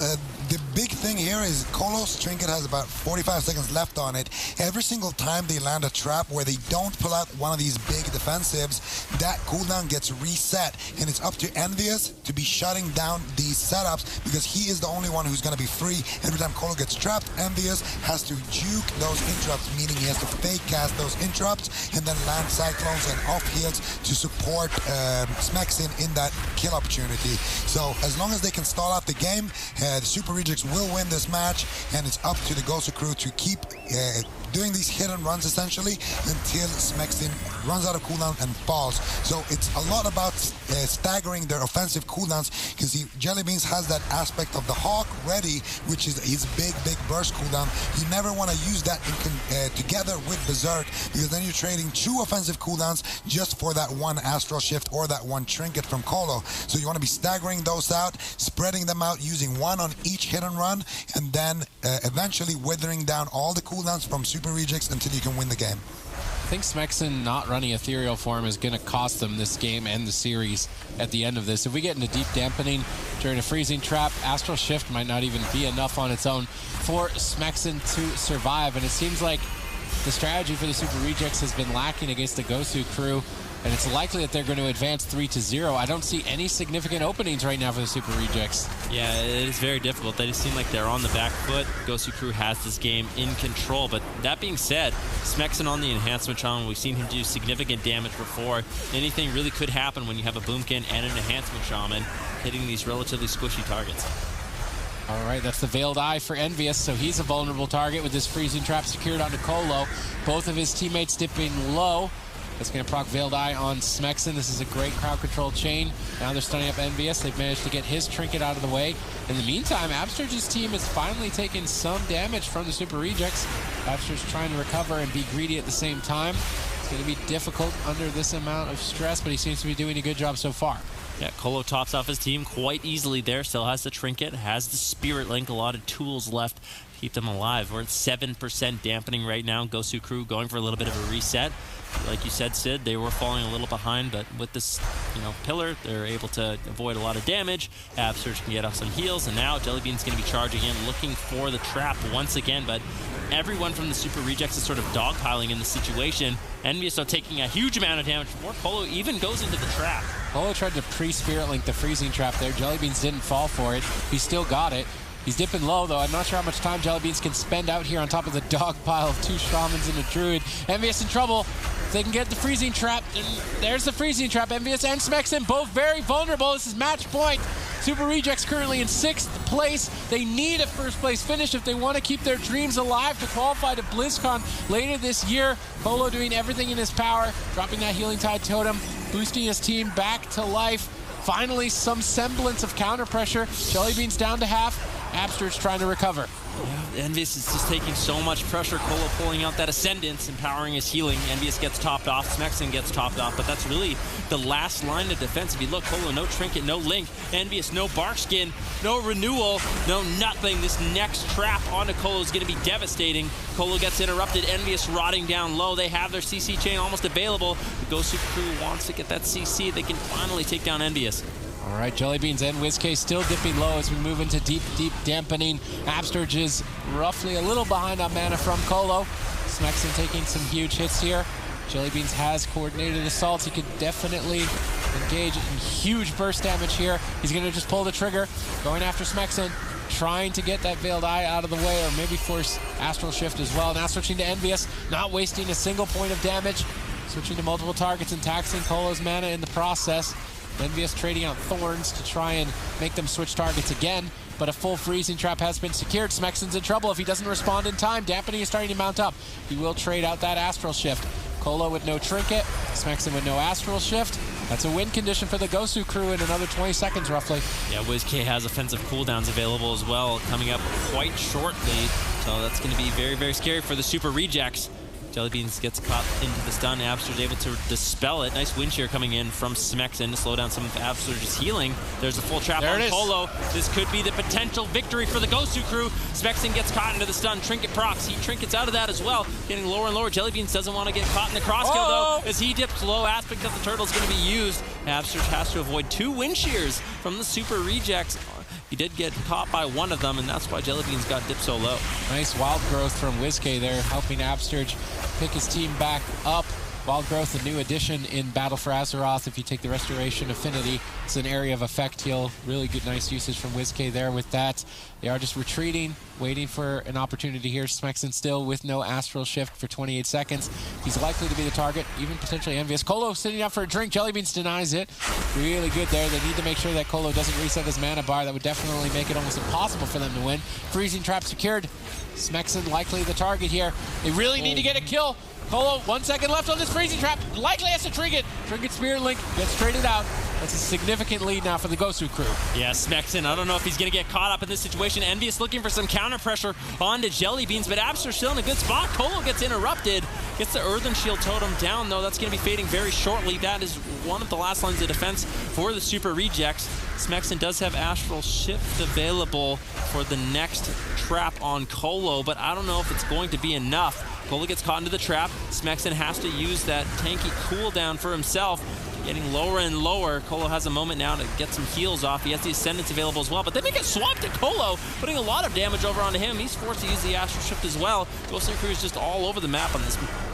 the big thing here is Colo's Trinket has about 45 seconds left on it. Every single time they land a trap where they don't pull out one of these big defensives, that cooldown gets reset, and it's up to Envious to be shutting down these setups, because he is the only one who's going to be free. Every time Colo gets trapped, Envious has to juke those interrupts, meaning he has to fake cast those interrupts and then land Cyclones and off heals to support Smeksin in that kill opportunity. So as long as they can stall out the game, the Super Rejects will win this match, and it's up to the Gosu crew to keep doing these hit and runs essentially until Smeksin runs out of cooldown and falls. So it's a lot about staggering their offensive cooldowns, because Jellybeans has that aspect of the Hawk ready, which is his big burst cooldown. You never want to use that together with Berserk, because then you're trading 2 offensive cooldowns just for that one Astral Shift or that one Trinket from Colo. So you want to be staggering those out, spreading them out, using 1 on each hit and run, and then eventually withering down all the cooldowns from Super Rejects until you can win the game. I think Smeksin not running Ethereal Form is going to cost them this game and the series at the end of this. If we get into deep dampening during a freezing trap, Astral Shift might not even be enough on its own for Smeksin to survive. And it seems like the strategy for the Super Rejects has been lacking against the Gosu crew, and it's likely that they're going to advance 3-0. I don't see any significant openings right now for the Super Rejects. Yeah, it is very difficult. They just seem like they're on the back foot. Gosu crew has this game in control. But that being said, Smeksin on the enhancement shaman, we've seen him do significant damage before. Anything really could happen when you have a Boomkin and an enhancement shaman hitting these relatively squishy targets. All right, that's the Veiled Eye for Envious, so he's a vulnerable target with this freezing trap secured onto Colo. Both of his teammates dipping low. That's going to proc Veiled Eye on Smeksin. This is a great crowd control chain. Now they're stunning up Envious. They've managed to get his Trinket out of the way. In the meantime, Absterge's team is finally taking some damage from the Super Rejects. Absterge trying to recover and be greedy at the same time. It's going to be difficult under this amount of stress, but he seems to be doing a good job so far. Yeah, Colo tops off his team quite easily there. Still has the Trinket, has the Spirit Link, a lot of tools left to keep them alive. We're at 7% dampening right now. Gosu crew going for a little bit of a reset. Like you said, Sid, they were falling a little behind, but with this, pillar, they're able to avoid a lot of damage. Absterge can get off some heals, and now Jellybean's going to be charging in, looking for the trap once again, but everyone from the Super Rejects is sort of dogpiling in the situation. Envious are taking a huge amount of damage before Colo even goes into the trap. Colo tried to pre-Spirit Link the freezing trap there. Jellybeans didn't fall for it. He still got it. He's dipping low, though. I'm not sure how much time Jellybeans can spend out here on top of the dog pile of 2 Shamans and a Druid. Envious in trouble. If they can get the freezing trap, and there's the freezing trap. Envious and Smeksin both very vulnerable. This is match point. Super Rejects currently in 6th place. They need a first place finish if they want to keep their dreams alive to qualify to BlizzCon later this year. Colo doing everything in his power, dropping that Healing Tide Totem, boosting his team back to life. Finally, some semblance of counter pressure. Jellybeans down to half. Abster's trying to recover. Yeah, Envious is just taking so much pressure. Colo pulling out that Ascendance, empowering his healing. Envious gets topped off. Smexon gets topped off, but that's really the last line of defense. If you look, Colo, no Trinket, no Link. Envious, no Barkskin, no Renewal, no nothing. This next trap onto Colo is going to be devastating. Colo gets interrupted. Envious rotting down low. They have their CC chain almost available. The Gosu crew wants to get that CC. They can finally take down Envious. All right, Jellybeans and WizK still dipping low as we move into deep dampening. Absterge is roughly a little behind on mana from Colo. Smexon taking some huge hits here. Jellybeans has coordinated assaults. He could definitely engage in huge burst damage here. He's going to just pull the trigger, going after Smexon, trying to get that Veiled Eye out of the way, or maybe force Astral Shift as well. Now switching to Envious, not wasting a single point of damage. Switching to multiple targets and taxing Colo's mana in the process. Envious trading out Thorns to try and make them switch targets again, but a full freezing trap has been secured. Smexon's in trouble if he doesn't respond in time. Dampening is starting to mount up. He will trade out that Astral Shift. Colo with no Trinket, Smexon with no Astral Shift. That's a win condition for the Gosu crew in another 20 seconds roughly. Yeah, WizK has offensive cooldowns available as well, coming up quite shortly. So that's going to be very, very scary for the Super Rejects. Jellybeans gets caught into the stun. Abster's able to dispel it. Nice wind shear coming in from Smexon to slow down some of Abster's healing. There's a full trap on Colo. This could be the potential victory for the Gosu crew. Smexon gets caught into the stun. Trinket procs. He trinkets out of that as well. Getting lower and lower. Jellybeans doesn't want to get caught in the crosskill though. As he dips low, Aspect of the Turtle is going to be used. Abster has to avoid 2 wind shears from the Super Rejects. He did get caught by one of them, and that's why Jellybeans got dipped so low. Nice wild growth from WizK there, helping Absterge pick his team back up. Wild Growth, a new addition in Battle for Azeroth. If you take the Restoration Affinity, it's an area of effect heal. Really good, nice usage from WizK there with that. They are just retreating, waiting for an opportunity here. Smexon still with no Astral Shift for 28 seconds. He's likely to be the target, even potentially Envious. Colo sitting up for a drink. Jellybeans denies it. Really good there. They need to make sure that Colo doesn't reset his mana bar. That would definitely make it almost impossible for them to win. Freezing trap secured. Smexon likely the target here. They really need to get a kill. Colo, 1 second left on this freezing trap. Likely has to Trinket. Trinket Spirit Link gets traded out. That's a significant lead now for the Gosu crew. Yeah, Smexon, I don't know if he's going to get caught up in this situation. Envious looking for some counter pressure onto Jellybeans, but Abster's still in a good spot. Colo gets interrupted. Gets the Earthen Shield Totem down, though. That's going to be fading very shortly. That is one of the last lines of defense for the Super Rejects. Smexon does have Astral Shift available for the next trap on Colo, but I don't know if it's going to be enough. Colo gets caught into the trap. Smexon has to use that tanky cooldown for himself. Getting lower and lower. Colo has a moment now to get some heals off. He has the Ascendance available as well, but they make it swap to Colo, putting a lot of damage over onto him. He's forced to use the Astral Shift as well. Gosu crew is just all over the map on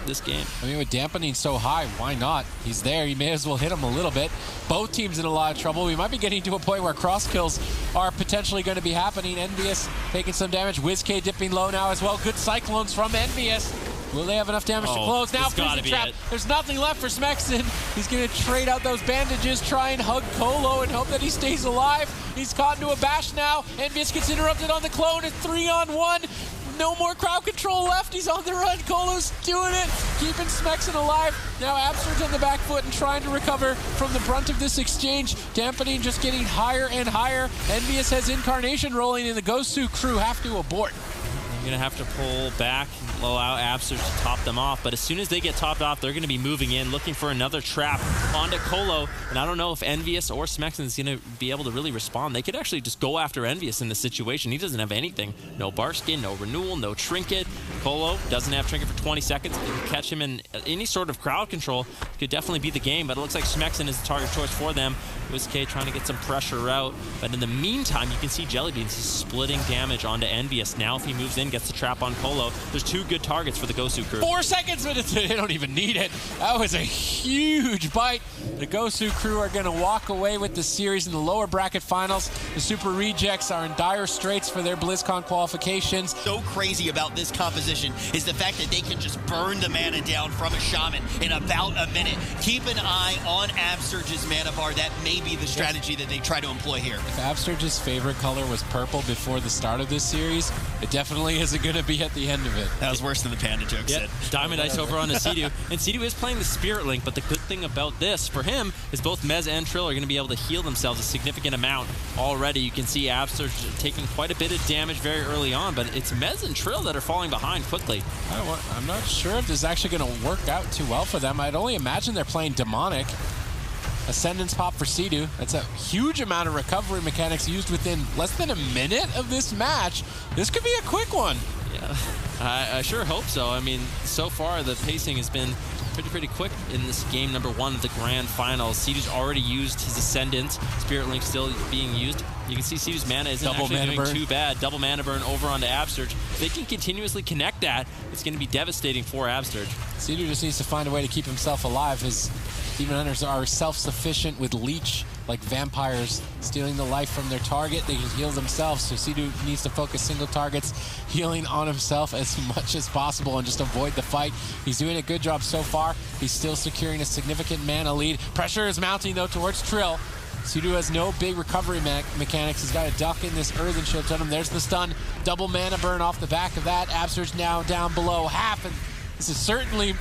this game. I mean, with dampening so high, why not? He's there. You may as well hit him a little bit. Both teams in a lot of trouble. We might be getting to a point where cross kills are potentially going to be happening. Envious taking some damage. WizK dipping low now as well. Good Cyclones from Envious. Will they have enough damage to close? Now freezing trap. There's nothing left for Smexon. He's going to trade out those bandages, try and hug Colo and hope that he stays alive. He's caught into a bash now. Envious gets interrupted on the clone. It's 3-on-1. No more crowd control left. He's on the run. Colo's doing it, keeping Smexon alive. Now Abster's on the back foot and trying to recover from the brunt of this exchange. Dampening just getting higher and higher. Envious has Incarnation rolling, and the Gosu crew have to abort. I'm going to have to pull back and blow out Abster to top them off. But as soon as they get topped off, they're going to be moving in, looking for another trap onto Colo. And I don't know if Envious or Smexon is going to be able to really respond. They could actually just go after Envious in this situation. He doesn't have anything. No Barskin, no Renewal, no Trinket. Colo doesn't have Trinket for 20 seconds. If you can catch him in any sort of crowd control, could definitely be the game. But it looks like Smexon is the target choice for them. WizK trying to get some pressure out. But in the meantime, you can see Jellybeans is splitting damage onto Envious. Now if he moves in, gets the trap on Colo. There's 2 good targets for the Gosu crew. 4 seconds, but they don't even need it. That was a huge bite. The Gosu crew are going to walk away with the series in the lower bracket finals. The Super Rejects are in dire straits for their BlizzCon qualifications. So crazy about this composition is the fact that they can just burn the mana down from a Shaman in about a minute. Keep an eye on Absterge's mana bar. That may be the strategy that they try to employ here. If Absterge's favorite color was purple before the start of this series, it definitely is it going to be at the end of it? That was worse than the Panda joke, Yeah, Sid. Diamond Ice over onto Sea-Doo. And Sea-Doo is playing the Spirit Link, but the good thing about this for him is both Mez and Trill are going to be able to heal themselves a significant amount already. You can see Absurge taking quite a bit of damage very early on, but it's Mez and Trill that are falling behind quickly. I'm not sure if this is actually going to work out too well for them. I'd only imagine they're playing Demonic. Ascendance pop for Sea-Doo. That's a huge amount of recovery mechanics used within less than a minute of this match. This could be a quick one. Yeah, I sure hope so. I mean, so far the pacing has been pretty quick in this game number 1 of the grand finals. Sea-Doo's already used his Ascendant. Spirit Link still being used. You can see Sea-Doo's mana isn't actually doing too bad. Double mana burn over onto Absurge. If they can continuously connect that, it's going to be devastating for Absurge. Sea-Doo just needs to find a way to keep himself alive. His Demon Hunters are self-sufficient with Leech, like vampires, stealing the life from their target. They can heal themselves, so Sea-Doo needs to focus single targets, healing on himself as much as possible and just avoid the fight. He's doing a good job so far. He's still securing a significant mana lead. Pressure is mounting, though, towards Trill. Sea-Doo has no big recovery mechanics. He's got a duck in this Earthen Shield on him. There's the stun. Double mana burn off the back of that. Absurge now down below half, and this is certainly,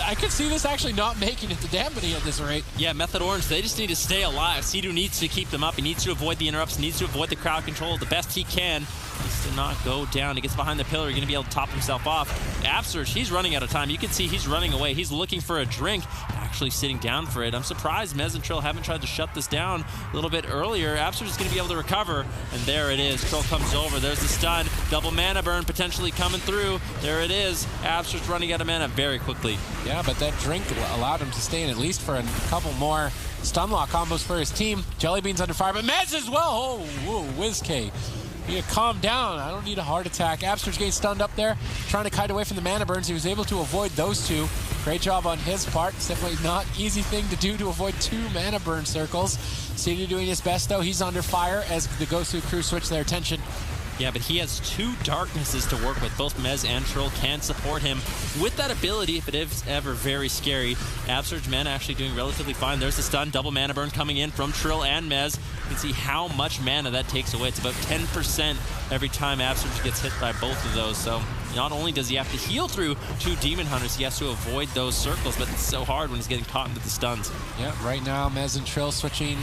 I could see this actually not making it to Dampening at this rate. Yeah, Method Orange, they just need to stay alive. Sea-Doo needs to keep them up. He needs to avoid the interrupts, needs to avoid the crowd control the best he can. Needs to not go down. He gets behind the pillar. He's going to be able to top himself off. Absurge, he's running out of time. You can see he's running away. He's looking for a drink, actually sitting down for it. I'm surprised Mez and Trill haven't tried to shut this down a little bit earlier. Absurge is going to be able to recover, and there it is. Trill comes over. There's the stun. Double mana burn potentially coming through. There it is. Absurge running out of mana very quickly. Yeah, but that drink allowed him to stay in at least for a couple more stun lock combos for his team. Jellybean's under fire, but Mez as well. Oh, whoa, WizK. You calm down. I don't need a heart attack. Absurge getting stunned up there, trying to kite away from the mana burns. He was able to avoid those two. Great job on his part. It's definitely not easy thing to do to avoid 2 mana burn circles. Sea-Doo doing his best, though. He's under fire as the Gosu crew switch their attention. Yeah, but he has 2 darknesses to work with. Both Mez and Trill can support him with that ability if it is ever very scary. Absurge mana actually doing relatively fine. There's the stun. Double mana burn coming in from Trill and Mez. You can see how much mana that takes away. It's about 10% every time Absurge gets hit by both of those. So not only does he have to heal through 2 Demon Hunters, he has to avoid those circles, but it's so hard when he's getting caught into the stuns. Yeah, right now Mez and Trill switching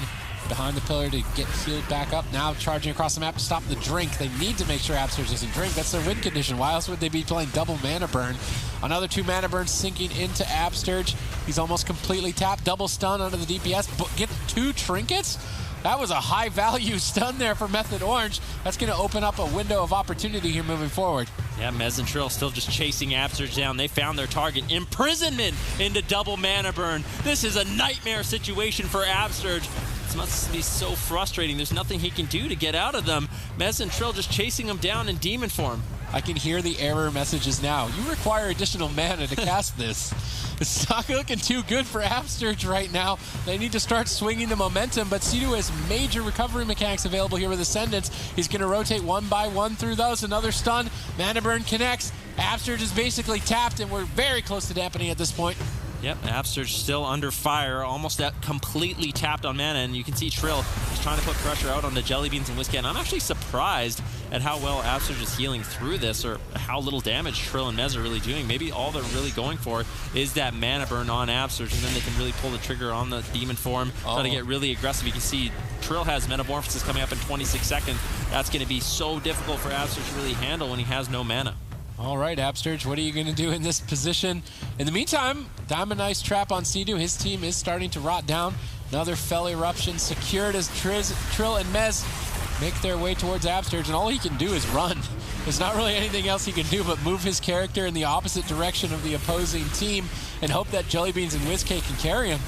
behind the pillar to get healed back up. Now charging across the map to stop the drink. They need to make sure Absurge doesn't drink. That's their win condition. Why else would they be playing double mana burn? Another 2 mana burns sinking into Absurge. He's almost completely tapped. Double stun onto the DPS. Get 2 trinkets? That was a high value stun there for Method Orange. That's going to open up a window of opportunity here moving forward. Yeah, Mez and Trill still just chasing Absurge down. They found their target. Imprisonment into double mana burn. This is a nightmare situation for Absurge. This must be so frustrating. There's nothing he can do to get out of them. Mez and Trill just chasing him down in demon form. I can hear the error messages now. You require additional mana to cast this. It's not looking too good for Absurge right now. They need to start swinging the momentum, but Sea-Doo has major recovery mechanics available here with Ascendance. He's going to rotate 1 by 1 through those. Another stun. Mana burn connects. Absurge is basically tapped, and we're very close to dampening at this point. Yep, Absurge still under fire, almost completely tapped on mana, and you can see Trill is trying to put pressure out on the Jellybeans and WizK, and I'm actually surprised at how well Absurge is healing through this, or how little damage Trill and Mez are really doing. Maybe all they're really going for is that mana burn on Absurge, and then they can really pull the trigger on the demon form, try to get really aggressive. You can see Trill has Metamorphosis coming up in 26 seconds. That's going to be so difficult for Absurge to really handle when he has no mana. All right, Absurge, what are you going to do in this position? In the meantime, Diamond Ice trap on Sea-Doo. His team is starting to rot down. Another Fell Eruption secured as Trill and Mez make their way towards Absurge, and all he can do is run. There's not really anything else he can do but move his character in the opposite direction of the opposing team and hope that Jellybeans and WizK can carry him.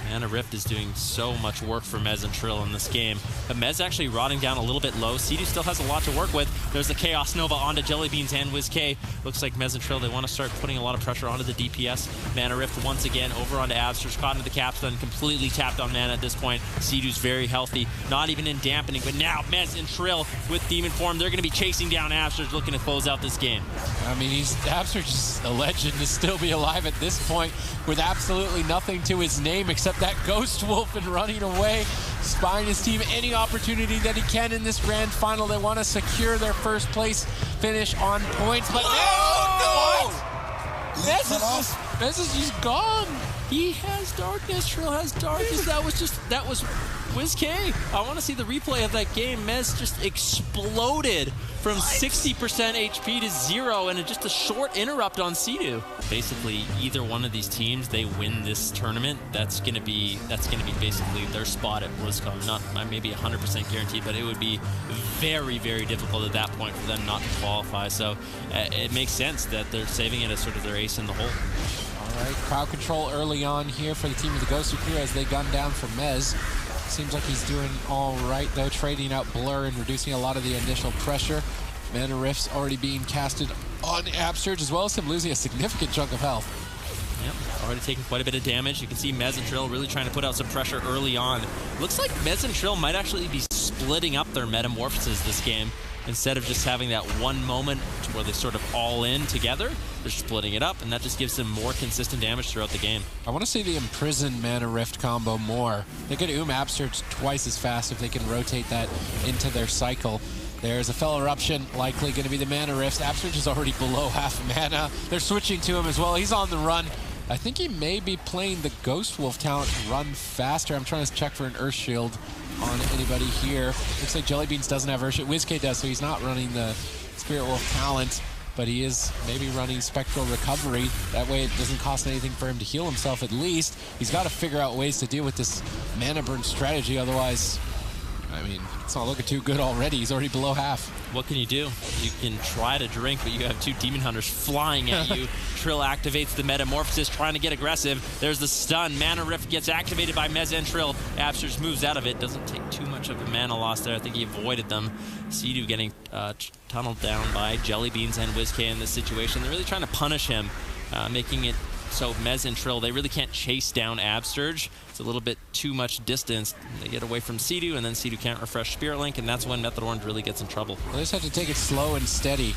Mana Rift is doing so much work for Mez and Trill in this game. But Mez actually rotting down a little bit low. Sea-Doo still has a lot to work with. There's the Chaos Nova onto Jellybeans and WizK. Looks like Mez and Trill, they want to start putting a lot of pressure onto the DPS. Mana Rift once again over onto Absurge, caught into the capstone, completely tapped on mana at this point. Sea-Doo's very healthy, not even in dampening, but now Mez and Trill with Demon Form, they're going to be chasing down Absurge, looking to close out this game. I mean, Absurge is a legend to still be alive at this point with absolutely nothing to his name except that Ghost Wolf and running away, spying his team any opportunity that he can in this grand final. They want to secure their first place finish on points, but Mez is just gone. He has darkness. Trill has darkness. That was WizK. I want to see the replay of that game. Mez just exploded from 60% HP to 0 and just a short interrupt on Sea-Doo. Basically, either one of these teams, they win this tournament, that's gonna be basically their spot at BlizzCon. Not maybe 100% guaranteed, but it would be very, very difficult at that point for them not to qualify. So it makes sense that they're saving it as sort of their ace in the hole. All right, crowd control early on here for the team of the Gosu crew as they gun down for Mez. Seems like he's doing all right, though, trading out Blur and reducing a lot of the initial pressure. Mana Rift's already being casted on Upsurge, as well as him losing a significant chunk of health. Yep, already taking quite a bit of damage. You can see Mez and Trill really trying to put out some pressure early on. Looks like Mez and Trill might actually be splitting up their metamorphoses this game. Instead of just having that one moment where they sort of all in together, they're splitting it up, and that just gives them more consistent damage throughout the game. I want to see the Imprison Mana Rift combo more. They could Upsurge twice as fast if they can rotate that into their cycle. There's a Fell Eruption, likely going to be the Mana Rift. Upsurge is already below half mana. They're switching to him as well. He's on the run. I think he may be playing the Ghost Wolf talent run faster. I'm trying to check for an Earth Shield on anybody here. Looks like Jellybeans doesn't have Earth Shield. WizK does, so he's not running the Spirit Wolf talent, but he is maybe running Spectral Recovery. That way it doesn't cost anything for him to heal himself at least. He's got to figure out ways to deal with this mana burn strategy, otherwise, I mean, it's not looking too good already. He's already below half. What can you do? You can try to drink, but you have two Demon Hunters flying at you. Trill activates the Metamorphosis, trying to get aggressive. There's the stun. Mana Rift gets activated by Mez and Trill. Upsurge moves out of it. Doesn't take too much of a mana loss there. I think he avoided them. Sea-Doo getting tunneled down by Jellybeans and WizK in this situation. They're really trying to punish him, making it so Mez and Trill, they really can't chase down Upsurge. It's a little bit too much distance. They get away from Sea-Doo, and then Sea-Doo can't refresh Spirit Link, and that's when Method Orange really gets in trouble. They just have to take it slow and steady.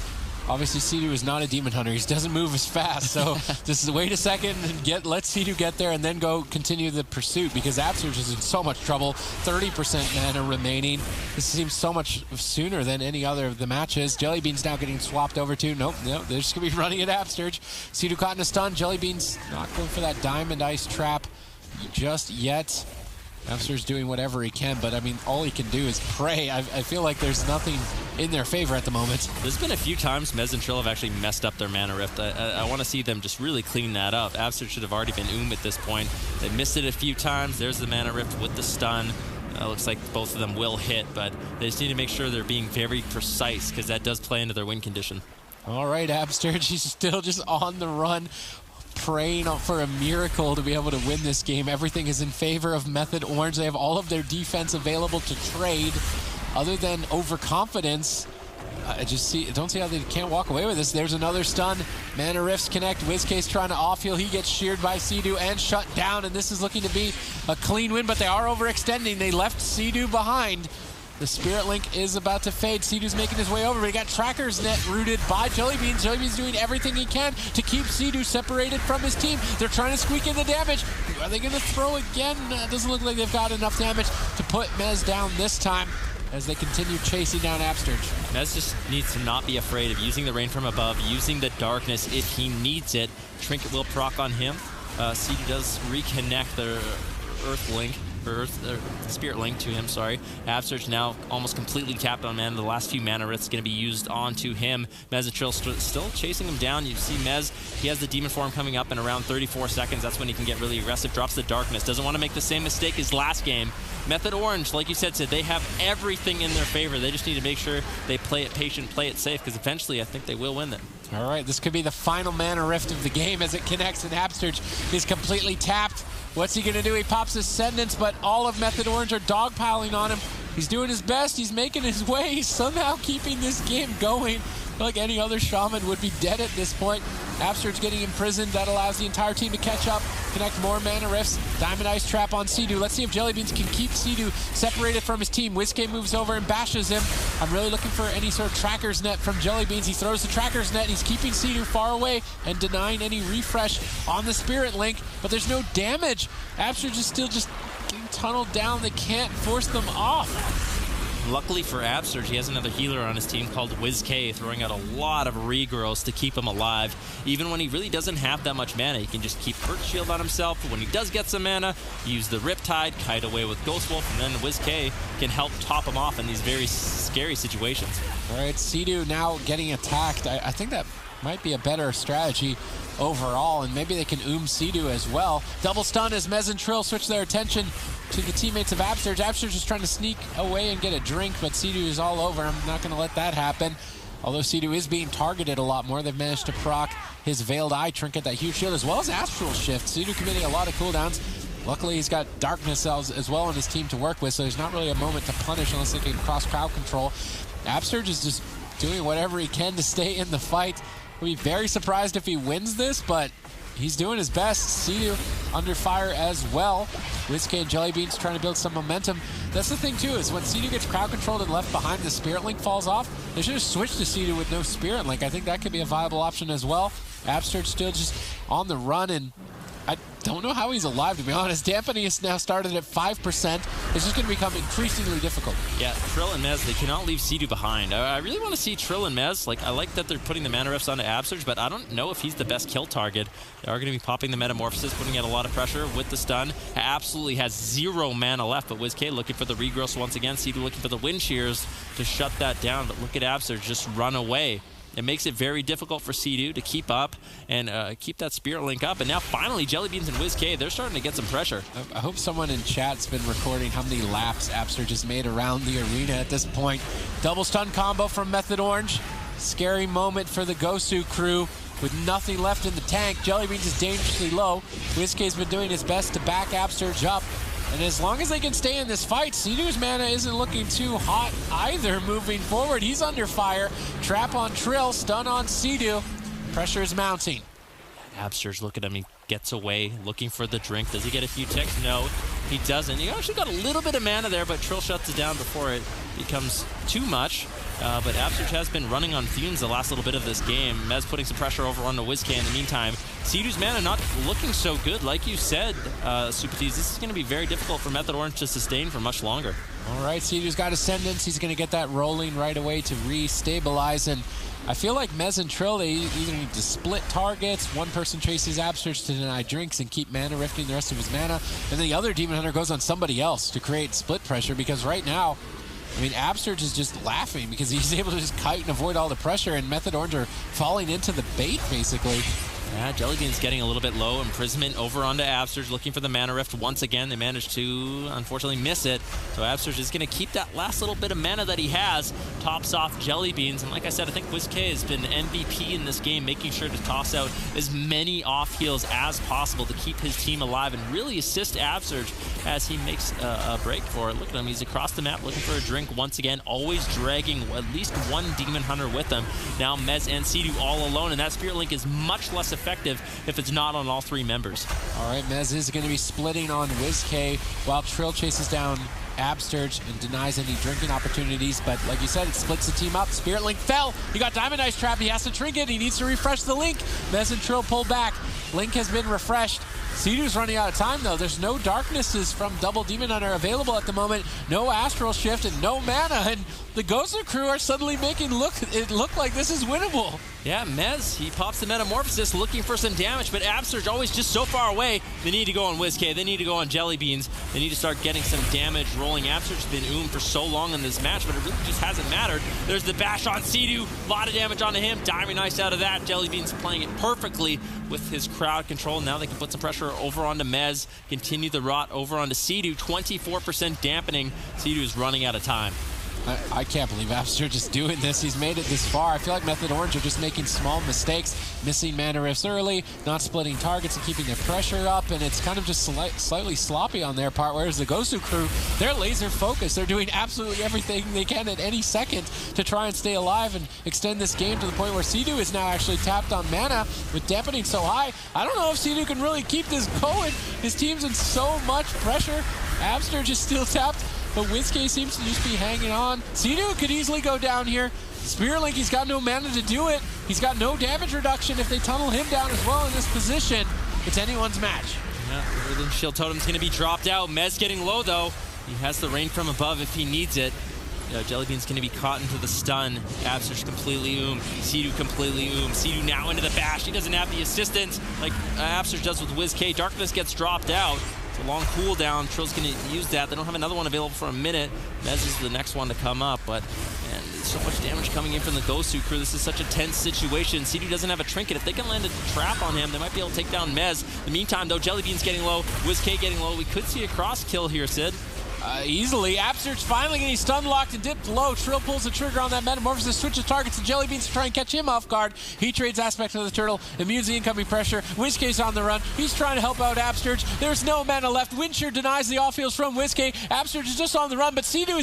Obviously, Sea-Doo is not a Demon Hunter. He doesn't move as fast, so just wait a second and let Sea-Doo get there and then go continue the pursuit, because Upsurge is in so much trouble. 30% mana remaining. This seems so much sooner than any other of the matches. Jellybean's now getting swapped over to, nope, they're just going to be running at Upsurge. Sea-Doo caught in a stun. Jellybean's not going for that Diamond Ice trap just yet. Upsurge doing whatever he can, but I mean, all he can do is pray. I feel like there's nothing in their favor at the moment. There's been a few times Mez and Trill have actually messed up their Mana Rift. I want to see them just really clean that up. Upsurge should have already been at this point. They missed it a few times. There's the Mana Rift with the stun. Looks like both of them will hit, but they just need to make sure they're being very precise, because that does play into their win condition. All right, Upsurge, he's still just on the run, praying for a miracle to be able to win this game. Everything is in favor of Method Orange. They have all of their defense available to trade. Other than overconfidence, I don't see how they can't walk away with this. There's another stun. Mana Rifts connect. WizK's trying to off-heal. He gets sheared by Sea-Doo and shut down, and this is looking to be a clean win, but they are overextending. They left Sea-Doo behind. The Spirit Link is about to fade. Sea-Doo's making his way over, but he got Tracker's Net rooted by Jellybeans. Jellybeans doing everything he can to keep Sea-Doo separated from his team. They're trying to squeak in the damage. Are they going to throw again? Doesn't look like they've got enough damage to put Mez down this time as they continue chasing down Upsurge. Mez just needs to not be afraid of using the rain from above, using the darkness if he needs it. Trinket will proc on him. Sea-Doo does reconnect the Earth Link. Spirit Link to him, sorry. Upsurge now almost completely tapped on mana. The last few mana rifts going to be used onto him. Mez and Trill still chasing him down. You see Mez, he has the Demon Form coming up in around 34 seconds. That's when he can get really aggressive. Drops the Darkness. Doesn't want to make the same mistake as last game. Method Orange, like you said, they have everything in their favor. They just need to make sure they play it patient, play it safe, because eventually I think they will win it. All right, this could be the final mana rift of the game as it connects, and Upsurge is completely tapped. What's he going to do? He pops Ascendance, but all of Method Orange are dogpiling on him. He's doing his best. He's making his way. He's somehow keeping this game going. I feel like any other Shaman would be dead at this point. Absurge getting imprisoned. That allows the entire team to catch up, connect more mana rifts. Diamond Ice Trap on Sea-Doo. Let's see if Jellybeans can keep Sea-Doo separated from his team. Whiskey moves over and bashes him. I'm really looking for any sort of Tracker's Net from Jellybeans. He throws the Tracker's Net. He's keeping Sea-Doo far away and denying any refresh on the Spirit Link, but there's no damage. Absurge is still just getting tunneled down. They can't force them off. Luckily for Absurge, he has another healer on his team called WizK, throwing out a lot of regrowths to keep him alive. Even when he really doesn't have that much mana, he can just keep Earth Shield on himself. When he does get some mana, use the Riptide, kite away with Ghost Wolf, and then WizK can help top him off in these very scary situations. All right, Sea-Doo now getting attacked. I think that might be a better strategy overall, and maybe they can Sea-Doo as well. Double stun as Mez and Trill switch their attention to the teammates of Absurge. Absurge is trying to sneak away and get a drink, but Sea-Doo is all over. I'm not going to let that happen. Although Sea-Doo is being targeted a lot more, they've managed to proc his Veiled Eye trinket, that huge shield, as well as Astral Shift. Sea-Doo committing a lot of cooldowns. Luckily, he's got Darkness Cells as well on his team to work with, so there's not really a moment to punish unless they can cross crowd control. Absurge is just doing whatever he can to stay in the fight. We'll be very surprised if he wins this, but he's doing his best. Sea-Doo under fire as well. Whiskey and Jellybeans trying to build some momentum. That's the thing, too, is when Sea-Doo gets crowd controlled and left behind, the Spirit Link falls off. They should have switched to Sea-Doo with no Spirit Link. I think that could be a viable option as well. Absurge still just on the run, and I don't know how he's alive, to be honest. Dampening is now started at 5%. It's just going to become increasingly difficult. Yeah, Trill and Mez, they cannot leave Sea-Doo behind. I really want to see Trill and Mez. Like, I like that they're putting the mana rifts onto Absurge, but I don't know if he's the best kill target. They are going to be popping the Metamorphosis, putting out a lot of pressure with the stun. Absolutely has 0 mana left, but WizK looking for the regrowth once again. Sea-Doo looking for the Wind Shears to shut that down, but look at Absurge just run away. It makes it very difficult for Sea-Doo to keep up and keep that Spirit Link up. And now finally, Jellybeans and WizK, they're starting to get some pressure. I hope someone in chat's been recording how many laps Absurge has made around the arena at this point. Double stun combo from Method Orange. Scary moment for the Gosu crew. With nothing left in the tank, Jellybeans is dangerously low. WizK's been doing his best to back Absurge up. And as long as they can stay in this fight, Sea-Doo's mana isn't looking too hot either moving forward. He's under fire. Trap on Trill, stun on Sea-Doo. Pressure is mounting. Absurge, look at him. He gets away, looking for the drink. Does he get a few ticks? No, he doesn't. He actually got a little bit of mana there, but Trill shuts it down before it becomes too much. But Absurge has been running on fumes the last little bit of this game. Mez putting some pressure over on the WizK in the meantime. Sea-Doo's mana not looking so good. Like you said, Super Tees, this is going to be very difficult for Method Orange to sustain for much longer. All right, Sea-Doo's got Ascendance. He's going to get that rolling right away to re-stabilize. And I feel like Mez and Trill, they either need to split targets. One person chases Absurge to deny drinks and keep mana rifting the rest of his mana. And then the other Demon Hunter goes on somebody else to create split pressure, because right now, I mean, Absurge is just laughing because he's able to just kite and avoid all the pressure, and Method Orange are falling into the bait, basically. Yeah, Jellybean's getting a little bit low. Imprisonment over onto Absurge, looking for the mana rift once again. They managed to, unfortunately, miss it. So Absurge is going to keep that last little bit of mana that he has. Tops off Jellybeans. And like I said, I think WizK has been MVP in this game, making sure to toss out as many off heals as possible to keep his team alive and really assist Absurge as he makes a break for it. Look at him. He's across the map looking for a drink once again, always dragging at least one Demon Hunter with him. Now Mez and Sea-Doo all alone, and that Spirit Link is much less effective if it's not on all 3 members. All right, Mez is going to be splitting on WizK while Trill chases down Absurge and denies any drinking opportunities, but like you said, it splits the team up. Spirit Link fell. He got Diamond Ice Trap. He has to trinket. He needs to refresh the Link. Mez and Trill pull back. Link has been refreshed. Sea-Doo's running out of time, though. There's no Darknesses from Double Demon Hunter available at the moment. No Astral Shift and no mana. And the Gosu crew are suddenly making it look like this is winnable. Yeah, Mez, he pops the Metamorphosis looking for some damage, but Absurge always just so far away. They need to go on WizK. They need to go on Jellybeans. They need to start getting some damage rolling. Absurge's been for so long in this match, but it really just hasn't mattered. There's the bash on Sea-Doo. A lot of damage onto him. Diamond Ice out of that. Jellybeans playing it perfectly with his crowd control. Now they can put some pressure over onto Mez. Continue the rot over onto Sea-Doo. 24% dampening. Sea-Doo is running out of time. I can't believe Abster just doing this. He's made it this far. I feel like Method Orange are just making small mistakes, missing mana rifts early, not splitting targets and keeping their pressure up, and it's kind of just slightly sloppy on their part, whereas the Gosu crew, they're laser focused. They're doing absolutely everything they can at any second to try and stay alive and extend this game to the point where Sea-Doo is now actually tapped on mana with dampening so high. I don't know if Sea-Doo can really keep this going. His team's in so much pressure. Abster just still tapped, but Whiskey seems to just be hanging on. Sea-Doo could easily go down here. Spirit Link, he's got no mana to do it. He's got no damage reduction if they tunnel him down as well in this position. It's anyone's match. Yeah, Rhythm Shield Totem's going to be dropped out. Mez getting low, though. He has the rain from above if he needs it. Jellybean's going to be caught into the stun. Abster's completely oomed. Sea-Doo completely oomed. Sea-Doo now into the bash. He doesn't have the assistance like Abster does with WizK. Darkness gets dropped out. It's a long cooldown. Trill's going to use that. They don't have another one available for a minute. Mez is the next one to come up, but man, there's so much damage coming in from the Gosu crew. This is such a tense situation. Sea-Doo doesn't have a trinket. If they can land a trap on him, they might be able to take down Mez. In the meantime, though, Jellybean's getting low. WizK getting low. We could see a cross kill here, Sid. Easily. Abster's finally getting stun locked and dipped low. Trill pulls the trigger on that Metamorphosis, switches targets to Jellybeans to try and catch him off guard. He trades aspect of the turtle, immunes the incoming pressure. WizK's on the run. He's trying to help out Absterge. There's no mana left. Windshear denies the off-heals from WizK. Absterge is just on the run, but Sea-Doo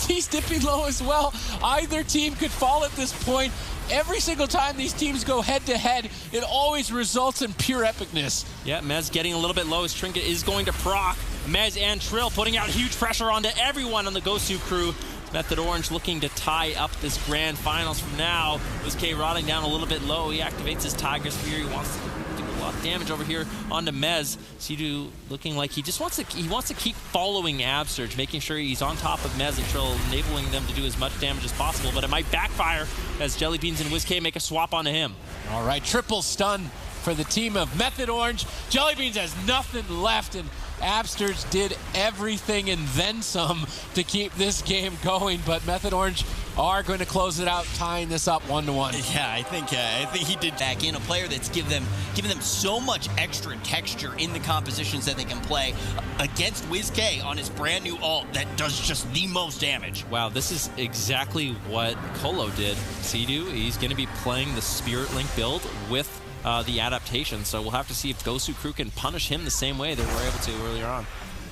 he's dipping low as well. Either team could fall at this point. Every single time these teams go head-to-head, it always results in pure epicness. Yeah, Mez getting a little bit low. His trinket is going to proc. Mez and Trill putting out huge pressure onto everyone on the Gosu crew. Method Orange looking to tie up this grand finals from now. WizK rotting down a little bit low. He activates his Tiger Spear. He wants to do a lot of damage over here onto Mez. Sea-Doo looking like he just wants to keep following Absterge, making sure he's on top of Mez and Trill, enabling them to do as much damage as possible, but it might backfire as Jellybeans and WizK make a swap onto him. All right, triple stun for the team of Method Orange. Jellybeans has nothing left, and Absterge did everything and then some to keep this game going, but Method Orange are going to close it out, tying this up 1-1. Yeah, I think he did back in a player that's given them so much extra texture in the compositions that they can play against WizK on his brand new ult that does just the most damage. Wow, this is exactly what Colo did. Sea-Doo, he's going to be playing the Spirit Link build with the adaptation, so we'll have to see if Gosu crew can punish him the same way they were able to earlier on.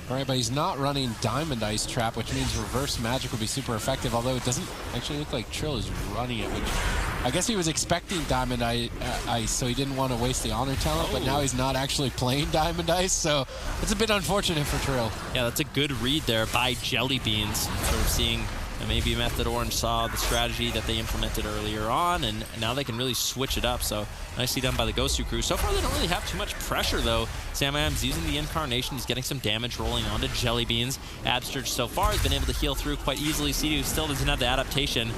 All right, but he's not running Diamond Ice Trap, which means reverse magic will be super effective, although it doesn't actually look like Trill is running it, which I guess he was expecting Diamond Ice, so he didn't want to waste the Honor talent, but now he's not actually playing Diamond Ice, so it's a bit unfortunate for Trill. Yeah, that's a good read there by Jellybeans, sort of seeing maybe Method Orange saw the strategy that they implemented earlier on, and now they can really switch it up. So nicely done by the Gosu crew. So far, they don't really have too much pressure, though. Samayam's using the Incarnation. He's getting some damage rolling onto Jellybeans. Absterge so far has been able to heal through quite easily. Sea-Doo still doesn't have the adaptation.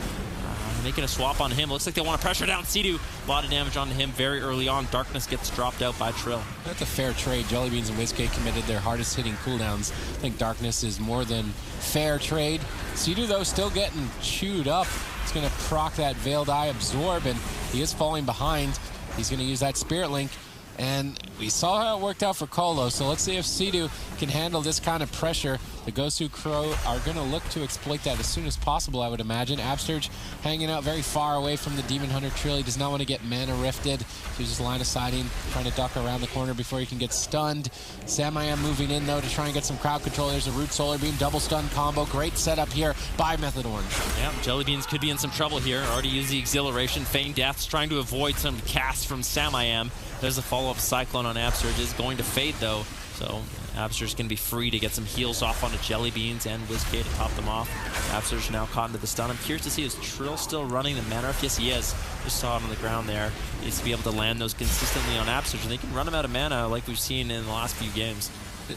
Making a swap on him. Looks like they want to pressure down Sea-Doo. A lot of damage onto him very early on. Darkness gets dropped out by Trill. That's a fair trade. Jellybeans and WizK committed their hardest hitting cooldowns. I think Darkness is more than fair trade. Sea-Doo, though, still getting chewed up. It's going to proc that Veiled Eye Absorb, and he is falling behind. He's going to use that Spirit Link. And we saw how it worked out for Colo, so let's see if Sea-Doo can handle this kind of pressure. The Gosu Crow are going to look to exploit that as soon as possible, I would imagine. Absterge hanging out very far away from the Demon Hunter Trill. He does not want to get mana rifted. He's just line of sighting, trying to duck around the corner before he can get stunned. Samayam moving in, though, to try and get some crowd control. There's a Root Solar Beam, double stun combo. Great setup here by Method Orange. Yeah, Jellybeans could be in some trouble here. Already used the Exhilaration. Feign Death's trying to avoid some cast from Samayam. There's a follow-up Cyclone on Absterge. Is going to fade, though. So Absterge's going to be free to get some heals off onto Jellybeans and WizK to top them off. Absterge now caught into the stun. I'm curious to see, is Trill still running the mana Rift? Yes, he is. Just saw him on the ground there. He needs to be able to land those consistently on Absterge, and they can run him out of mana like we've seen in the last few games.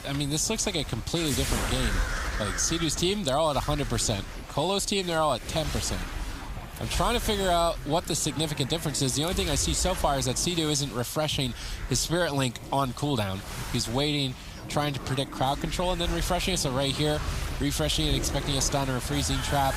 I mean, this looks like a completely different game. Like, Sea-Doo's team, they're all at 100%. Colo's team, they're all at 10%. I'm trying to figure out what the significant difference is. The only thing I see so far is that Sea-Doo isn't refreshing his Spirit Link on cooldown. He's waiting, trying to predict crowd control, and then refreshing it. So right here, refreshing and expecting a stun or a freezing trap.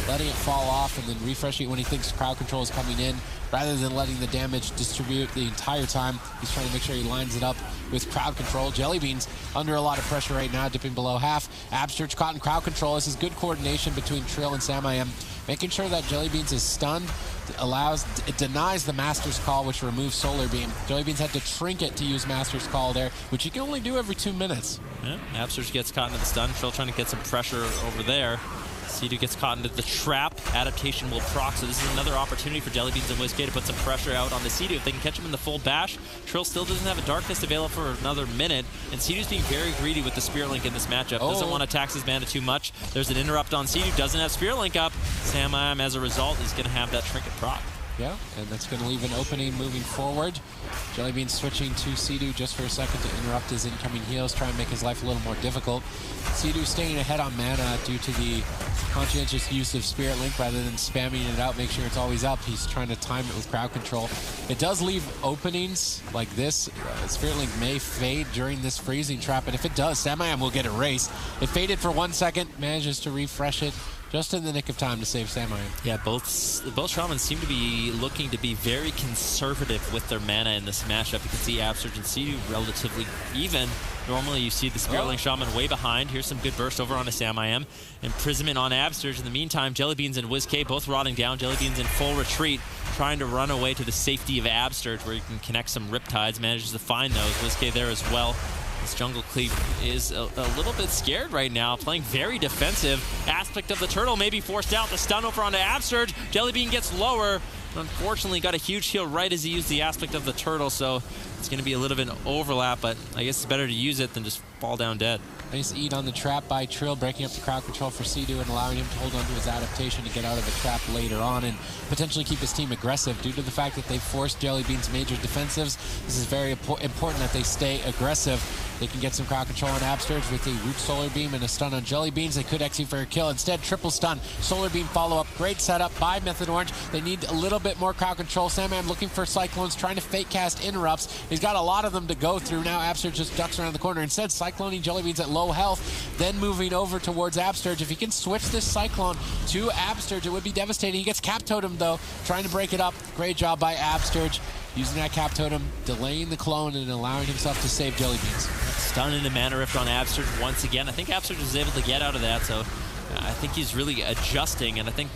letting it fall off and then refreshing it when he thinks crowd control is coming in, rather than letting the damage distribute the entire time. He's trying to make sure he lines it up with crowd control. Jellybeans under a lot of pressure right now, dipping below half. Absurge caught in crowd control. This is good coordination between Trill and Samayam, making sure that Jellybeans is stunned. It denies the Master's Call, which removes Solar Beam. Jellybeans had to Trinket to use Master's Call there, which you can only do every 2 minutes. Yeah, Absurge gets caught into the stun. Trill trying to get some pressure over there. Sea-Doo gets caught into the trap. Adaptation will proc, so this is another opportunity for Jellybeans and WizK to put some pressure out on the Sea-Doo. If they can catch him in the full bash, Trill still doesn't have a Darkness available for another minute, and Sea-Doo's being very greedy with the Spirit Link in this matchup. Doesn't want to tax his mana too much. There's an interrupt on Sea-Doo, doesn't have Spirit Link up. Samayam, as a result, is going to have that Trinket proc. Yeah, and that's going to leave an opening moving forward. Jellybean switching to Sea-Doo just for a second to interrupt his incoming heals, try and make his life a little more difficult. Sea-Doo staying ahead on mana due to the conscientious use of Spirit Link rather than spamming it out, make sure it's always up. He's trying to time it with crowd control. It does leave openings like this. Spirit Link may fade during this freezing trap, and if it does, Samayam will get erased. It faded for 1 second, manages to refresh it just in the nick of time to save Samayam. Yeah, both Shamans seem to be looking to be very conservative with their mana in this matchup. You can see Absurge and Sea-Doo relatively even. Normally you see the Spirit Link Shaman way behind. Here's some good burst over on a Samayam. Imprisonment on Absurge. In the meantime, Jellybeans and WizK both rotting down. Jellybeans in full retreat, trying to run away to the safety of Absurge where you can connect some Riptides. Manages to find those. WizK there as well. This jungle Cleave is a little bit scared right now, playing very defensive. Aspect of the turtle may be forced out. The stun over onto Absurge. Jellybean gets lower. Unfortunately, got a huge heal right as he used the aspect of the turtle, so it's going to be a little bit of overlap, but I guess it's better to use it than just fall down dead. Nice eat on the trap by Trill, breaking up the crowd control for Sea-Doo and allowing him to hold on to his adaptation to get out of the trap later on and potentially keep his team aggressive. Due to the fact that they forced Jellybean's major defensives, this is very important that they stay aggressive. They can get some crowd control on Absurge with a Root Solar Beam and a stun on Jellybeans. They could execute for a kill. Instead, triple stun. Solar Beam follow-up. Great setup by Method Orange. They need a little bit more crowd control. Samayam looking for Cyclones, trying to fake cast interrupts. He's got a lot of them to go through. Now Absurge just ducks around the corner. Instead, cycloning Jellybeans at low health, then moving over towards Absurge. If he can switch this Cyclone to Absurge, it would be devastating. He gets Cap Totem, though, trying to break it up. Great job by Absurge, using that Cap Totem, delaying the clone, and allowing himself to save Jellybeans. Stun into Mana Rift on Absurge once again. I think Absurge was able to get out of that, so I think he's really adjusting, and I think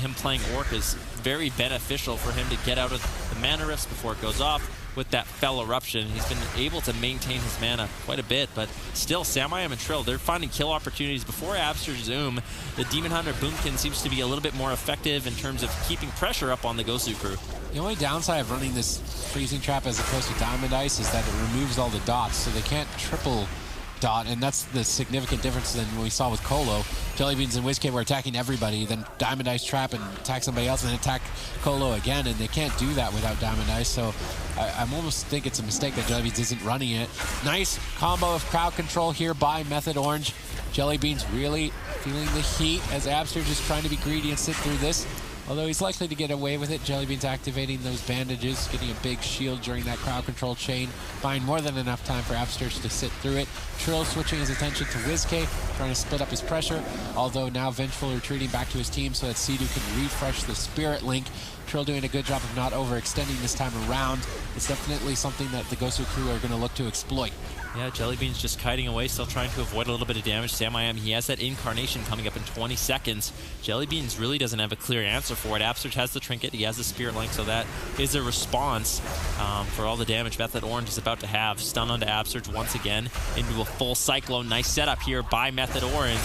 him playing Orc is very beneficial for him to get out of the Mana Rifts before it goes off. With that Fell Eruption, he's been able to maintain his mana quite a bit, but still, Samayam and Trill, they're finding kill opportunities before Absurge Zoom. The Demon Hunter Boomkin seems to be a little bit more effective in terms of keeping pressure up on the Gosu crew. The only downside of running this freezing trap as opposed to Diamond Ice is that it removes all the dots, so they can't triple dot, and that's the significant difference than we saw with Colo. Jellybeans and WizK were attacking everybody, then Diamond Ice trap and attack somebody else, and then attack Colo again, and they can't do that without Diamond Ice, so I almost think it's a mistake that Jellybeans isn't running it. Nice combo of crowd control here by Method Orange. Jellybeans really feeling the heat as Absurge is trying to be greedy and sit through this. Although he's likely to get away with it, Jellybeans activating those bandages, getting a big shield during that crowd control chain, buying more than enough time for Absurge to sit through it. Trill switching his attention to WizK, trying to split up his pressure, although now Vengeful retreating back to his team so that Sea-Doo can refresh the Spirit Link. Trill doing a good job of not overextending this time around. It's definitely something that the Gosu crew are going to look to exploit. Yeah, Jellybean's just kiting away, still trying to avoid a little bit of damage. Samayam, he has that Incarnation coming up in 20 seconds. Jellybeans really doesn't have a clear answer for it. Absurge has the Trinket, he has the Spirit Link, so that is a response for all the damage Method Orange is about to have. Stun onto Absurge once again into a full Cyclone. Nice setup here by Method Orange.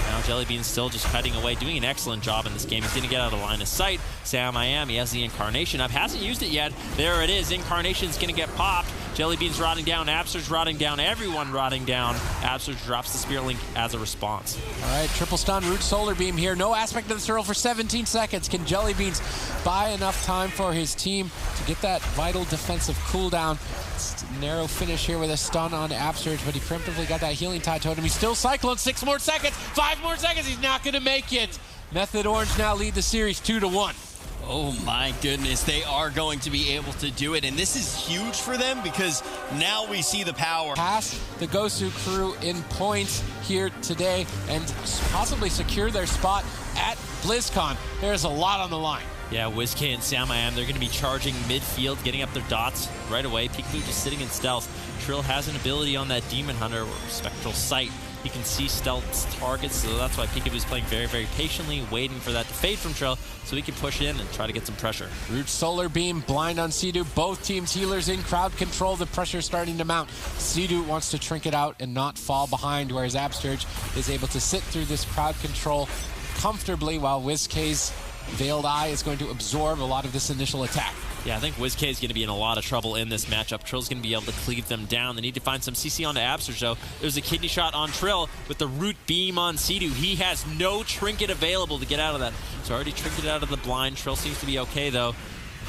Now Jellybean's still just cutting away, doing an excellent job in this game. He's going to get out of line of sight. Samayam, he has the Incarnation up, hasn't used it yet. There it is, Incarnation's going to get popped. Jellybean's rotting down, Absurge rotting down, everyone rotting down. Absurge drops the Spirit Link as a response. All right, triple stun, Root Solar Beam here. No aspect of the turtle for 17 seconds. Can Jellybeans buy enough time for his team to get that vital defensive cooldown? It's a narrow finish here with a stun on Absurge, but he preemptively got that Healing Tide Totem. He's still Cyclone, 6 more seconds, 5 more seconds. He's not going to make it. Method Orange now lead the series 2-1. Oh my goodness, they are going to be able to do it, and this is huge for them because now we see the power. Pass the Gosu crew in points here today and possibly secure their spot at BlizzCon, there's a lot on the line. Yeah, WizK and Shaman, they're going to be charging midfield, getting up their dots right away. Peekaboo just sitting in stealth. Trill has an ability on that Demon Hunter, or Spectral Sight. He can see stealth targets, so that's why Peekaboo's playing very, very patiently, waiting for that to fade from Trill so he can push in and try to get some pressure. Root Solar Beam, blind on Sea-Doo. Both teams healers in crowd control. The pressure starting to mount. Sea-Doo wants to trinket out and not fall behind, whereas Absterge is able to sit through this crowd control comfortably while WizK's Veiled Eye is going to absorb a lot of this initial attack. Yeah, I think WizK is going to be in a lot of trouble in this matchup. Trill's going to be able to cleave them down. They need to find some CC onto Absterge, though. There's a kidney shot on Trill with the root beam on Sea-Doo. He has no trinket available to get out of that. It's already trinketed out of the blind. Trill seems to be okay, though.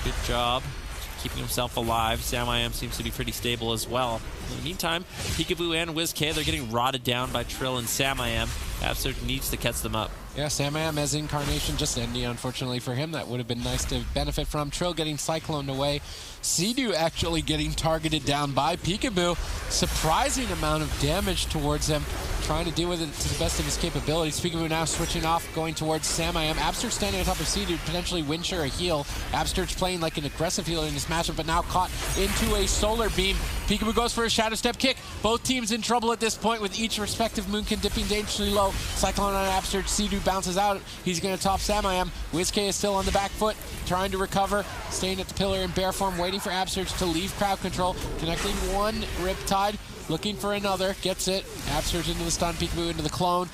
Good job keeping himself alive. Sam seems to be pretty stable as well. In the meantime, Peekaboo and WizK, they're getting rotted down by Trill and Sam. Absterge needs to catch them up. Yeah, Sam as Incarnation just ending, unfortunately for him. That would have been nice to benefit from. Trill getting cycloned away. Sea-Doo actually getting targeted down by Peekaboo. Surprising amount of damage towards him. Trying to deal with it to the best of his capabilities. Peekaboo now switching off, going towards Sam. Absterge standing on top of Sea-Doo, potentially Windshare a heal. Absterge playing like an aggressive healer in this matchup, but now caught into a Solar Beam. Peekaboo goes for a Shadow Step kick. Both teams in trouble at this point with each respective Boomkin dipping dangerously low. Cyclone on Absterge. Sea-Doo bounces out. He's going to top Sam. WizK is still on the back foot, trying to recover, staying at the pillar in bear form, waiting for Absterge to leave crowd control, connecting one Riptide, looking for another, gets it. Absterge into the stun, Peekaboo into the clone.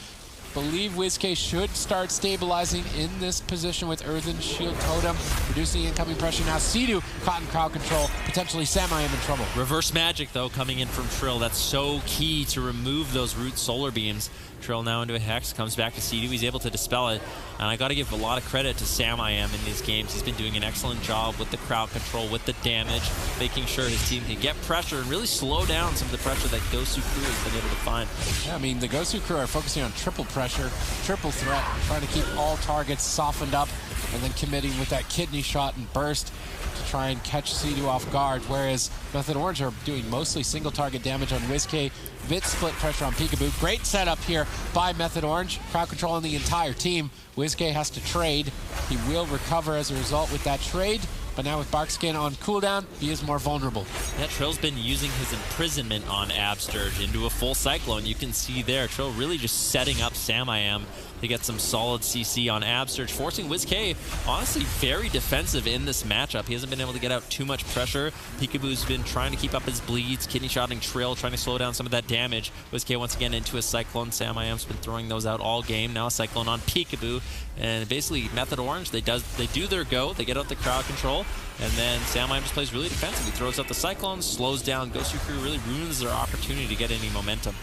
Believe WizK should start stabilizing in this position with Earthen Shield Totem, reducing incoming pressure. Now Sea-Doo caught in crowd control, potentially Sam in trouble. Reverse magic, though, coming in from Trill. That's so key to remove those root solar beams. Trill now into a Hex, comes back to Sea-Doo. He's able to dispel it. And I got to give a lot of credit to Sam in these games. He's been doing an excellent job with the crowd control, with the damage, making sure his team can get pressure and really slow down some of the pressure that Gosu crew has been able to find. Yeah, I mean, the Gosu crew are focusing on triple pressure, triple threat, trying to keep all targets softened up, and then committing with that kidney shot and burst to try and catch Sea-Doo off guard, whereas Method Orange are doing mostly single target damage on WizK. Bit split pressure on Peekaboo. Great setup here by Method Orange. Crowd controlling the entire team. WizK has to trade. He will recover as a result with that trade, but now with Barkskin on cooldown, he is more vulnerable. Yeah, Trill's been using his imprisonment on Absterge into a full cyclone. You can see there, Trill really just setting up Sam to get some solid CC on Absterge, forcing WizK, honestly, very defensive in this matchup. He hasn't been able to get out too much pressure. Peekaboo's been trying to keep up his bleeds, kidney shotting Trill, trying to slow down some of that damage. WizK once again into a Cyclone. Sam been throwing those out all game. Now a Cyclone on Peekaboo. And basically, Method Orange, they do their go, they get out the crowd control, and then Sam just plays really defensive. He throws out the Cyclone, slows down Gosu crew, really ruins their opportunity to get any momentum.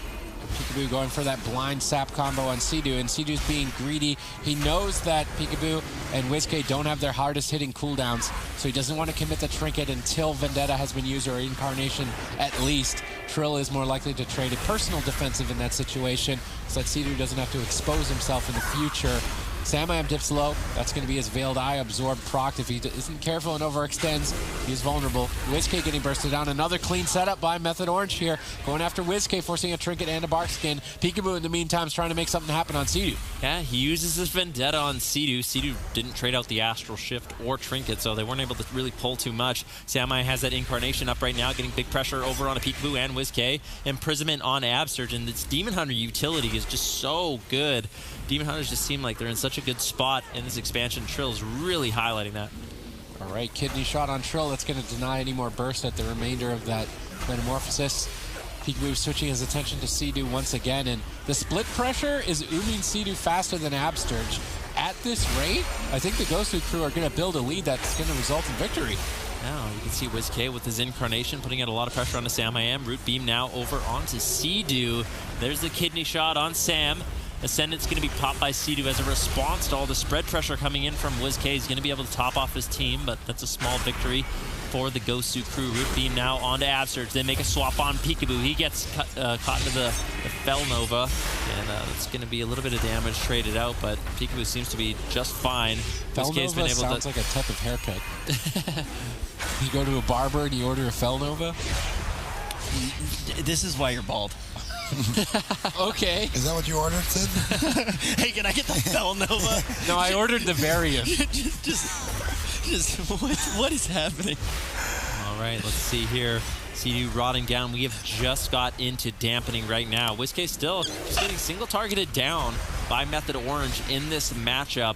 Peekaboo going for that blind sap combo on Sea-Doo, and Sea-Doo's being greedy. He knows that Peekaboo and WizK don't have their hardest hitting cooldowns, so he doesn't want to commit the trinket until Vendetta has been used, or Incarnation at least. Trill is more likely to trade a personal defensive in that situation, so that Sea-Doo doesn't have to expose himself in the future. Sam dips low. That's going to be his Veiled Eye absorbed proc. If he isn't careful and overextends, he's vulnerable. WizK getting bursted down. Another clean setup by Method Orange here. Going after WizK, forcing a trinket and a Barkskin. Peekaboo in the meantime is trying to make something happen on Sea-Doo. Yeah, he uses his Vendetta on Sea-Doo. Sea-Doo didn't trade out the Astral Shift or Trinket, so they weren't able to really pull too much. Sam has that Incarnation up right now, getting big pressure over on a Peekaboo and WizK. Imprisonment on Absterge, and this Demon Hunter utility is just so good. Demon Hunters just seem like they're in such a good spot in this expansion. Trill's really highlighting that. All right, kidney shot on Trill. That's going to deny any more burst at the remainder of that Metamorphosis. Peekaboo switching his attention to Sea-Doo once again, and the split pressure is ooming Sea-Doo faster than Absterge. At this rate, I think the Gosu crew are going to build a lead that's going to result in victory. Now you can see WizK with his Incarnation putting out a lot of pressure onto Sam. Root Beam now over onto Sea-Doo. There's the kidney shot on Sam. Ascendant's going to be popped by Sea-Doo as a response to all the spread pressure coming in from WizK. He's going to be able to top off his team, but that's a small victory for the Gosu crew. Root Beam now onto Absterge. They make a swap on Peekaboo. He gets caught into the Fel Nova, and it's going to be a little bit of damage traded out, but Peekaboo seems to be just fine. Fel Nova sounds like a type of haircut. You go to a barber and you order a Fel Nova? This is why you're bald. Okay. Is that what you ordered, Sid? Hey, can I get the Fel Nova? No, I ordered the variant. just what is happening? All right, let's see here. C2 rotting down. We have just got into dampening right now. WizK still just getting single targeted down by Method Orange in this matchup.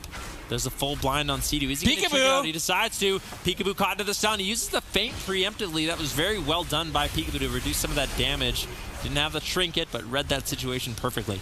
There's a full blind on C2. Is he going to trigger out? He decides to. Peekaboo caught into the stun. He uses the feint preemptively. That was very well done by Peekaboo to reduce some of that damage. Didn't have the trinket, but read that situation perfectly.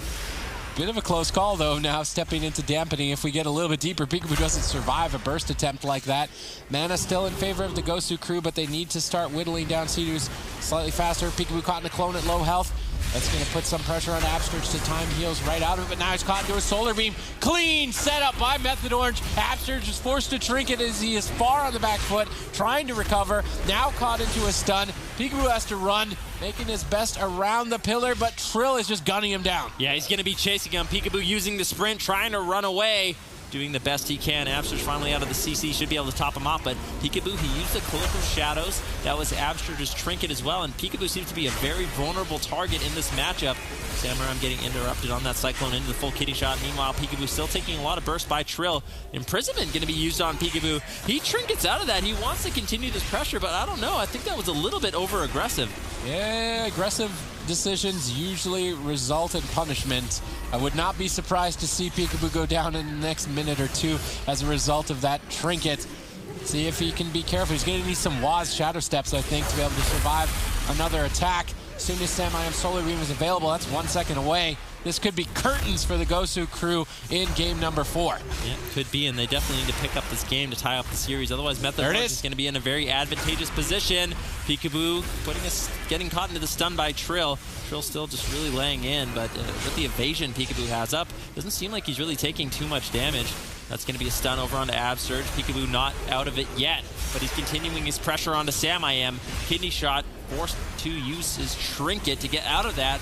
Bit of a close call, though, now stepping into dampening. If we get a little bit deeper, Peekaboo doesn't survive a burst attempt like that. Mana still in favor of the Gosu crew, but they need to start whittling down C2's slightly faster. Peekaboo caught in the clone at low health. That's going to put some pressure on Absterge to time heals right out of it, but now he's caught into a solar beam. Clean setup by Method Orange. Absterge is forced to trinket as he is far on the back foot, trying to recover. Now caught into a stun. Peekaboo has to run, making his best around the pillar, but Trill is just gunning him down. Yeah, he's going to be chasing him. Peekaboo using the sprint, trying to run away. Doing the best he can. Absterge finally out of the CC, should be able to top him off, but Peekaboo, he used the Cloak of Shadows. That was Absterge's trinket as well, and Peekaboo seems to be a very vulnerable target in this matchup. Samurai getting interrupted on that Cyclone into the full kidney shot. Meanwhile, Peekaboo still taking a lot of burst by Trill. Imprisonment going to be used on Peekaboo. He trinkets out of that. He wants to continue this pressure, but I don't know. I think that was a little bit over-aggressive. Yeah, aggressive decisions usually result in punishment. I would not be surprised to see Peekaboo go down in the next minute or two as a result of that trinket. See if he can be careful. He's going to need some Waz Shadow Steps, I think, to be able to survive another attack. As soon as Samayam Solar Beam is available, that's 1 second away. This could be curtains for the Gosu crew in game number 4. Yeah, could be, and they definitely need to pick up this game to tie up the series. Otherwise, Method Orange is going to be in a very advantageous position. Peekaboo getting caught into the stun by Trill. Trill still just really laying in, but with the evasion Peekaboo has up, doesn't seem like he's really taking too much damage. That's going to be a stun over onto Absterge. Peekaboo not out of it yet, but he's continuing his pressure onto Samayam. Kidney shot, forced to use his trinket to get out of that.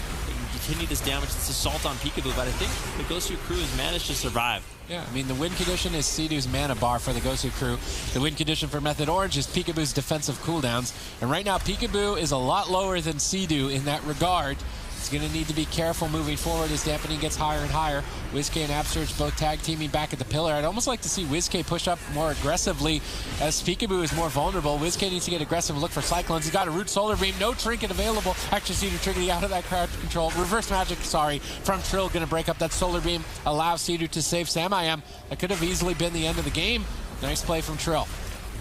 Continue this damage, this assault on Peekaboo, but I think the Gosu crew has managed to survive. Yeah, I mean, the win condition is C2's mana bar for the Gosu crew. The win condition for Method Orange is Peekaboo's defensive cooldowns. And right now, Peekaboo is a lot lower than C2 in that regard. He's going to need to be careful moving forward as dampening gets higher and higher. WizK and Absterge both tag teaming back at the pillar. I'd almost like to see WizK push up more aggressively as Peekaboo is more vulnerable. WizK needs to get aggressive and look for Cyclones. He's got a Root Solar Beam, no trinket available. Actually, C2 tricketing out of that crowd control. Reverse magic, from Trill, going to break up that Solar Beam, allow C2 to save Samayam. That could have easily been the end of the game. Nice play from Trill.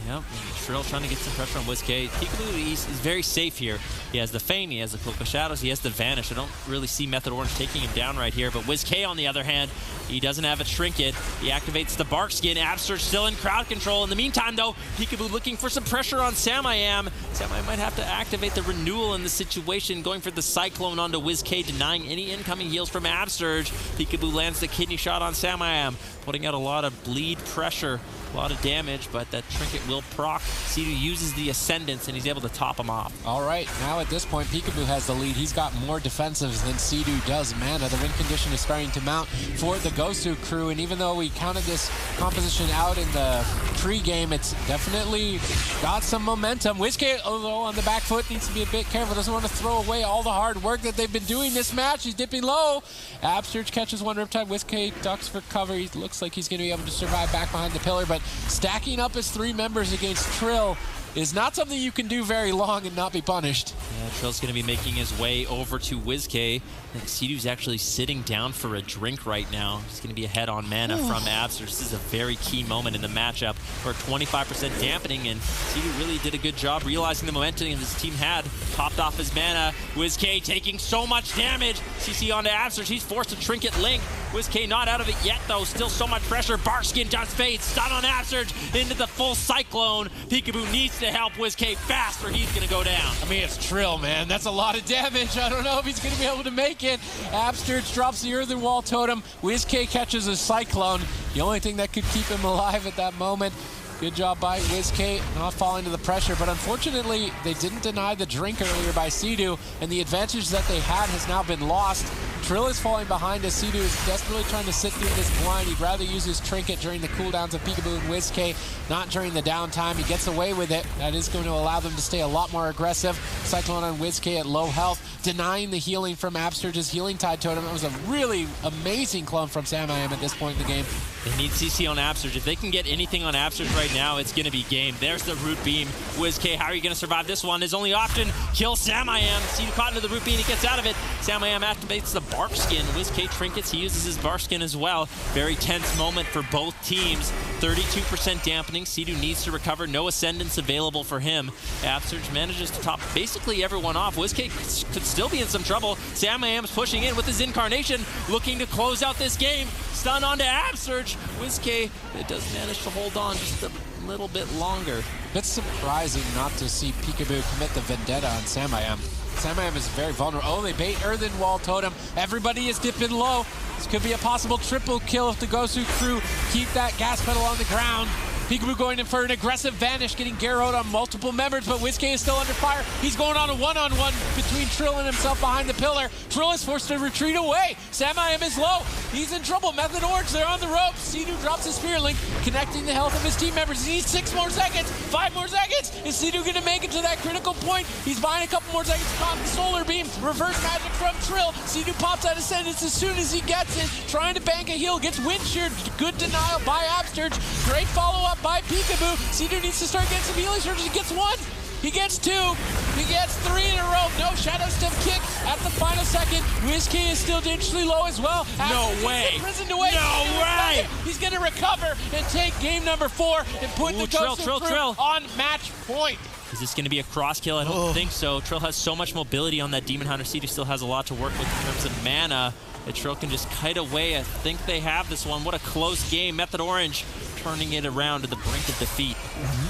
Yep, Trill trying to get some pressure on WizK. Peekaboo is very safe here. He has the Feint, he has the Cloak of Shadows, he has the Vanish. I don't really see Method Orange taking him down right here, but WizK on the other hand, he doesn't have a trinket. He activates the Bark Skin. Absterge still in crowd control. In the meantime, though, Peekaboo looking for some pressure on Samayam. Samayam might have to activate the Renewal in the situation, going for the Cyclone onto WizK, denying any incoming heals from Absterge. Peekaboo lands the kidney shot on Samayam, putting out a lot of bleed pressure. A lot of damage, but that trinket will proc. C2 uses the Ascendance, and he's able to top him off. All right, now at this point, Peekaboo has the lead. He's got more defensives than C2 does mana. The win condition is starting to mount for the Gosu crew, and even though we counted this composition out in the pre-game, it's definitely got some momentum. WizK, although on the back foot, needs to be a bit careful. Doesn't want to throw away all the hard work that they've been doing this match. He's dipping low. Absterge catches one Riptide. WizK ducks for cover. He looks like he's going to be able to survive back behind the pillar, but stacking up his 3 members against Trill is not something you can do very long and not be punished. Yeah, Trill's going to be making his way over to WizK. And C2's actually sitting down for a drink right now. He's going to be ahead on mana from Absterge. This is a very key moment in the matchup for 25% dampening, and C2 really did a good job realizing the momentum his team had. Topped off his mana. WizK taking so much damage. CC onto Absterge. He's forced to trinket Link. WizK not out of it yet, though. Still so much pressure. Barskin just fades. Stun on Absterge into the full Cyclone. Peekaboo needs to help WizK fast or he's going to go down. I mean, it's Trill, man. That's a lot of damage. I don't know if he's going to be able to make it. Absterge drops the Earthen Wall Totem. WizK catches a Cyclone. The only thing that could keep him alive at that moment. Good job by WizK, not falling to the pressure, but unfortunately, they didn't deny the drink earlier by C2, and the advantage that they had has now been lost. Trill is falling behind as Sea-Doo is desperately trying to sit through this blind. He'd rather use his trinket during the cooldowns of Peekaboo and WizK, not during the downtime. He gets away with it. That is going to allow them to stay a lot more aggressive. Cyclone on WizK at low health, denying the healing from Absterge's Healing Tide Totem. That was a really amazing clone from Samayam at this point in the game. They need CC on Absterge. If they can get anything on Absterge right now, it's going to be game. There's the root beam. WizK, how are you going to survive this one? His only option, kill Samayam. Sea-Doo caught into the root beam, he gets out of it. Samayam activates the bark skin. WizK trinkets, he uses his bark skin as well. Very tense moment for both teams. 32% dampening. Sea-Doo needs to recover. No ascendance available for him. Absterge manages to top basically everyone off. WizK could still be in some trouble. Samayam's pushing in with his incarnation, looking to close out this game. Stun onto Absterge. WizK does manage to hold on just a little bit longer. It's surprising not to see Peekaboo commit the vendetta on Samayam. Samayam is very vulnerable. Oh, they bait Earthen Wall Totem. Everybody is dipping low. This could be a possible triple kill if the Gosu crew keep that gas pedal on the ground. Peekaboo going in for an aggressive vanish, getting Garrowed on multiple members, but WizK is still under fire. He's going on a one-on-one between Trill and himself behind the pillar. Trill is forced to retreat away. Samayam is low. He's in trouble. Method Orange, they're on the ropes. Sea-Doo drops his Spirit Link, connecting the health of his team members. He needs 6 more seconds, 5 more seconds. Is Sea-Doo going to make it to that critical point? He's buying a couple more seconds. Caught the Solar Beam. Reverse magic from Trill. Sea-Doo pops out Ascendance as soon as he gets it. Trying to bank a heal. Gets wind sheared. Good denial by Absterge. Great follow-up by Peekaboo. Sea-Doo needs to start getting some healing surges. He gets 1. He gets 2. He gets 3 in a row. No Shadow Step kick at the final second. WizK is still dangerously low as well. No way. Imprisoned away. No way. He's going to recover and take game number 4 and put the Gosu crew on match point. Is this going to be a cross kill? I don't think so. Trill has so much mobility on that Demon Hunter. Sea-Doo still has a lot to work with in terms of mana. That Trill can just kite away. I think they have this one. What a close game. Method Orange turning it around to the brink of defeat.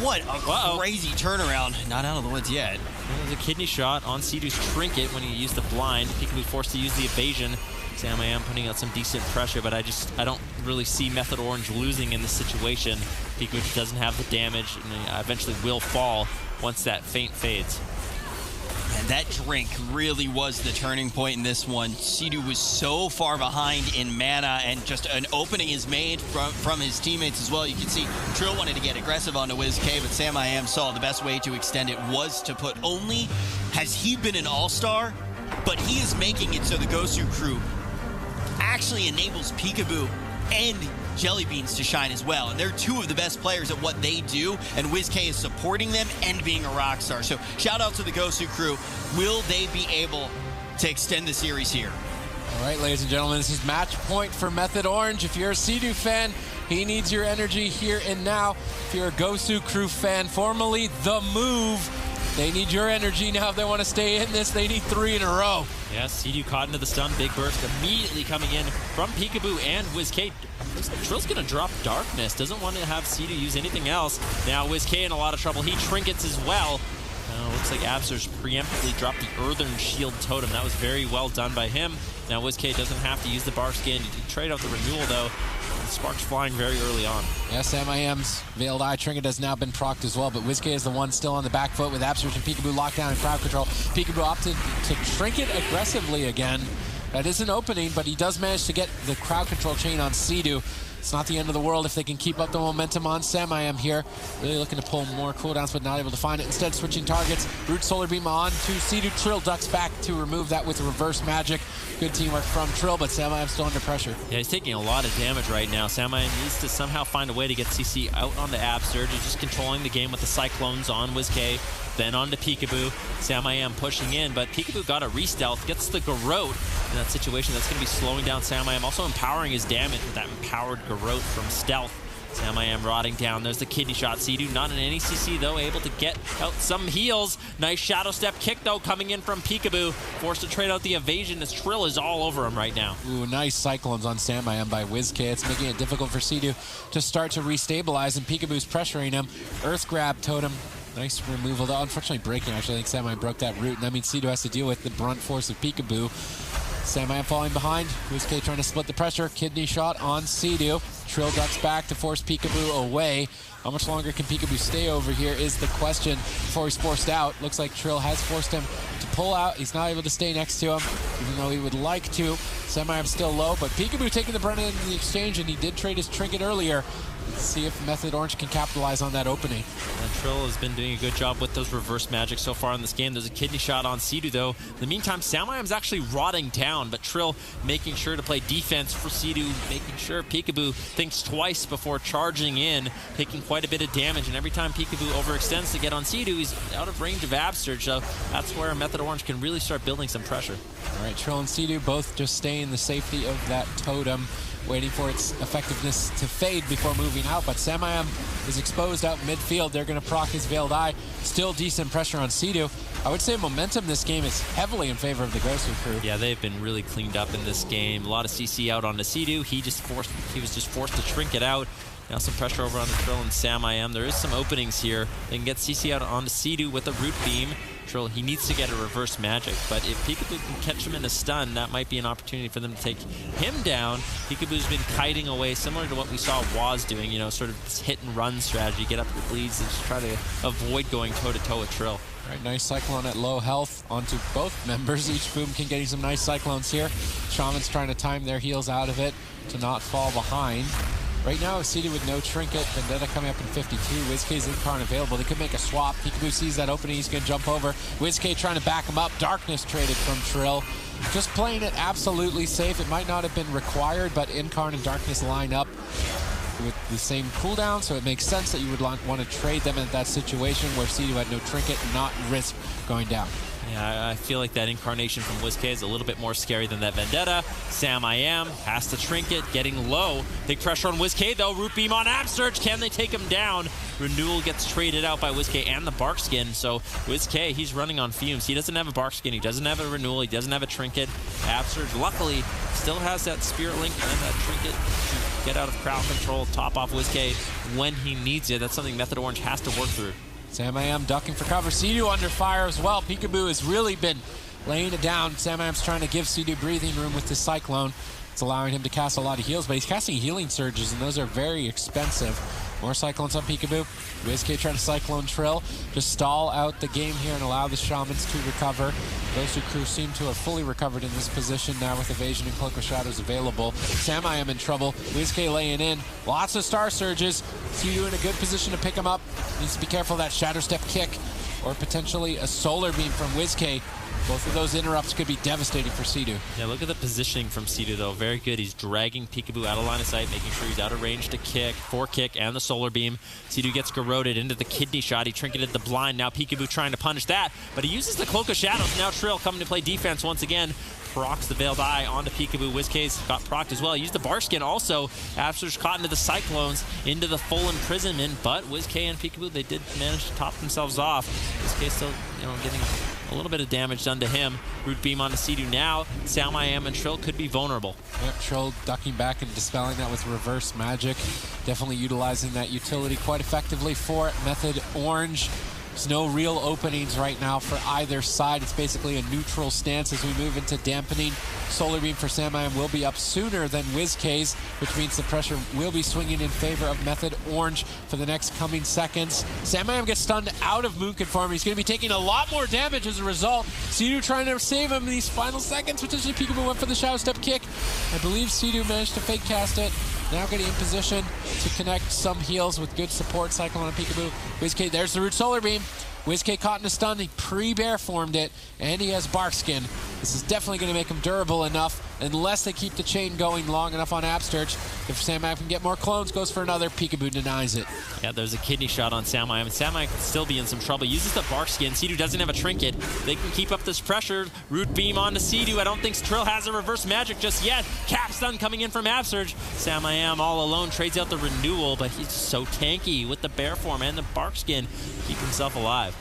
What a crazy turnaround. Not out of the woods yet. There's a kidney shot on Sea-Doo's trinket when he used the blind. He can be forced to use the evasion. Samayam putting out some decent pressure, but I don't really see Method Orange losing in this situation. Peekaboo doesn't have the damage and eventually will fall once that feint fades. And that drink really was the turning point in this one. Sea-Doo was so far behind in mana, and just an opening is made from his teammates as well. You can see Trill wanted to get aggressive onto WizK, but Samayam saw the best way to extend it was to put only, has he been an all-star, but he is making it so the Gosu crew actually enables Peekaboo and Jelly Beans to shine as well. And they're 2 of the best players at what they do, and WizK is supporting them and being a rock star. So shout out to the Gosu crew. Will they be able to extend the series here? All right, ladies and gentlemen, this is match point for Method Orange. If you're a Sea-Doo fan, he needs your energy here and now. If you're a Gosu crew fan, formerly The Move, they need your energy now if they want to stay in this. They need 3 in a row. Yes, Sea-Doo caught into the stun. Big burst immediately coming in from Peekaboo and WizK. Looks like Trill's going to drop Darkness. Doesn't want to have Sea-Doo use anything else. Now WizK in a lot of trouble. He trinkets as well. Looks like Absterge preemptively dropped the Earthen Shield Totem. That was very well done by him. Now WizK doesn't have to use the Bar Skin to trade out the Renewal, though. Sparks flying very early on. Yes, Samayam's Veiled Eye Trinket has now been procced as well, but WizK is the one still on the back foot with Absterge and Peekaboo locked down in crowd control. Peekaboo opted to Trinket aggressively again. That is an opening, but he does manage to get the crowd control chain on Sea-Doo. It's not the end of the world if they can keep up the momentum on Samayam here. Really looking to pull more cooldowns, but not able to find it. Instead, switching targets. Root Solar Beam on to Sea-Doo. Trill ducks back to remove that with reverse magic. Good teamwork from Trill, but Samayam's still under pressure. Yeah, he's taking a lot of damage right now. Samayam needs to somehow find a way to get CC out on the Absterge. He's just controlling the game with the Cyclones on WizK. Then on to Peekaboo. Samayam pushing in, but Peekaboo got a re-stealth, gets the Garrote in that situation. That's going to be slowing down Samayam, also empowering his damage with that empowered Garrote from stealth. Samayam rotting down. There's the kidney shot. Sea-Doo not in any CC, though, able to get out some heals. Nice Shadow Step kick, though, coming in from Peekaboo. Forced to trade out the evasion as Trill is all over him right now. Ooh, nice Cyclones on Samayam by WizK. It's making it difficult for Sea-Doo to start to restabilize, and Peekaboo's pressuring him. Earth Grab Totem. Nice removal, though. Unfortunately breaking, actually. I think Samayam broke that root, and that means Sea-Doo has to deal with the brunt force of Peekaboo. Samayam falling behind. WizK trying to split the pressure. Kidney shot on Sea-Doo. Trill ducks back to force Peekaboo away. How much longer can Peekaboo stay over here is the question before he's forced out. Looks like Trill has forced him to pull out. He's not able to stay next to him, even though he would like to. Semi-Am's still low, but Peekaboo taking the brunt end of the exchange, and he did trade his trinket earlier. Let's see if Method Orange can capitalize on that opening. And Trill has been doing a good job with those reverse magic so far in this game. There's a kidney shot on Sea-Doo, though. In the meantime, Sami-Am's actually rotting down, but Trill making sure to play defense for Sea-Doo, making sure Peekaboo thinks twice before charging in, taking quite a bit of damage. And every time Peekaboo overextends to get on Sea-Doo, he's out of range of Absurge. So that's where Method Orange can really start building some pressure. All right, Trill and Sea-Doo both just stay in the safety of that totem, waiting for its effectiveness to fade before moving out, but Sami-Am is exposed out midfield. They're going to proc his Veiled Eye. Still decent pressure on Sea-Doo. I would say momentum this game is heavily in favor of the Gosu crew. Yeah, they've been really cleaned up in this game. A lot of CC out onto Sea-Doo. He was just forced to trinket out. Now some pressure over on the Trill and Sami-Am. There is some openings here. They can get CC out onto Sea-Doo with a Root Beam. Trill, he needs to get a reverse magic, but if Peekaboo can catch him in a stun, that might be an opportunity for them to take him down. Peekaboo's been kiting away, similar to what we saw Waz doing, you know, sort of this hit and run strategy, get up your bleeds and just try to avoid going toe-to-toe with Trill. All right, nice Cyclone at low health onto both members. Each Boomkin getting some nice Cyclones here. Shaman's trying to time their heals out of it to not fall behind. Right now, Sea-Doo with no trinket, Vendetta coming up in 52. WizK's Incarn available. They could make a swap. Peekaboo sees that opening. He's going to jump over. WizK trying to back him up. Darkness traded from Trill. Just playing it absolutely safe. It might not have been required, but Incarn and Darkness line up with the same cooldown, so it makes sense that you would want to trade them in that situation where Sea-Doo had no trinket and not risk going down. Yeah, I feel like that incarnation from WizK is a little bit more scary than that Vendetta. Sami-Am has to trinket, getting low. Big pressure on WizK though. Root Beam on Absurge. Can they take him down? Renewal gets traded out by WizK and the Barkskin. So WizK, he's running on fumes. He doesn't have a Barkskin. He doesn't have a Renewal. He doesn't have a trinket. Absurge, luckily, still has that Spirit Link and that trinket to get out of crowd control, top off WizK when he needs it. That's something Method Orange has to work through. Sami-Am ducking for cover. Sea-Doo under fire as well. Peekaboo has really been laying it down. Sami-Am's trying to give Sea-Doo breathing room with this Cyclone. It's allowing him to cast a lot of heals, but he's casting healing surges, and those are very expensive. More Cyclones on Peekaboo. WizK trying to Cyclone Trill. Just stall out the game here and allow the Shamans to recover. Gosu crew seem to have fully recovered in this position now with Evasion and Cloak of Shadows available. Sami-Am in trouble. WizK laying in. Lots of Star Surges. Sea-Doo in a good position to pick him up. Needs to be careful of that Shadow Step kick or potentially a Solar Beam from WizK. Both of those interrupts could be devastating for Sea-Doo. Yeah, look at the positioning from Sea-Doo, though. Very good. He's dragging Peekaboo out of line of sight, making sure he's out of range to kick, kick, and the Solar Beam. Sea-Doo gets garroted into the kidney shot. He trinketed the blind. Now Peekaboo trying to punish that, but he uses the Cloak of Shadows. Now Trill coming to play defense once again. Procs the Veiled Eye onto Peekaboo. WizK's got procced as well. He used the Barkskin also. Absurge caught into the Cyclones, into the full imprisonment, but WizK and Peekaboo, they did manage to top themselves off. WizK still, you know, getting a little bit of damage done to him. Root Beam onto Sea-Doo now. Sami-Am and Trill could be vulnerable. Yep, Trill ducking back and dispelling that with reverse magic. Definitely utilizing that utility quite effectively for Method Orange. There's no real openings right now for either side. It's basically a neutral stance as we move into dampening. Solar Beam for Sami-Am will be up sooner than WizK's, which means the pressure will be swinging in favor of Method Orange for the next coming seconds. Sami-Am gets stunned out of Moonkin form. He's going to be taking a lot more damage as a result. Sea-Doo trying to save him in these final seconds. Potentially Peekaboo went for the Shadow Step kick. I believe Sea-Doo managed to fake cast it. Now getting in position to connect some heals with good support. Cyclone on Peekaboo. WizK, there's the Root Solar Beam. WizK caught in a stun, he pre-bear formed it, and he has Barkskin. This is definitely going to make him durable enough, unless they keep the chain going long enough on Absurge. If Sami-Am can get more clones, goes for another, Peekaboo denies it. Yeah, there's a kidney shot on Sami-Am, and Sami-Am can still be in some trouble. Uses the Barkskin. Sea-Doo doesn't have a trinket. They can keep up this pressure. Root Beam onto Sea-Doo. I don't think Trill has a reverse magic just yet. Cap stun coming in from Absurge. Sami-Am all alone trades out the Renewal, but he's so tanky with the bear form and the Barkskin to keep himself alive.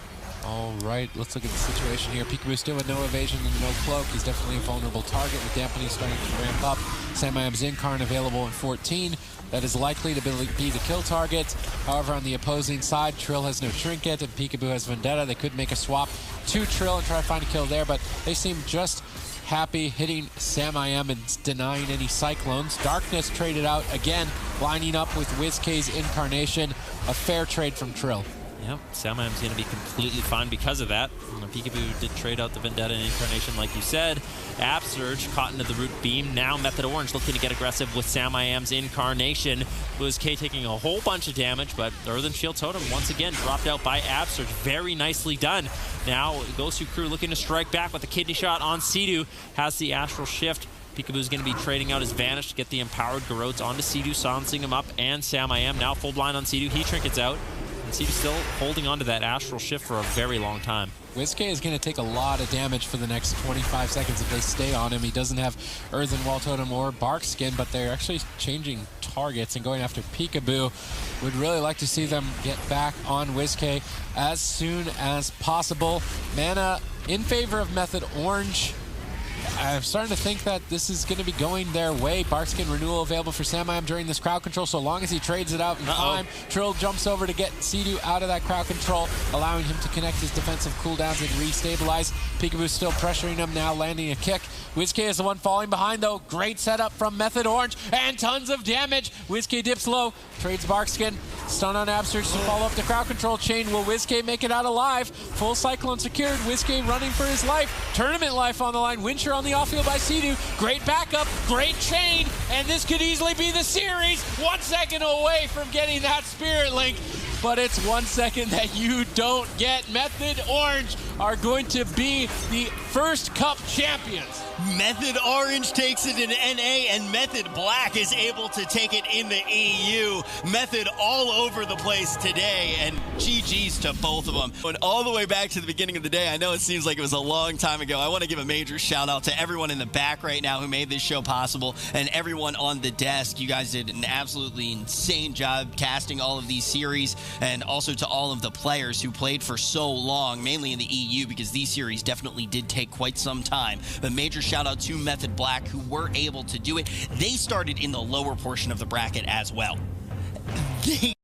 All right, let's look at the situation here. Peekaboo still with no evasion and no cloak. He's definitely a vulnerable target with dampening starting to ramp up. Sami-Am's Incarn available in 14. That is likely to be the kill target. However, on the opposing side, Trill has no trinket and Peekaboo has Vendetta. They could make a swap to Trill and try to find a kill there, but they seem just happy hitting Sami-Am and denying any Cyclones. Darkness traded out again, lining up with WizK's Incarnation. A fair trade from Trill. Yep, Shaman's going to be completely fine because of that. Peekaboo did trade out the Vendetta and Incarnation like you said. Surge caught into the root beam. Now Method Orange looking to get aggressive with Samayam's Incarnation. K taking a whole bunch of damage, but Earthen Shield Totem once again dropped out by Surge. Very nicely done. Now Gosu crew looking to strike back with the Kidney Shot on Sea-Doo. Has the Astral Shift. Peekaboo's going to be trading out his Vanish to get the Empowered Garrotes onto Sea-Doo, silencing him up, and Samayam now full blind on Sea-Doo. He trinkets out. And Sea-Doo still holding on to that Astral Shift for a very long time. Whiskey is going to take a lot of damage for the next 25 seconds if they stay on him. He doesn't have Earthen Wall Totem or Bark Skin, but they're actually changing targets and going after Peekaboo. Would really like to see them get back on Whiskey as soon as possible. Mana in favor of Method Orange. I'm starting to think that this is going to be going their way. Barkskin renewal available for Samayam during this crowd control, so long as he trades it out in time. Trill jumps over to get Sea-Doo out of that crowd control, allowing him to connect his defensive cooldowns and restabilize. Peekaboo still pressuring him now, landing a kick. Whiskey is the one falling behind, though. Great setup from Method Orange, and tons of damage. Whiskey dips low, trades Barkskin. Stun on Surge to follow up the crowd control chain. Will Whiskey make it out alive? Full Cyclone secured. Whiskey running for his life. Tournament life on the line. Wincher on the offfield by Sea-Doo. Great backup. Great chain. And this could easily be the series. 1 second away from getting that Spirit Link. But it's 1 second that you don't get. Method Orange are going to be the first Cup champions. Method Orange takes it in NA, and Method Black is able to take it in the EU. Method all over the place today, and GG's to both of them. Went all the way back to the beginning of the day. I know it seems like it was a long time ago. I want to give a major shout out to everyone in the back right now who made this show possible, and everyone on the desk. You guys did an absolutely insane job casting all of these series, and also to all of the players who played for so long, mainly in the EU, because these series definitely did take quite some time. But major shout out to Method Black, who were able to do it. They started in the lower portion of the bracket as well. They